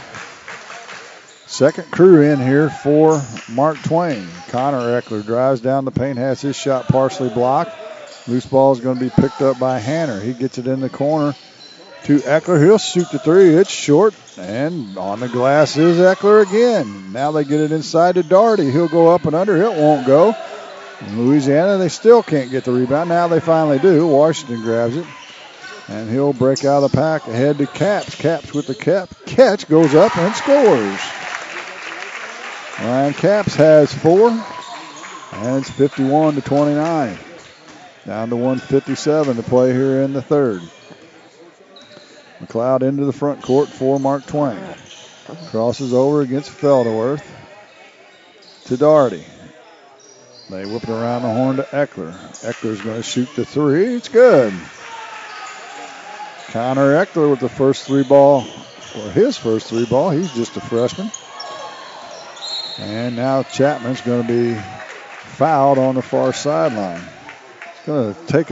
[SPEAKER 9] Second crew in here for Mark Twain. Connor Eckler drives down the paint, has his shot partially blocked. Loose ball is going to be picked up by Hanner. He gets it in the corner to Eckler. He'll shoot the three. It's short, and on the glass is Eckler again. Now they get it inside to Doherty. He'll go up and under. It won't go. In Louisiana, they still can't get the rebound. Now they finally do. Washington grabs it, and he'll break out of the pack ahead to Capps. Capps with the catch, goes up and scores. Ryan Capps has 4, and it's 51-29. Down to 1:57 to play here in the third. McLeod into the front court for Mark Twain. Crosses over against Felderworth to Doherty. They whip it around the horn to Eckler. Eckler's going to shoot the three. It's good. Connor Eckler with the first three ball, or his first three ball. He's just a freshman. And now Chapman's going to be fouled on the far sideline. Going to take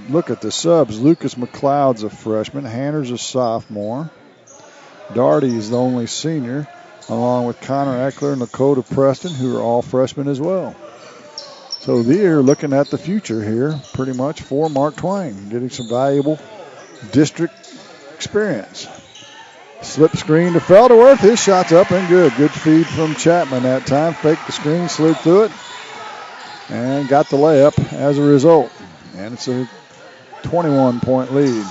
[SPEAKER 9] look at the subs. Lucas McLeod's a freshman. Hanner's a sophomore. Doherty is the only senior, along with Connor Eckler and Lakota Preston, who are all freshmen as well. So they're looking at the future here, pretty much, for Mark Twain, getting some valuable district experience. Slip screen to Felderworth. His shot's up and good. Good feed from Chapman that time. Faked the screen, slid through it, and got the layup as a result. And it's a 21-point lead.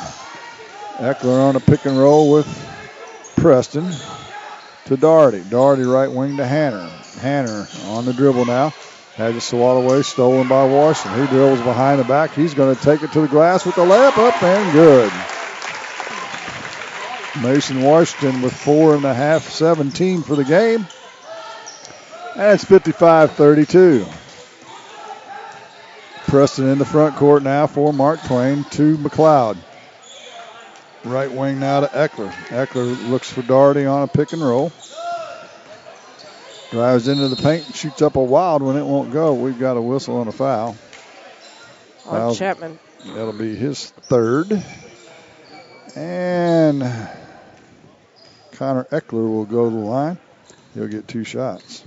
[SPEAKER 9] Eckler on a pick and roll with Preston to Doherty. Doherty right wing to Hanner. Hanner on the dribble now. Has it swatted away, stolen by Washington. He dribbles behind the back. He's going to take it to the glass with the layup up and good. Mason Washington with 4.5, 17 for the game. And it's 55-32. Preston in the front court now for Mark Twain to McLeod. Right wing now to Eckler. Eckler looks for Doherty on a pick and roll. Drives into the paint and shoots up a wild one. It won't go. We've got a whistle on a foul.
[SPEAKER 8] On Chapman.
[SPEAKER 9] That'll be his third. And Connor Eckler will go to the line. He'll get 2 shots.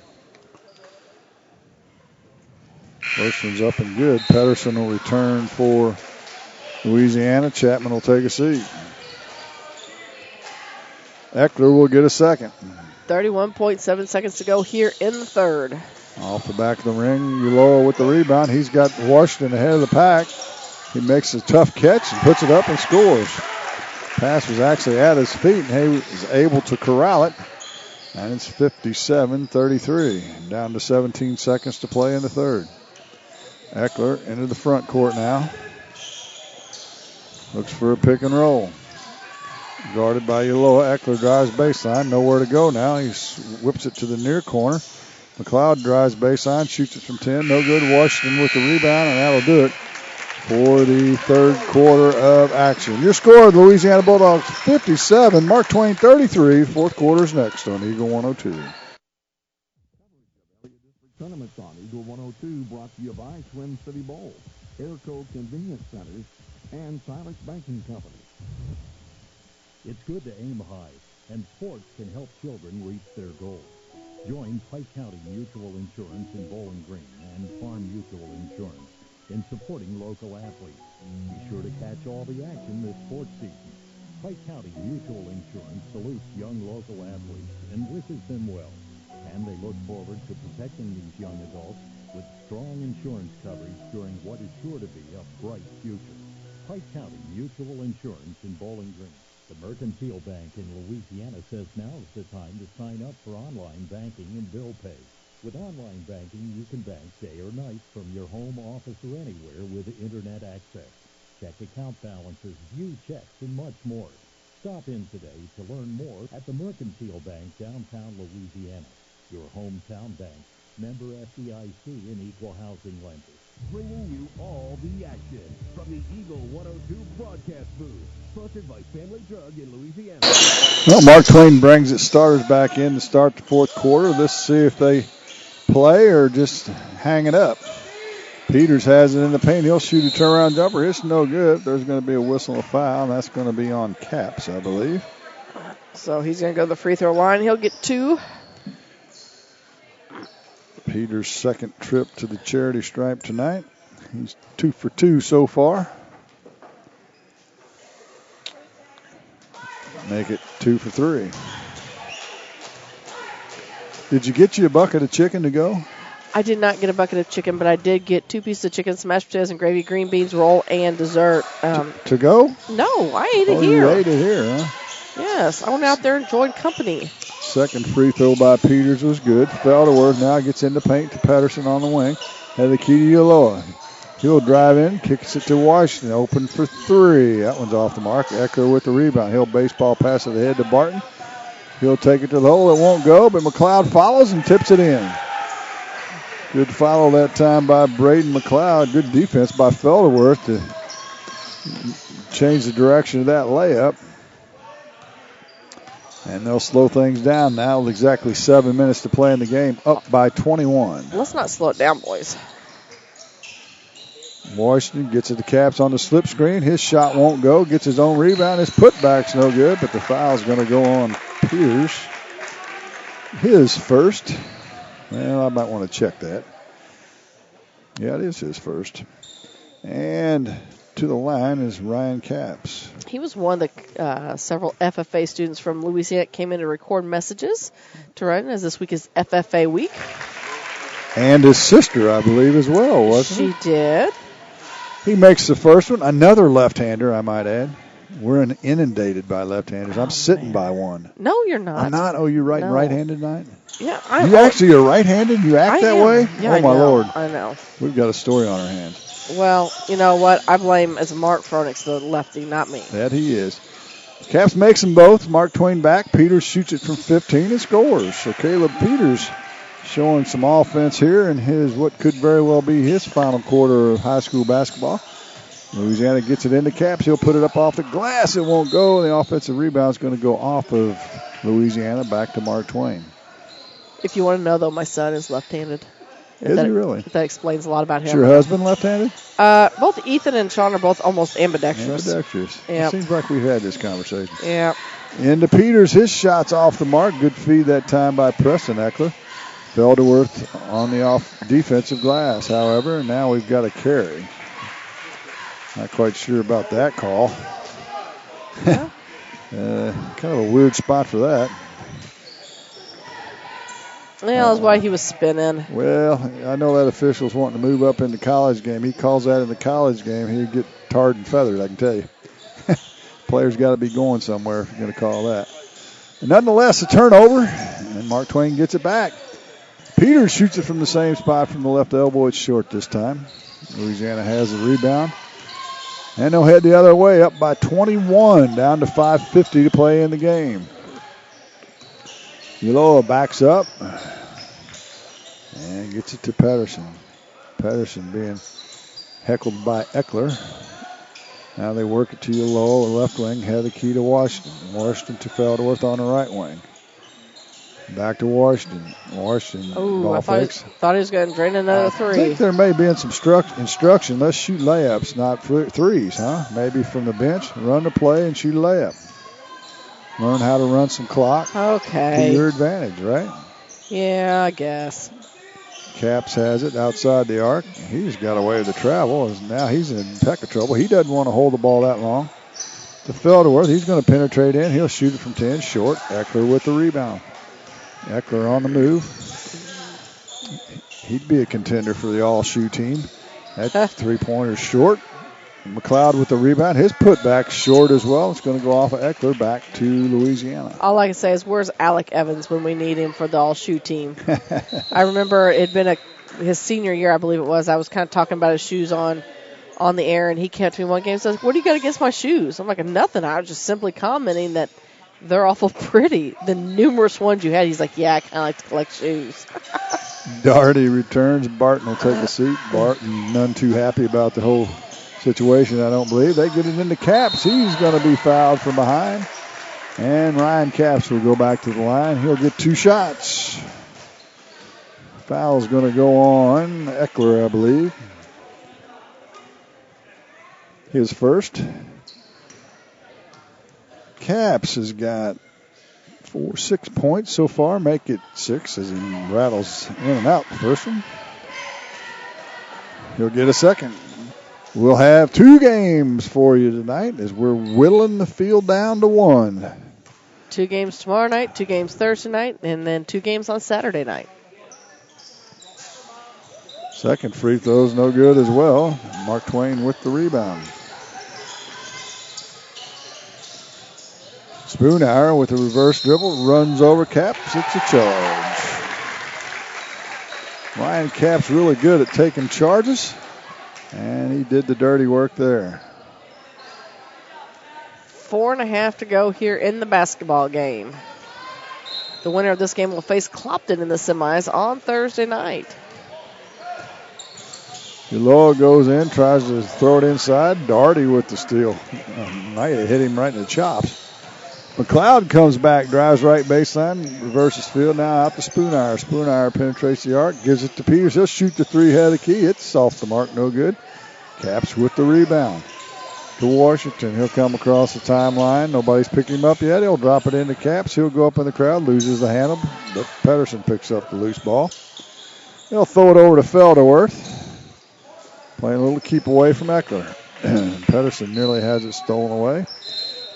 [SPEAKER 9] First one's up and good. Pedersen will return for Louisiana. Chapman will take a seat. Eckler will get a second.
[SPEAKER 8] 31.7 seconds to go here in the third.
[SPEAKER 9] Off the back of the ring, Ulloa with the rebound. He's got Washington ahead of the pack. He makes a tough catch and puts it up and scores. Pass was actually at his feet, and he was able to corral it. And it's 57-33. Down to 17 seconds to play in the third. Eckler into the front court now. Looks for a pick and roll. Guarded by Ulloa. Eckler drives baseline. Nowhere to go now. He whips it to the near corner. McLeod drives baseline. Shoots it from 10. No good. Washington with the rebound, and that'll do it for the third quarter of action. Your score, Louisiana Bulldogs 57, Mark Twain 33. Fourth quarter's next on Eagle 102.
[SPEAKER 3] Tournaments on Eagle 102 brought to you by Twin City Bowl, Airco Convenience Centers, and Silex Banking Company.
[SPEAKER 10] It's good to aim high, and sports can help children reach their goals. Join Pike County Mutual Insurance in Bowling Green and Farm Mutual Insurance in supporting local athletes. Be sure to catch all the action this sports season. Pike County Mutual Insurance salutes young local athletes and wishes them well. And they look forward to protecting these young adults with strong insurance coverage during what is sure to be a bright future. Pike County Mutual Insurance in Bowling Green. The Mercantile Bank in Louisiana says now's the time to sign up for online banking and bill pay. With online banking, you can bank day or night from your home, office, or anywhere with internet access. Check account balances, view checks, and much more. Stop in today to learn more at the Mercantile Bank, downtown Louisiana. Your hometown bank, member FDIC and equal housing lender.
[SPEAKER 2] Bringing you all the action from the Eagle 102 broadcast booth. Sponsored by Family Drug in Louisiana.
[SPEAKER 9] Well, Mark Twain brings its starters back in to start the fourth quarter. Let's see if they play or just hang it up. Peters has it in the paint. He'll shoot a turnaround jumper. It's no good. There's going to be a whistle and a foul, and that's going to be on Caps, I believe.
[SPEAKER 8] So he's going to go to the free throw line. He'll get 2.
[SPEAKER 9] Peters' second trip to the charity stripe tonight. He's 2 for 2 so far. Make it 2 for 3. Did you get you a bucket of chicken to go?
[SPEAKER 8] I did not get a bucket of chicken, but I did get 2 pieces of chicken, smashed potatoes and gravy, green beans roll, and dessert.
[SPEAKER 9] To go?
[SPEAKER 8] No, I ate it here.
[SPEAKER 9] You ate it here, huh?
[SPEAKER 8] Yes, I went out there and enjoyed company.
[SPEAKER 9] Second free throw by Peters was good. Felderworth now gets into paint to Patterson on the wing. Had the key to Uloa. He'll drive in, kicks it to Washington. Open for 3. That one's off the mark. Eckler with the rebound. He'll baseball pass it ahead to Barton. He'll take it to the hole. It won't go, but McLeod follows and tips it in. Good follow that time by Braden McLeod. Good defense by Felderworth to change the direction of that layup. And they'll slow things down now with exactly 7 minutes to play in the game, up by 21.
[SPEAKER 8] Let's not slow it down, boys.
[SPEAKER 9] Washington gets it to Caps on the slip screen. His shot won't go. Gets his own rebound. His putback's no good, but the foul's going to go on Peters. His first. Well, I might want to check that. Yeah, it is his first. And to the line is Ryan Caps.
[SPEAKER 8] He was one of the several FFA students from Louisiana that came in to record messages to Ryan, as this week is FFA week.
[SPEAKER 9] And his sister, I believe, as well, wasn't
[SPEAKER 8] She did.
[SPEAKER 9] He makes the first one. Another left-hander, I might add. We're inundated by left-handers. I'm sitting by one.
[SPEAKER 8] No, you're not.
[SPEAKER 9] I'm not? Oh, you're writing right-handed tonight?
[SPEAKER 8] Yeah.
[SPEAKER 9] You actually are right-handed? You act that way?
[SPEAKER 8] Yeah,
[SPEAKER 9] oh, my Lord.
[SPEAKER 8] I know.
[SPEAKER 9] We've got a story on our hands.
[SPEAKER 8] Well, you know what? I blame as Mark Fronix, the lefty, not me.
[SPEAKER 9] That he is. Caps makes them both. Mark Twain back. Peters shoots it from 15 and scores. So Caleb Peters showing some offense here in his what could very well be his final quarter of high school basketball. Louisiana gets it into Caps. He'll put it up off the glass. It won't go. The offensive rebound is going to go off of Louisiana back to Mark Twain.
[SPEAKER 8] If you want to know, though, my son is left-handed.
[SPEAKER 9] Is he really?
[SPEAKER 8] That explains a lot about him.
[SPEAKER 9] Is your husband left-handed?
[SPEAKER 8] Both Ethan and Sean are both almost ambidextrous.
[SPEAKER 9] Ambidextrous.
[SPEAKER 8] Yeah.
[SPEAKER 9] It seems like we've had this conversation.
[SPEAKER 8] Yeah.
[SPEAKER 9] Into Peters. His shot's off the mark. Good feed that time by Preston Eckler. Felderworth on the off defensive glass, however, and now we've got a carry. Not quite sure about that call.
[SPEAKER 8] Yeah.
[SPEAKER 9] Kind of a weird spot for that.
[SPEAKER 8] Yeah, that's why he was spinning.
[SPEAKER 9] Well, I know that official's wanting to move up in the college game. He calls that in the college game, he'd get tarred and feathered, I can tell you. Players got to be going somewhere if you're going to call that. And nonetheless, a turnover, and Mark Twain gets it back. Peters shoots it from the same spot from the left elbow. It's short this time. Louisiana has the rebound. And they'll head the other way, up by 21, down to 5:50 to play in the game. Uloa backs up and gets it to Patterson. Patterson being heckled by Eckler. Now they work it to Uloa, the left wing, had the key to Washington. Washington to Felderworth on the right wing. Back to Washington. Washington.
[SPEAKER 8] Oh, I thought he was going to drain another three.
[SPEAKER 9] I think there may be some instruction. Let's shoot layups, not threes, huh? Maybe from the bench, run the play and shoot a layup. Learn how to run some clock.
[SPEAKER 8] Okay.
[SPEAKER 9] To your advantage, right?
[SPEAKER 8] Yeah, I guess.
[SPEAKER 9] Caps has it outside the arc. He's got away with the travel. Now he's in a peck of trouble. He doesn't want to hold the ball that long. To Felderworth, he's going to penetrate in. He'll shoot it from 10 short. Eckler with the rebound. Eckler on the move. He'd be a contender for the all-shoe team. That three-pointer's short. McLeod with the rebound. His putback short as well. It's going to go off of Eckler back to Louisiana.
[SPEAKER 8] All I can say is, where's Alec Evans when we need him for the all-shoe team? I remember it had been his senior year, I believe it was. I was kind of talking about his shoes on the air, and he came to me one game and says, what do you got against my shoes? I'm like, nothing. I was just simply commenting that they're awful pretty. The numerous ones you had, he's like, yeah, I kind of like to collect shoes.
[SPEAKER 9] Doherty returns. Barton will take a seat. Barton none too happy about the whole situation, I don't believe. They get it into Caps. He's going to be fouled from behind. And Ryan Caps will go back to the line. He'll get 2 shots. Foul's going to go on Eckler, I believe. his first. Caps has got 6 points so far. Make it 6 as he rattles in and out the first one. He'll get a second. We'll have 2 games for you tonight as we're whittling the field down to 1.
[SPEAKER 8] 2 games tomorrow night, 2 games Thursday night, and then 2 games on Saturday night.
[SPEAKER 9] Second free throw's no good as well. Mark Twain with the rebound. Spoonhour with a reverse dribble, runs over Caps. It's a charge. Ryan Caps really good at taking charges, and he did the dirty work there.
[SPEAKER 8] 4.5 to go here in the basketball game. The winner of this game will face Clopton in the semis on Thursday night.
[SPEAKER 9] Ulloa goes in, tries to throw it inside. Doherty with the steal. Might have hit him right in the chops. McLeod comes back, drives right baseline, reverses field. Now out to Spoonhour. Spoonhour penetrates the arc, gives it to Peters. He'll shoot the 3-headed key. It's off the mark, no good. Caps with the rebound. To Washington. He'll come across the timeline. Nobody's picked him up yet. He'll drop it into Caps. He'll go up in the crowd, loses the handle, but Pedersen picks up the loose ball. He'll throw it over to Felderworth. Playing a little keep away from Eckler. Pedersen nearly has it stolen away,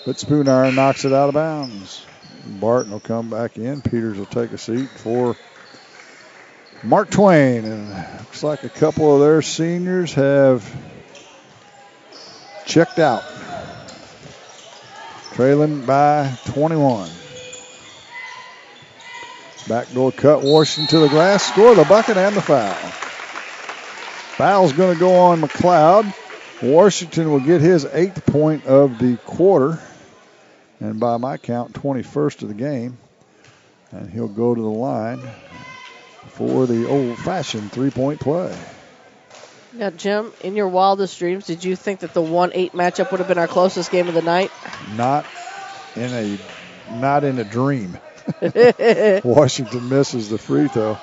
[SPEAKER 9] but Spoonhour knocks it out of bounds. Barton will come back in. Peters will take a seat for Mark Twain. And looks like a couple of their seniors have checked out. Trailing by 21. Backdoor cut, Washington to the glass, score the bucket and the foul. Foul's going to go on McLeod. Washington will get his 8th point of the quarter, and by my count, 21st of the game. And he'll go to the line for the old-fashioned three-point play.
[SPEAKER 8] Now, Jim, in your wildest dreams, did you think that the 1-8 matchup would have been our closest game of the night?
[SPEAKER 9] Not in a dream. Washington misses the free throw.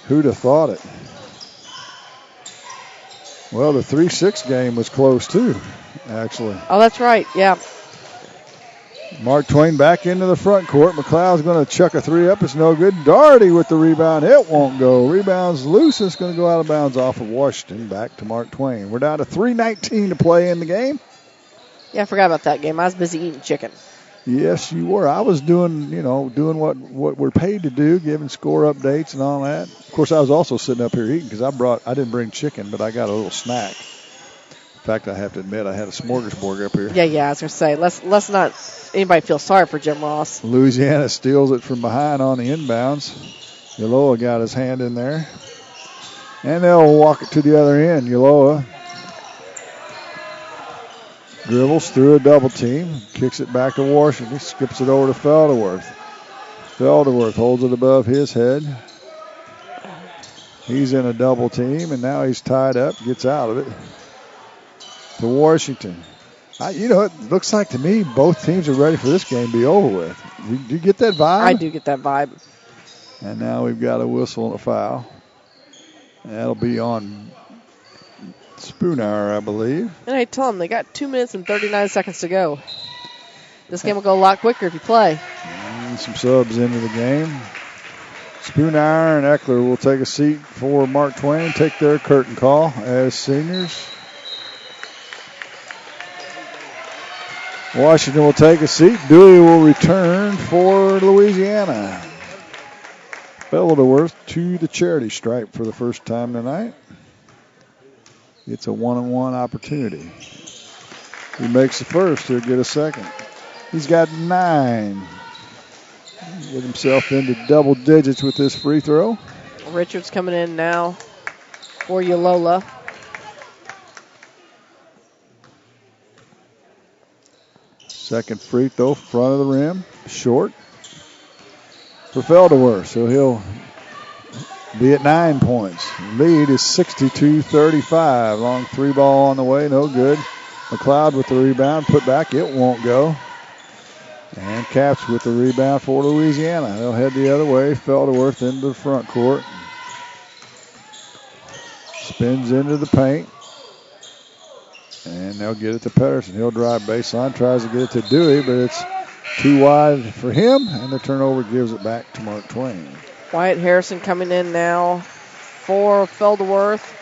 [SPEAKER 9] Who'd have thought it? Well, the 3-6 game was close too, actually.
[SPEAKER 8] Oh, that's right, yeah.
[SPEAKER 9] Mark Twain back into the front court. McLeod's going to chuck a 3 up. It's no good. Doherty with the rebound. It won't go. Rebound's loose. It's going to go out of bounds off of Washington. Back to Mark Twain. We're down to 3:19 to play in the game.
[SPEAKER 8] Yeah, I forgot about that game. I was busy eating chicken.
[SPEAKER 9] Yes, you were. I was doing what we're paid to do, giving score updates and all that. Of course, I was also sitting up here eating because I didn't bring chicken, but I got a little snack. In fact, I have to admit, I had a smorgasbord up here.
[SPEAKER 8] Yeah, I was going to say, let's not anybody feel sorry for Jim Ross.
[SPEAKER 9] Louisiana steals it from behind on the inbounds. Ulloa got his hand in there. And they'll walk it to the other end. Ulloa dribbles through a double team, kicks it back to Washington, skips it over to Felderworth. Felderworth holds it above his head. He's in a double team, and now he's tied up, gets out of it. To Washington. It looks like to me both teams are ready for this game to be over with. Do you get that vibe?
[SPEAKER 8] I do get that vibe.
[SPEAKER 9] And now we've got a whistle and a foul. That'll be on Spoonhour, I believe.
[SPEAKER 8] And I tell them they got 2 minutes and 39 seconds to go. This game will go a lot quicker if you play.
[SPEAKER 9] And some subs into the game. Spoonhour and Eckler will take a seat for Mark Twain, take their curtain call as seniors. Washington will take a seat. Dewey will return for Louisiana. Felderworth to the charity stripe for the first time tonight. It's a one-on-one opportunity. He makes the first, he'll get a second. He's got 9. Get himself into double digits with this free throw.
[SPEAKER 8] Richards coming in now for Ulloa.
[SPEAKER 9] Second free throw, front of the rim, short for Felderworth. So he'll be at 9 points. Lead is 62-35. Long 3 ball on the way, no good. McLeod with the rebound, put back, it won't go. And Caps with the rebound for Louisiana. They'll head the other way. Felderworth into the front court. Spins into the paint. And they'll get it to Pedersen. He'll drive baseline, tries to get it to Dewey, but it's too wide for him, and the turnover gives it back to Mark Twain.
[SPEAKER 8] Wyatt Harrison coming in now for Felderworth.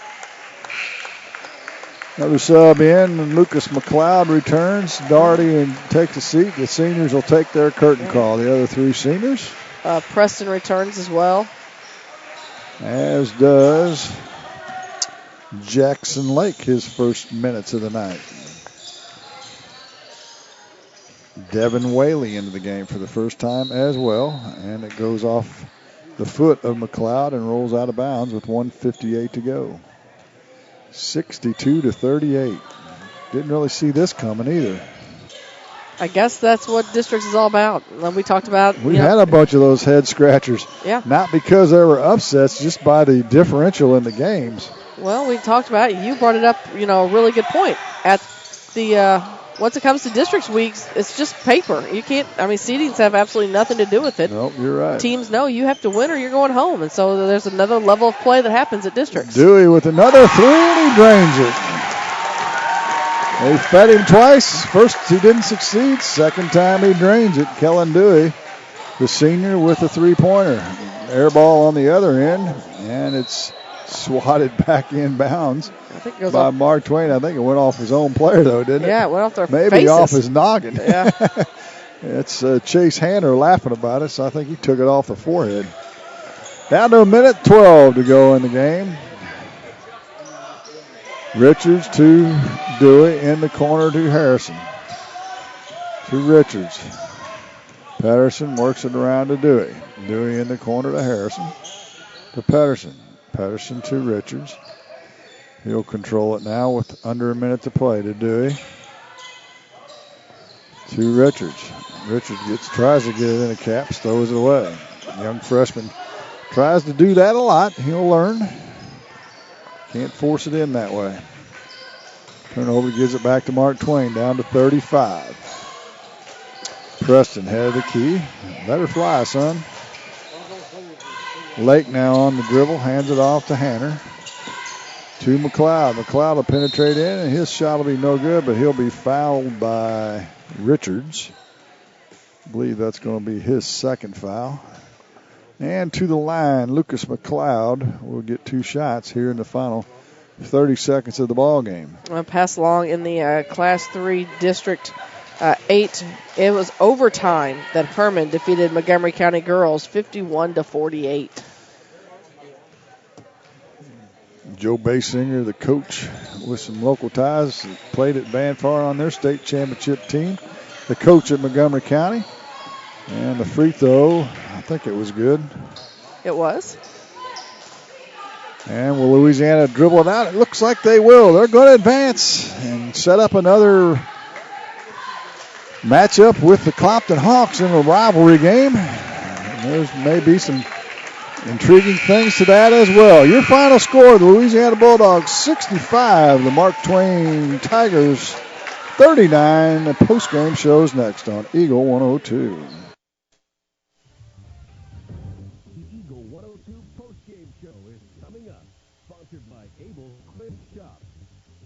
[SPEAKER 9] Another sub in, and Lucas McLeod returns. Doherty and takes a seat. The seniors will take their curtain call. The other three seniors.
[SPEAKER 8] Preston returns as well.
[SPEAKER 9] As does Jackson Lake, his first minutes of the night. Devin Whaley into the game for the first time as well, and it goes off the foot of McLeod and rolls out of bounds with 1:58 to go. 62-38. Didn't really see this coming either.
[SPEAKER 8] I guess that's what districts is all about. We talked about.
[SPEAKER 9] We had a bunch of those head scratchers.
[SPEAKER 8] Yeah.
[SPEAKER 9] Not because there were upsets, just by the differential in the games.
[SPEAKER 8] Well, we talked about it. You brought it up, a really good point. At the once it comes to districts weeks, it's just paper. You can't. Seedings have absolutely nothing to do with it.
[SPEAKER 9] Nope, you're right.
[SPEAKER 8] Teams know you have to win or you're going home, and so there's another level of play that happens at districts.
[SPEAKER 9] Dewey with another three, and he drains it. They fed him twice. First he didn't succeed. Second time he drains it. Kellen Dewey, the senior, with a three-pointer. Air ball on the other end, and it's swatted back in bounds by Mark Twain. I think it went off his own player, though, didn't it?
[SPEAKER 8] Yeah, it went off their
[SPEAKER 9] Maybe
[SPEAKER 8] faces.
[SPEAKER 9] Off his noggin.
[SPEAKER 8] Yeah.
[SPEAKER 9] It's Chase Hanner laughing about it, so I think he took it off the forehead. Down to 1:12 to go in the game. Richards to Dewey in the corner to Harrison. To Richards. Pedersen works it around to Dewey. Dewey in the corner to Harrison. To Pedersen. Pedersen to Richards. He'll control it now with under a minute to play to Dewey. To Richards. Richards tries to get it in the caps, throws it away. Young freshman tries to do that a lot. He'll learn. Can't force it in that way. Turnover gives it back to Mark Twain, down to 35. Preston head of the key. Let her fly, son. Lake now on the dribble, hands it off to Hanner. To McLeod. McLeod will penetrate in, and his shot will be no good, but he'll be fouled by Richards. I believe that's going to be his second foul. And to the line, Lucas McLeod will get two shots here in the final 30 seconds of the ball game.
[SPEAKER 8] Pass along in the Class 3 District 8. It was overtime that Herman defeated Montgomery County girls 51-48.
[SPEAKER 9] Joe Basinger, the coach with some local ties, played at Banfar on their state championship team. The coach at Montgomery County. And the free throw, I think it was good.
[SPEAKER 8] It was.
[SPEAKER 9] And will Louisiana dribble it out? It looks like they will. They're going to advance and set up another matchup with the Clopton Hawks in a rivalry game. And there's maybe some intriguing things to that as well. Your final score, the Louisiana Bulldogs 65, the Mark Twain Tigers 39. The postgame show's next on Eagle 102.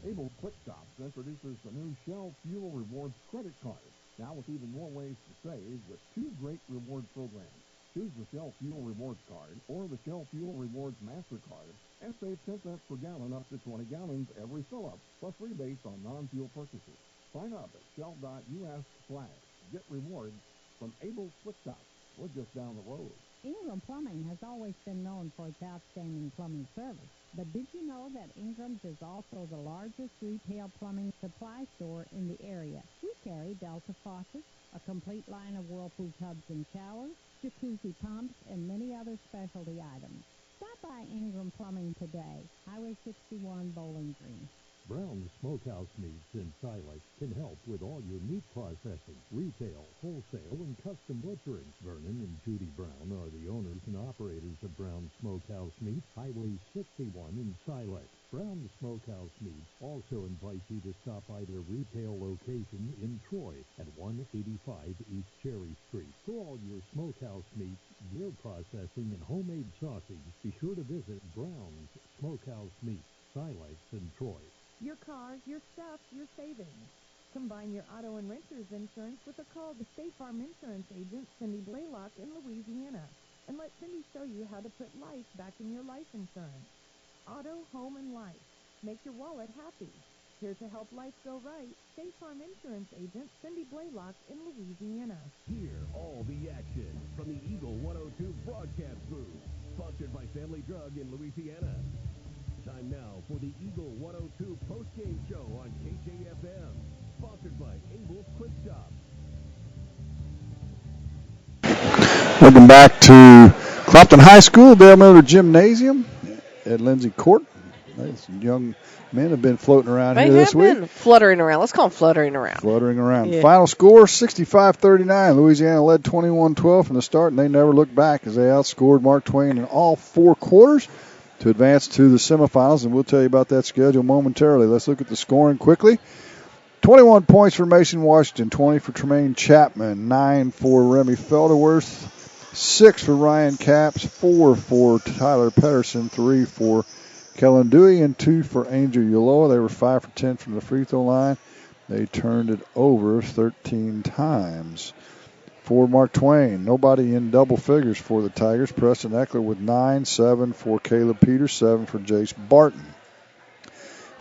[SPEAKER 3] Able Quick Stops introduces the new Shell Fuel Rewards credit card. Now with even more ways to save with two great reward programs. Choose the Shell Fuel Rewards card or the Shell Fuel Rewards MasterCard and save 10 cents per gallon up to 20 gallons every fill-up, plus rebates on non-fuel purchases. Sign up at shell.us/get rewards from Able Quick Stops. We're just down the road.
[SPEAKER 11] Ingram Plumbing has always been known for its outstanding plumbing service. But did you know that Ingram's is also the largest retail plumbing supply store in the area? We carry Delta faucets, a complete line of Whirlpool tubs and showers, jacuzzi pumps, and many other specialty items. Stop by Ingram Plumbing today, Highway 61, Bowling Green.
[SPEAKER 10] Brown's Smokehouse Meats in Silex can help with all your meat processing, retail, wholesale, and custom butchering. Vernon and Judy Brown are the owners and operators of Brown's Smokehouse Meats, Highway 61 in Silex. Brown's Smokehouse Meats also invites you to stop by their retail location in Troy at 185 East Cherry Street. For all your smokehouse meats, beer processing, and homemade sausage, be sure to visit Brown's Smokehouse Meats, Silex and Troy.
[SPEAKER 14] Your cars, your stuff, your savings. Combine your auto and renter's insurance with a call to State Farm Insurance agent Cindy Blaylock in Louisiana. And let Cindy show you how to put life back in your life insurance. Auto, home, and life. Make your wallet happy. Here to help life go right, State Farm Insurance agent Cindy Blaylock in Louisiana.
[SPEAKER 2] Hear all the action from the Eagle 102 broadcast booth. Sponsored by Family Drug in Louisiana. Time now for the Eagle 102 post-game show on KJFM. Sponsored by Abel's Quick Shop.
[SPEAKER 9] Welcome back to Clopton High School, Dale Miller Gymnasium at Lindsay Court. These young men have been floating around here this week.
[SPEAKER 8] They have been fluttering around. Let's call them fluttering around.
[SPEAKER 9] Fluttering around.
[SPEAKER 8] Yeah.
[SPEAKER 9] Final score, 65-39. Louisiana led 21-12 from the start, and they never looked back as they outscored Mark Twain in all 4 quarters to advance to the semifinals, and we'll tell you about that schedule momentarily. Let's look at the scoring quickly. 21 points for Mason Washington, 20 for Tremaine Chapman, 9 for Remy Felderworth, 6 for Ryan Capps, 4 for Tyler Pedersen, 3 for Kellen Dewey, and 2 for Angel Uloa. They were 5 for 10 from the free throw line. They turned it over 13 times. For Mark Twain, nobody in double figures for the Tigers. Preston Eckler with 9, 7 for Caleb Peters, 7 for Jace Barton.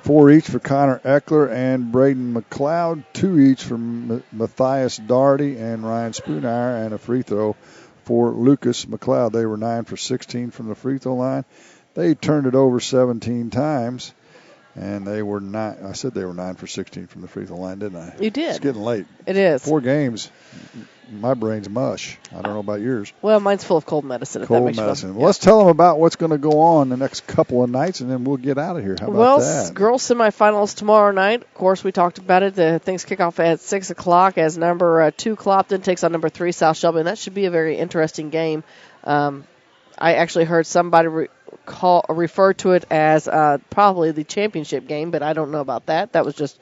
[SPEAKER 9] 4 each for Connor Eckler and Braden McLeod, 2 each for Matthias Daugherty and Ryan Spoonire, and a free throw for Lucas McLeod. They were 9 for 16 from the free throw line. They turned it over 17 times, and they were 9. I said they were 9 for 16 from the free throw line, didn't I?
[SPEAKER 8] You did.
[SPEAKER 9] It's getting late.
[SPEAKER 8] It is.
[SPEAKER 9] 4 games. My brain's mush. I don't know about yours.
[SPEAKER 8] Well, mine's full of cold medicine. If
[SPEAKER 9] Cold
[SPEAKER 8] that makes
[SPEAKER 9] medicine.
[SPEAKER 8] You
[SPEAKER 9] Well, let's tell them about what's going to go on the next couple of nights, and then we'll get out of here. How about that?
[SPEAKER 8] Girls semifinals tomorrow night. Of course, we talked about it. The things kick off at 6 o'clock as number 2 Clopton takes on number 3 South Shelby, and that should be a very interesting game. I actually heard somebody refer to it as probably the championship game, but I don't know about that. That was just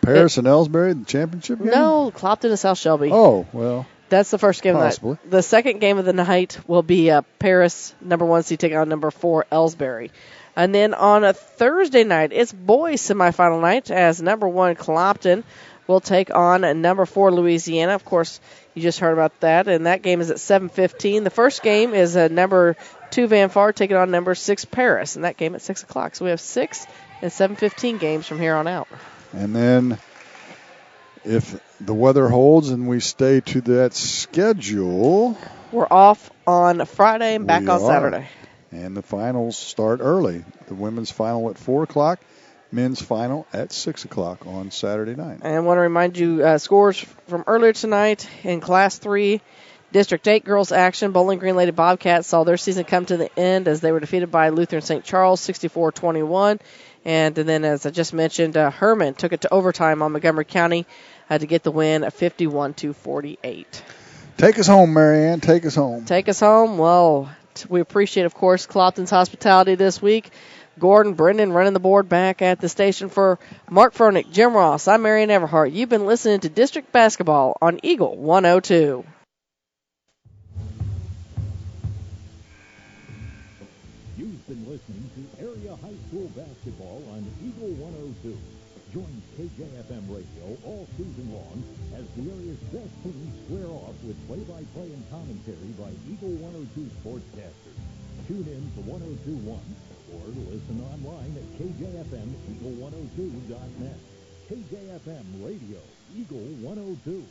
[SPEAKER 9] Paris and Ellsbury, the championship game?
[SPEAKER 8] No, Clopton and South Shelby.
[SPEAKER 9] Oh, well.
[SPEAKER 8] That's the first game
[SPEAKER 9] possibly.
[SPEAKER 8] of the night. The second game of the night will be Paris, number 1 seed, taking on number 4 Ellsbury. And then on a Thursday night, it's boys semifinal night as number 1 Clopton will take on number 4 Louisiana. Of course, you just heard about that, and that game is at 7:15. The first game is number 2 Van Far taking on number 6 Paris, and that game at 6 o'clock. So we have 6 and 7:15 games from here on out.
[SPEAKER 9] And then if the weather holds and we stay to that schedule,
[SPEAKER 8] we're off on Friday and back on Saturday.
[SPEAKER 9] And the finals start early. The women's final at 4 o'clock, men's final at 6 o'clock on Saturday night.
[SPEAKER 8] And I want to remind you scores from earlier tonight in Class 3. District 8 girls action. Bowling Green Lady Bobcats saw their season come to the end as they were defeated by Lutheran St. Charles 64-21. And then, as I just mentioned, Herman took it to overtime on Montgomery County to get the win of 51-48.
[SPEAKER 9] Take us home, Marianne. Take us home.
[SPEAKER 8] Take us home. Well, we appreciate, of course, Clopton's hospitality this week. Gordon, Brendan running the board back at the station for Mark Furnick, Jim Ross. I'm Marianne Everhart. You've been listening to District Basketball on Eagle 102.
[SPEAKER 10] You've been listening to Area High School Basketball on Eagle 102. Join KJFM Radio all season long as the area's best teams square off with play-by-play and commentary by Eagle 102 sportscasters. Tune in to 102.1 or listen online at KJFMEagle102.net. KJFM Radio, Eagle 102.